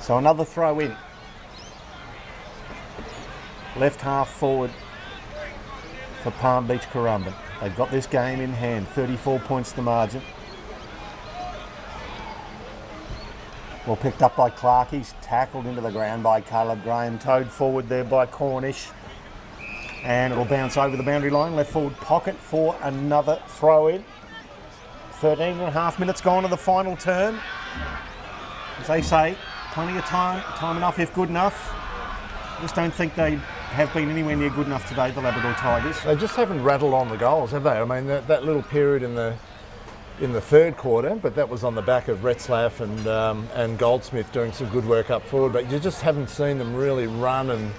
So another throw in. Left half forward for Palm Beach Currumbin. They've got this game in hand, 34 points the margin. Well picked up by Clark, he's tackled into the ground by Caleb Graham, towed forward there by Cornish. And it'll bounce over the boundary line, left forward pocket for another throw in. 13 and a half minutes gone to the final term. As they say, plenty of time enough if good enough. I just don't think they have been anywhere near good enough today, the Labrador Tigers. They just haven't rattled on the goals, have they? I mean, that little period in the third quarter, but that was on the back of Retzlaff and Goldsmith doing some good work up forward, but you just haven't seen them really run and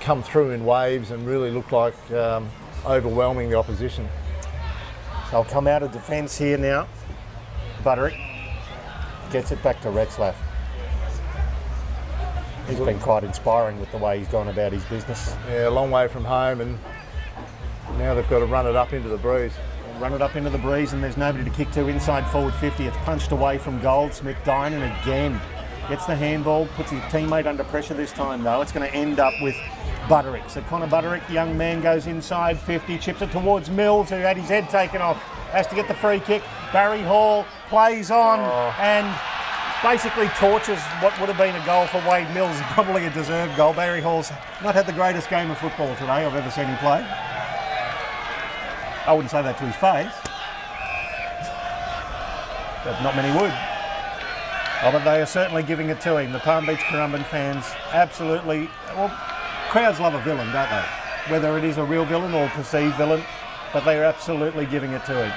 come through in waves and really look like overwhelming the opposition. They'll come out of defence here now. Butterick gets it back to Retzlaff. He's been quite inspiring with the way he's gone about his business. Yeah, a long way from home, and now they've got to run it up into the breeze. run it up into the breeze, and there's nobody to kick to inside forward 50. It's punched away from Goldsmith. Dinan again gets the handball, puts his teammate under pressure this time though. It's going to end up with Butterick. So Connor Butterick, young man, goes inside 50, chips it towards Mills, who had his head taken off, has to get the free kick. Barry Hall plays on and basically torches what would have been a goal for Wade Mills, probably a deserved goal. Barry Hall's not had the greatest game of football today I've ever seen him play. I wouldn't say that to his face, but not many would. Oh, but they are certainly giving it to him. The Palm Beach Currumbin fans absolutely, well, crowds love a villain, don't they? Whether it is a real villain or a perceived villain, but they are absolutely giving it to him.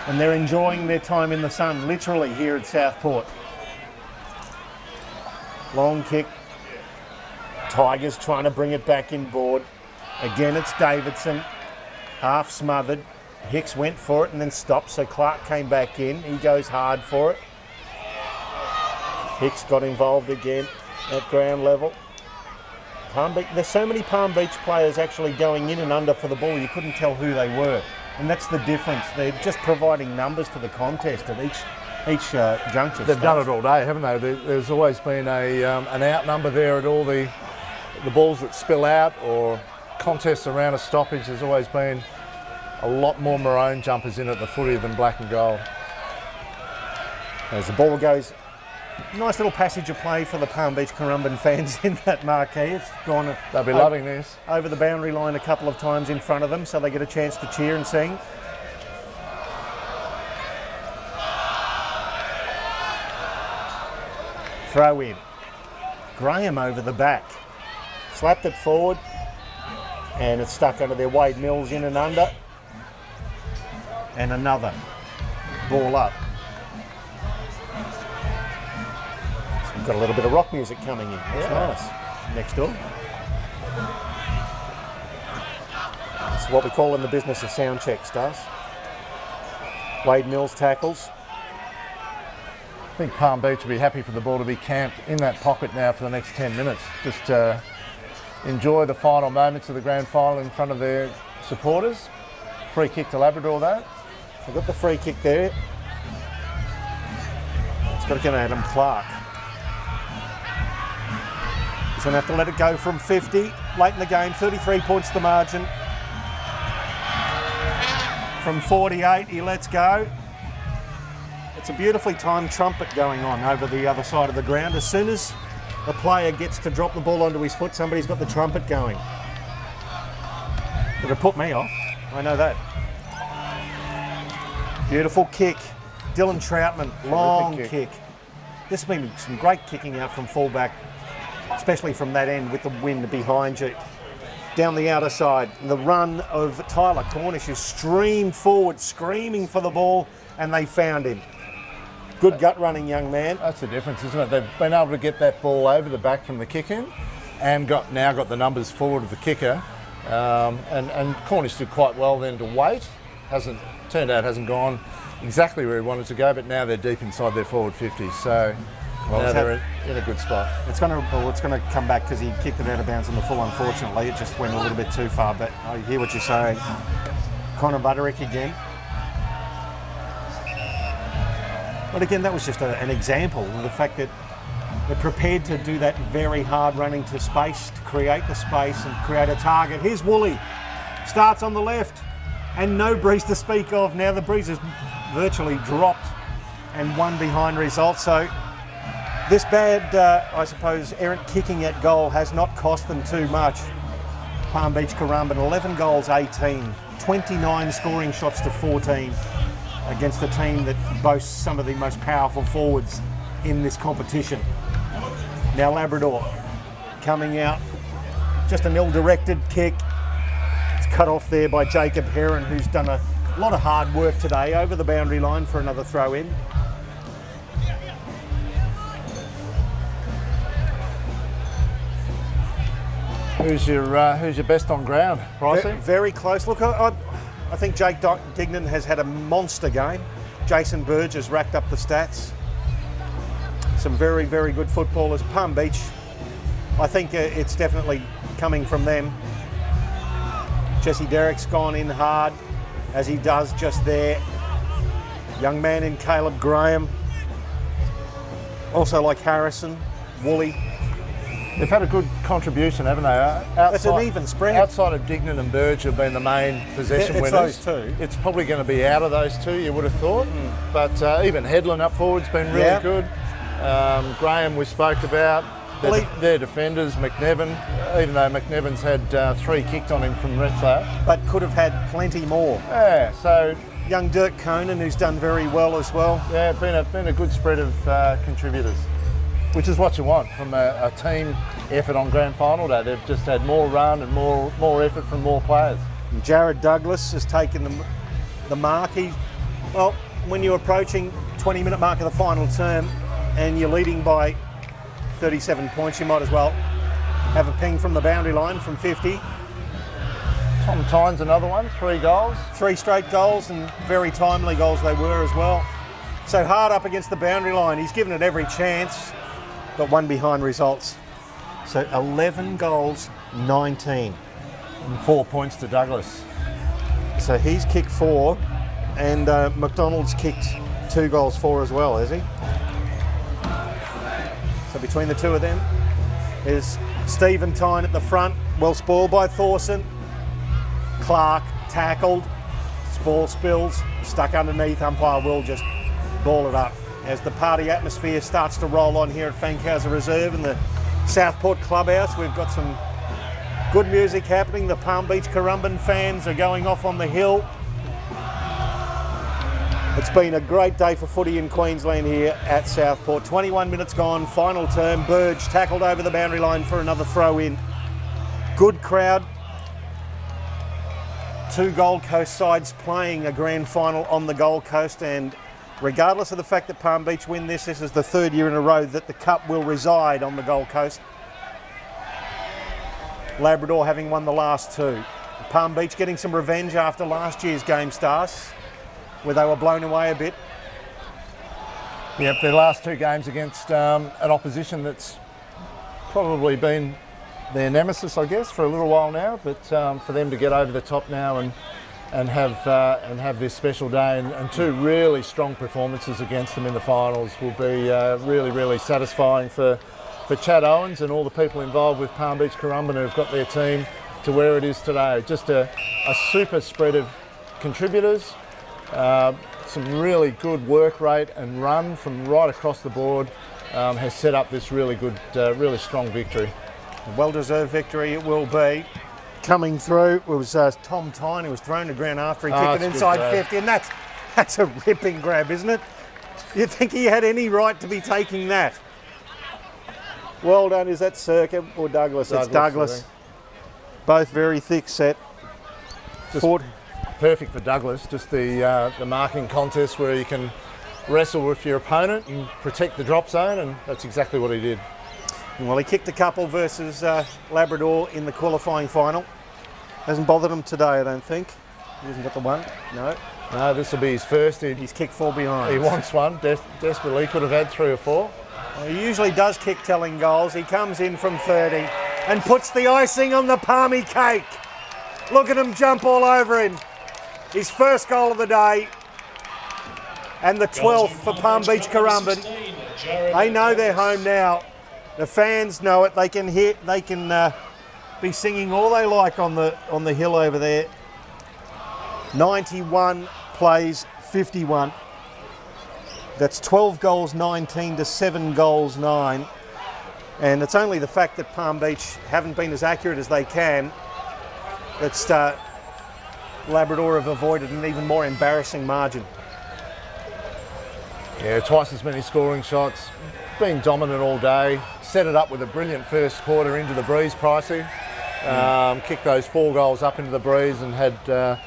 And they're enjoying their time in the sun, literally, here at Southport. Long kick. Tigers trying to bring it back inboard. Again, it's Davidson. Half smothered. Hicks went for it and then stopped, so Clark came back in. He goes hard for it. Hicks got involved again at ground level. Palm Beach, there's so many Palm Beach players actually going in and under for the ball, you couldn't tell who they were. And that's the difference. They're just providing numbers to the contest at each juncture. They've done it all day, haven't they? There's always been an outnumber there at all the balls that spill out or contests around a stoppage. There's always been a lot more maroon jumpers in at the footy than black and gold. As the ball goes, nice little passage of play for the Palm Beach Currumbin fans in that marquee. It's gone. They'll be loving this. Over the boundary line a couple of times in front of them, so they get a chance to cheer and sing. Throw in. Graham over the back. Slapped it forward, and it's stuck under there. Wade Mills in and under. And another ball up. So we've got a little bit of rock music coming in. That's nice. Next door. It's what we call in the business of sound checks, does. Wade Mills tackles. I think Palm Beach will be happy for the ball to be camped in that pocket now for the next 10 minutes. Just enjoy the final moments of the grand final in front of their supporters. Free kick to Labrador though. They've got the free kick there. It's got to go to Adam Clark. He's going to have to let it go from 50. Late in the game, 33 points the margin. From 48, he lets go. It's a beautifully timed trumpet going on over the other side of the ground. As soon as the player gets to drop the ball onto his foot, somebody's got the trumpet going. It'll put me off, I know that. Beautiful kick. Dylan Troutman, long kick. There's been some great kicking out from fullback, especially from that end with the wind behind you. Down the outer side, the run of Tyler Cornish who streamed forward, screaming for the ball, and they found him. Good gut running young man. That's the difference, isn't it? They've been able to get that ball over the back from the kick in and now got the numbers forward of the kicker. And Cornish did quite well then to wait. Turned out hasn't gone exactly where he wanted to go, but now they're deep inside their forward 50. So now they're in a good spot. It's going to come back because he kicked it out of bounds on the full, unfortunately. It just went a little bit too far, but I hear what you're saying. Connor Butterick again. But again, that was just an example of the fact that they're prepared to do that very hard running to space, to create the space and create a target. Here's Woolley. Starts on the left and no breeze to speak of. Now the breeze is virtually dropped and one behind result. So this bad, I suppose, errant kicking at goal has not cost them too much. Palm Beach Currumbin, 11 goals, 18, 29 scoring shots to 14. Against a team that boasts some of the most powerful forwards in this competition. Now Labrador coming out, just an ill-directed kick. It's cut off there by Jacob Heron, who's done a lot of hard work today over the boundary line for another throw in. Who's your best on ground, Pricey? Very close. Look, I think Jake Dignan has had a monster game. Jason Burge has racked up the stats. Some very, very good footballers. Palm Beach, I think it's definitely coming from them. Jesse Derrick's gone in hard. as he does just there. Young man in Caleb Graham. Also like Harrison, Woolley. They've had a good contribution, haven't they? It's an even spread. Outside of Dignan and Burge have been the main possession It's winners. those two. It's probably going to be out of those two, you would have thought. But even Headland up forward's been really good. Graham we spoke about. Their defenders, McNevin, even though McNevin's had 3 kicked on him from Retzlaff. But could have had plenty more. Yeah, so Young Dirk Conan, who's done very well as well. yeah, been a good spread of contributors, which is what you want from a team effort on grand final day. They've just had more run and more effort from more players. And Jared Douglas has taken the mark. Well, when you're approaching 20-minute mark of the final term and you're leading by 37 points, you might as well have a ping from the boundary line from 50. Tom Tynes, another one, 3 goals. 3 straight goals, and very timely goals they were as well. So hard up against the boundary line. He's given it every chance, but one behind results. So 11 goals, 19. And 4 points to Douglas. So he's kicked 4, and McDonald's kicked 2 goals for as well, has he? So between the two of them is Stephen Tyne at the front. Well spoiled by Thorson. Clark tackled. Ball spills. Stuck underneath. Umpire will just ball it up. As the party atmosphere starts to roll on here at Fankhauser Reserve in the Southport Clubhouse, we've got some good music happening. The Palm Beach Currumbin fans are going off on the hill. It's been a great day for footy in Queensland here at Southport. 21 minutes gone, final term. Burge tackled over the boundary line for another throw in. Good crowd. 2 Gold Coast sides playing a grand final on the Gold Coast, and regardless of the fact that Palm Beach win this is the 3rd year in a row that the Cup will reside on the Gold Coast. Labrador having won the last 2. Palm Beach getting some revenge after last year's game starts, where they were blown away a bit. Yep, their last 2 games against an opposition that's probably been their nemesis, I guess, for a little while now. But for them to get over the top now and have this special day and 2 really strong performances against them in the finals will be really, really satisfying for Chad Owens and all the people involved with Palm Beach Currumbin who've got their team to where it is today. Just a super spread of contributors. Some really good work rate and run from right across the board has set up this really good, really strong victory. A well-deserved victory it will be. Coming through, it was Tom Tyne who was thrown to ground after he kicked it inside 50, and that's a ripping grab, isn't it? You'd think he had any right to be taking that. Well done. Is that Circa or Douglas? It's Douglas. Both very thick set. Perfect for Douglas, just the marking contest where you can wrestle with your opponent and protect the drop zone, and that's exactly what he did. Well, he kicked a couple versus Labrador in the qualifying final. Hasn't bothered him today, I don't think. He hasn't got the one. No, this will be his first. He's kicked 4 behind. He wants one desperately. Could have had 3 or 4. Well, he usually does kick telling goals. He comes in from 30 and puts the icing on the palmy cake. Look at him jump all over him. His first goal of the day, and the 12th for Palm Beach Currumbin. They know they're home now. The fans know it. They can hear. They can be singing all they like on the hill over there. 91 plays 51. That's 12 goals 19 to 7 goals 9. And it's only the fact that Palm Beach haven't been as accurate as they can that's Labrador have avoided an even more embarrassing margin. Yeah, twice as many scoring shots. Been dominant all day. Set it up with a brilliant first quarter into the breeze, Pricey. Kicked those 4 goals up into the breeze and had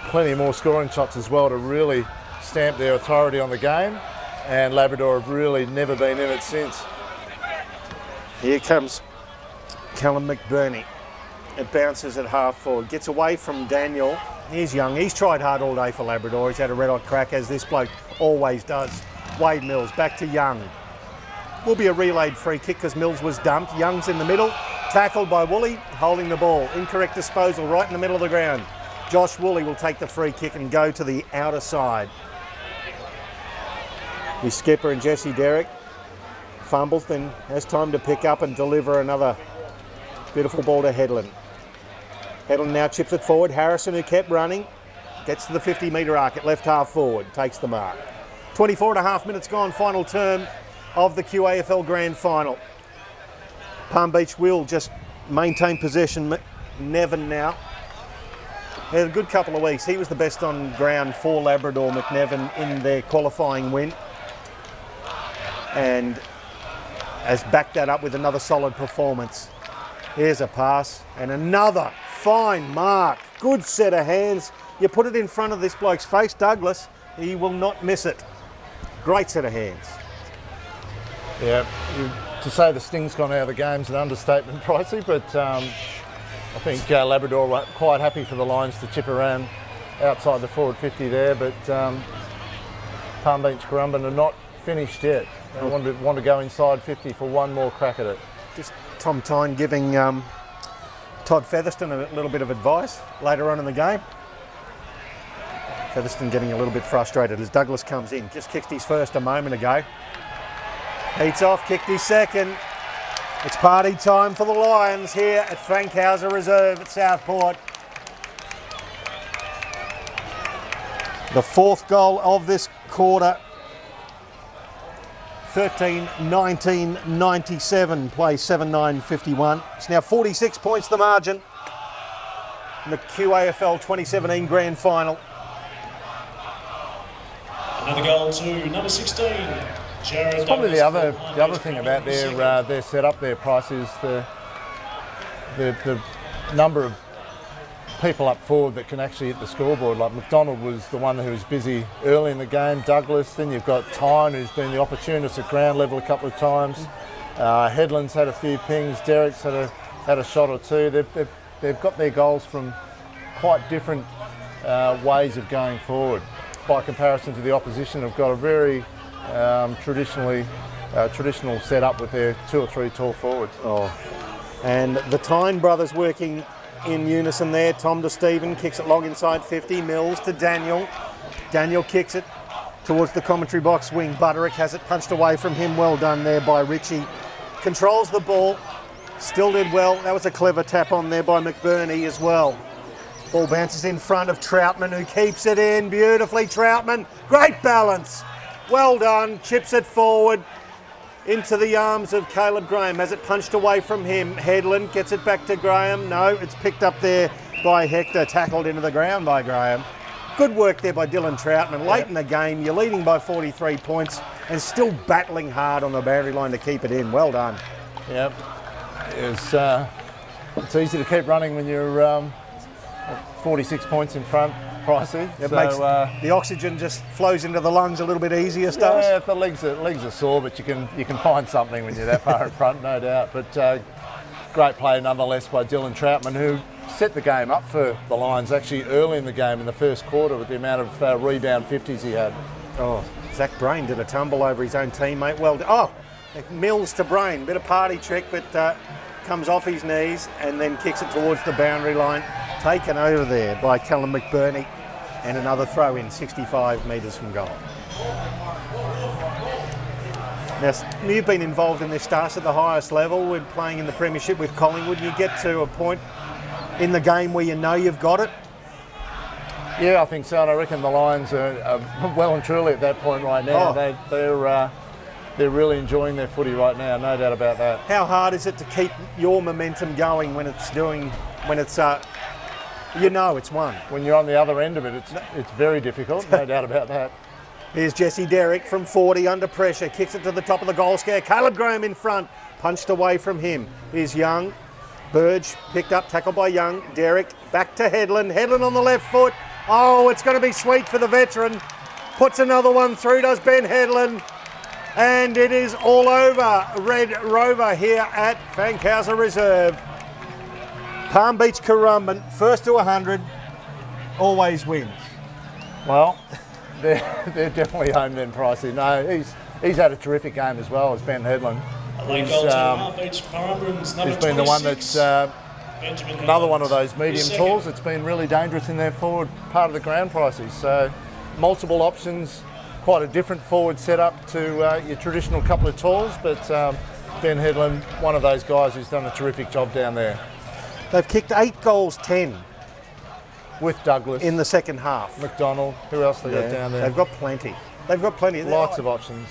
plenty more scoring shots as well to really stamp their authority on the game. And Labrador have really never been in it since. Here comes Callum McBurney. It bounces at half forward. Gets away from Daniel. He's young. He's tried hard all day for Labrador. He's had a red-hot crack, as this bloke always does. Wade Mills back to Young. Will be a relayed free kick because Mills was dumped. Young's in the middle. Tackled by Woolley, holding the ball. Incorrect disposal right in the middle of the ground. Josh Woolley will take the free kick and go to the outer side. His skipper and Jesse Derrick fumbles, then has time to pick up and deliver another beautiful ball to Headland. Headland now chips it forward. Harrison, who kept running, gets to the 50-metre arc at left half forward, takes the mark. 24 and a half minutes gone, final term of the QAFL Grand Final. Palm Beach will just maintain possession. McNevin now. He had a good couple of weeks. He was the best on ground for Labrador, McNevin, in their qualifying win. And has backed that up with another solid performance. Here's a pass and another fine mark. Good set of hands. You put it in front of this bloke's face, Douglas, he will not miss it. Great set of hands. Yeah, to say the sting's gone out of the game's an understatement, Pricey, but I think Labrador were quite happy for the Lions to chip around outside the forward 50 there, but Palm Beach Currumbin are not finished yet. They want to go inside 50 for one more crack at it. Just Tom Tyne giving Todd Featherston a little bit of advice later on in the game. Featherston getting a little bit frustrated as Douglas comes in. Just kicked his first a moment ago. Heats off, kicked his second. It's party time for the Lions here at Fankhauser Reserve at Southport. The fourth goal of this quarter. 13-19-97, play 7-9-51. It's now 46 points the margin in the QAFL 2017 Grand Final. Another goal to number 16, Jared. It's probably the other thing about their setup, their price is the number of people up forward that can actually hit the scoreboard. Like McDonald was the one who was busy early in the game. Douglas, then you've got Tyne, who's been the opportunist at ground level a couple of times. Headland's had a few pings. Derrick's had a shot or two. They've got their goals from quite different ways of going forward. By comparison to the opposition, have got a very traditional setup with their 2 or 3 tall forwards. Oh, and the Tyne brothers working in unison there. Tom to Stephen, kicks it long inside 50. Mills to Daniel. Daniel kicks it towards the commentary box wing. Butterick has it punched away from him. Well done there by Richie. Controls the ball. Still did well. That was a clever tap on there by McBurney as well. Ball bounces in front of Troutman, who keeps it in beautifully. Troutman, great balance. Well done. Chips it forward into the arms of Caleb Graham. Has it punched away from him. Headland gets it back to Graham. No, it's picked up there by Hector. Tackled into the ground by Graham. Good work there by Dylan Troutman. Late in the game, you're leading by 43 points and still battling hard on the boundary line to keep it in. Well done. Yep. It's easy to keep running when you're 46 points in front, Pricey. It makes the oxygen just flows into the lungs a little bit easier, Stubbs. Yeah, if the legs are sore, but you can find something when you're that far in front, no doubt. But great play nonetheless by Dylan Troutman, who set the game up for the Lions actually early in the game in the first quarter with the amount of rebound 50s he had. Oh, Zach Brain did a tumble over his own teammate. Well done. Oh, Mills to Brain, bit of party trick, but comes off his knees and then kicks it towards the boundary line. Taken over there by Callum McBurney, and another throw in 65 metres from goal. Now, you've been involved in this Stars at the highest level. We're playing in the Premiership with Collingwood. You get to a point in the game where you know you've got it. Yeah, I think so. And I reckon the Lions are well and truly at that point right now. Oh. They're really enjoying their footy right now, no doubt about that. How hard is it to keep your momentum going when it's you know it's won? When you're on the other end of it, it's very difficult, no doubt about that. Here's Jesse Derrick from 40 under pressure, kicks it to the top of the goal square. Caleb Graham in front, punched away from him. Here's Young. Burge picked up, tackled by Young. Derrick back to Headland. Headland on the left foot. Oh, it's going to be sweet for the veteran. Puts another one through, does Ben Headland. And it is all over Red Rover here at Fankhauser Reserve. Palm Beach Currumbin, first to 100, always wins. Well, they're definitely home then, Pricey. No, he's had a terrific game as well as Ben Headland. A late goal to Palm Beach Currumbin's number 26. He's been the one that's Benjamin another one of Howlands. those medium Second. talls that's been really dangerous in their forward part of the ground prices. So multiple options, quite a different forward setup to your traditional couple of talls, but Ben Headland, one of those guys who's done a terrific job down there. They've kicked 8 goals, 10 With Douglas, in the second half. McDonald, who else they got down there? They've got plenty. They've got plenty. Lots of options.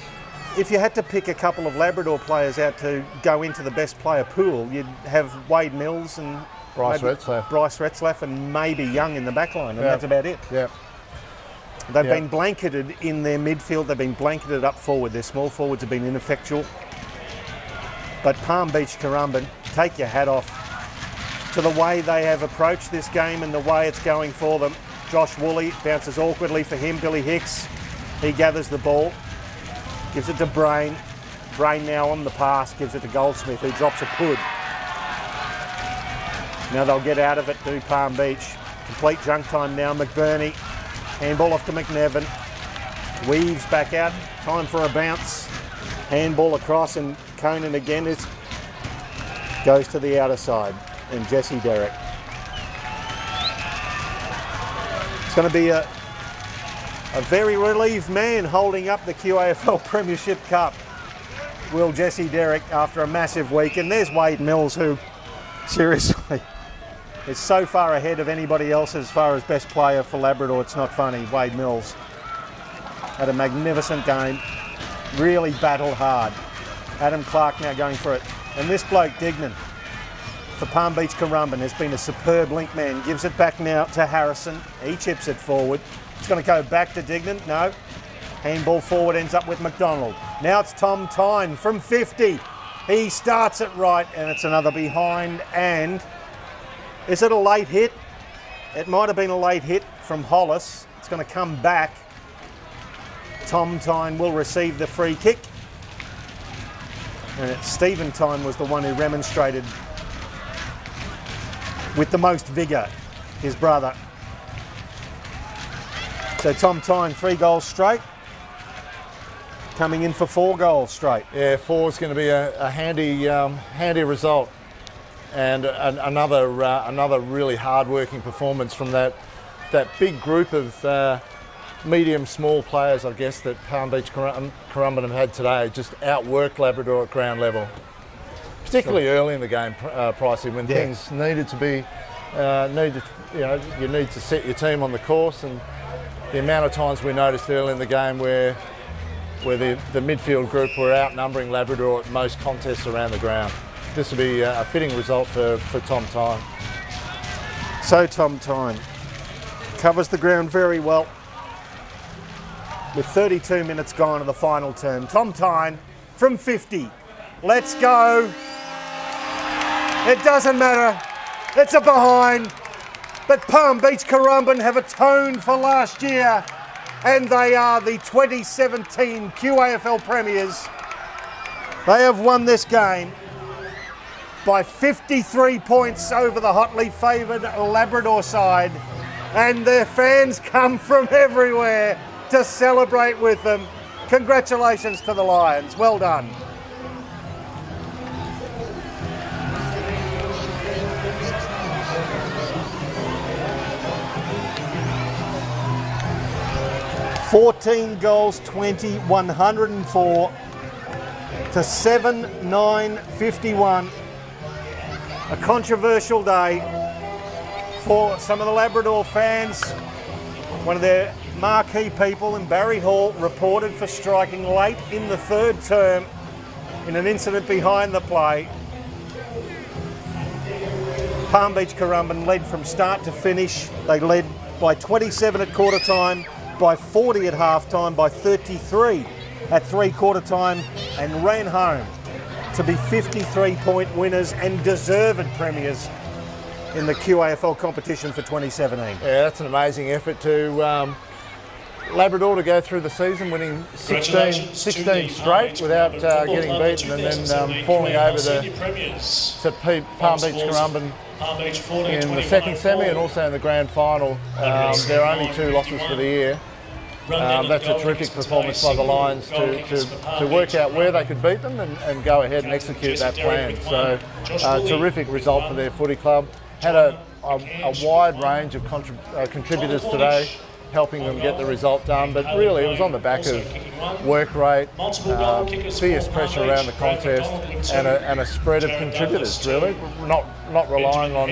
If you had to pick a couple of Labrador players out to go into the best player pool, you'd have Wade Mills and Bryce maybe Retzlaff. Bryce Retzlaff and maybe Young in the back line, and that's about it. Yeah. They've Yeah. been blanketed in their midfield. They've been blanketed up forward. Their small forwards have been ineffectual. But Palm Beach Currumbin, take your hat off to the way they have approached this game and the way it's going for them. Josh Woolley bounces awkwardly for him. Billy Hicks, he gathers the ball, gives it to Brain. Brain now on the pass, gives it to Goldsmith, who drops a pud. Now they'll get out of it to Palm Beach. Complete junk time now. McBurney, handball off to McNevin. Weaves back out, time for a bounce. Handball across, and Conan again goes to the outer side, and Jesse Derrick. It's going to be a very relieved man holding up the QAFL Premiership Cup. Will Jesse Derrick, after a massive week. And there's Wade Mills, who seriously is so far ahead of anybody else as far as best player for Labrador. It's not funny. Wade Mills had a magnificent game, really battled hard. Adam Clark now going for it. And this bloke, Dignan, for Palm Beach Currumbin, has been a superb link man. Gives it back now to Harrison. He chips it forward. It's going to go back to Dignan. No. Handball forward, ends up with McDonald. Now it's Tom Tyne from 50. He starts it right, and it's another behind. And is it a late hit? It might have been a late hit from Hollis. It's going to come back. Tom Tyne will receive the free kick. And Stephen Tyne was the one who remonstrated with the most vigour, his brother. So Tom Tyne, 3 goals straight. Coming in for 4 goals straight. Yeah, 4 is going to be a handy result, and another really hard-working performance from that big group of medium small players, I guess, that Palm Beach Currumbin have had today. Just outworked Labrador at ground level, particularly early in the game, Pricey, when things needed to be you need to set your team on the course, and the amount of times we noticed early in the game where the midfield group were outnumbering Labrador at most contests around the ground. This will be a fitting result for Tom Tyne. So Tom Tyne covers the ground very well. With 32 minutes gone in the final term. Tom Tyne from 50. Let's go. It doesn't matter. It's a behind. But Palm Beach Currumbin have atoned for last year, and they are the 2017 QAFL Premiers. They have won this game by 53 points over the hotly favoured Labrador side, and their fans come from everywhere to celebrate with them. Congratulations to the Lions. Well done. $14 goals, 20, 104 to 7-9-51. A controversial day for some of the Labrador fans. One of their marquee people in Barry Hall reported for striking late in the 3rd term in an incident behind the play. Palm Beach Currumbin led from start to finish. They led by 27 at quarter time, by 40 at half time, by 33 at 3/4 time, and ran home to be 53-point winners and deserved premiers in the QAFL competition for 2017. Yeah, that's an amazing effort to Labrador to go through the season winning 16 straight without getting beaten, and then falling over to Palm Beach Currumbin in the second semi and also in the grand final. There are only 2 losses for the year. That's a terrific performance by the Lions to work out where they could beat them and go ahead and execute that plan. So terrific result for their footy club. had a wide range of contributors today, helping them get the result done, but really it was on the back of work rate, fierce pressure around the contest, and a spread of contributors, really. Not relying on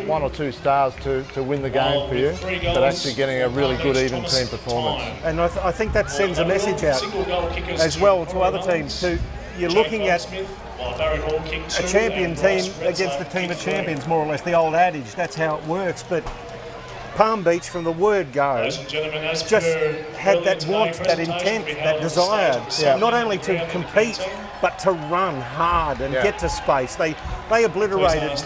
one or two stars to win the game for you, but actually getting a really good even team performance. And I think that sends a message out as well to other teams too. You're looking at a champion team against a team of champions, more or less, the old adage. That's how it works. But Palm Beach, from the word go, just had that want, that intent, that desire, not only to compete, but to run hard and get to space. They obliterated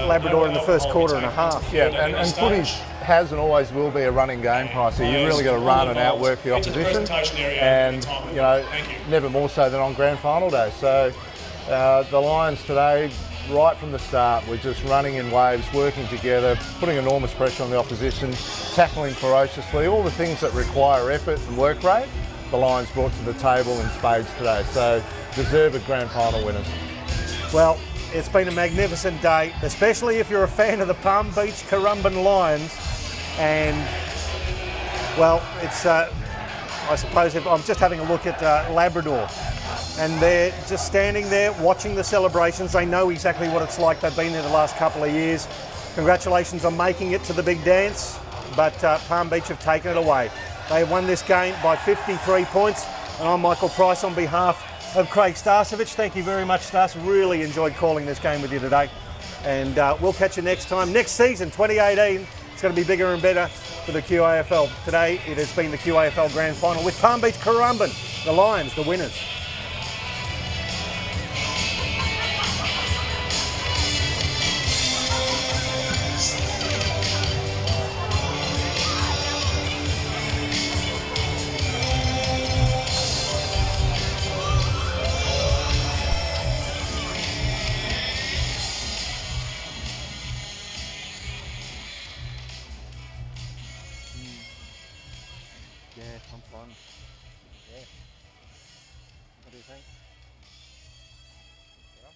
Labrador in the first quarter and a half. Yeah, and footage has and always will be a running game, Pricey. You really got to run and outwork the opposition, and never more so than on grand final day. So the Lions today, right from the start, were just running in waves, working together, putting enormous pressure on the opposition, tackling ferociously, all the things that require effort and work rate, the Lions brought to the table in spades today. So deserved grand final winners. Well, it's been a magnificent day, especially if you're a fan of the Palm Beach Currumbin Lions. And, well, it's, I suppose, if I'm just having a look at Labrador, and they're just standing there watching the celebrations. They know exactly what it's like. They've been there the last couple of years. Congratulations on making it to the big dance, but Palm Beach have taken it away. They won this game by 53 points, and I'm Michael Price on behalf of Craig Starcevich. Thank you very much, Stas. Really enjoyed calling this game with you today, and we'll catch you next time. Next season, 2018, it's going to be bigger and better for the QAFL. Today, it has been the QAFL Grand Final with Palm Beach Currumbin, the Lions, the winners. Yeah, I'm fine. Yeah. What do you think? I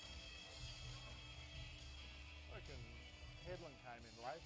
reckon Headland came in late.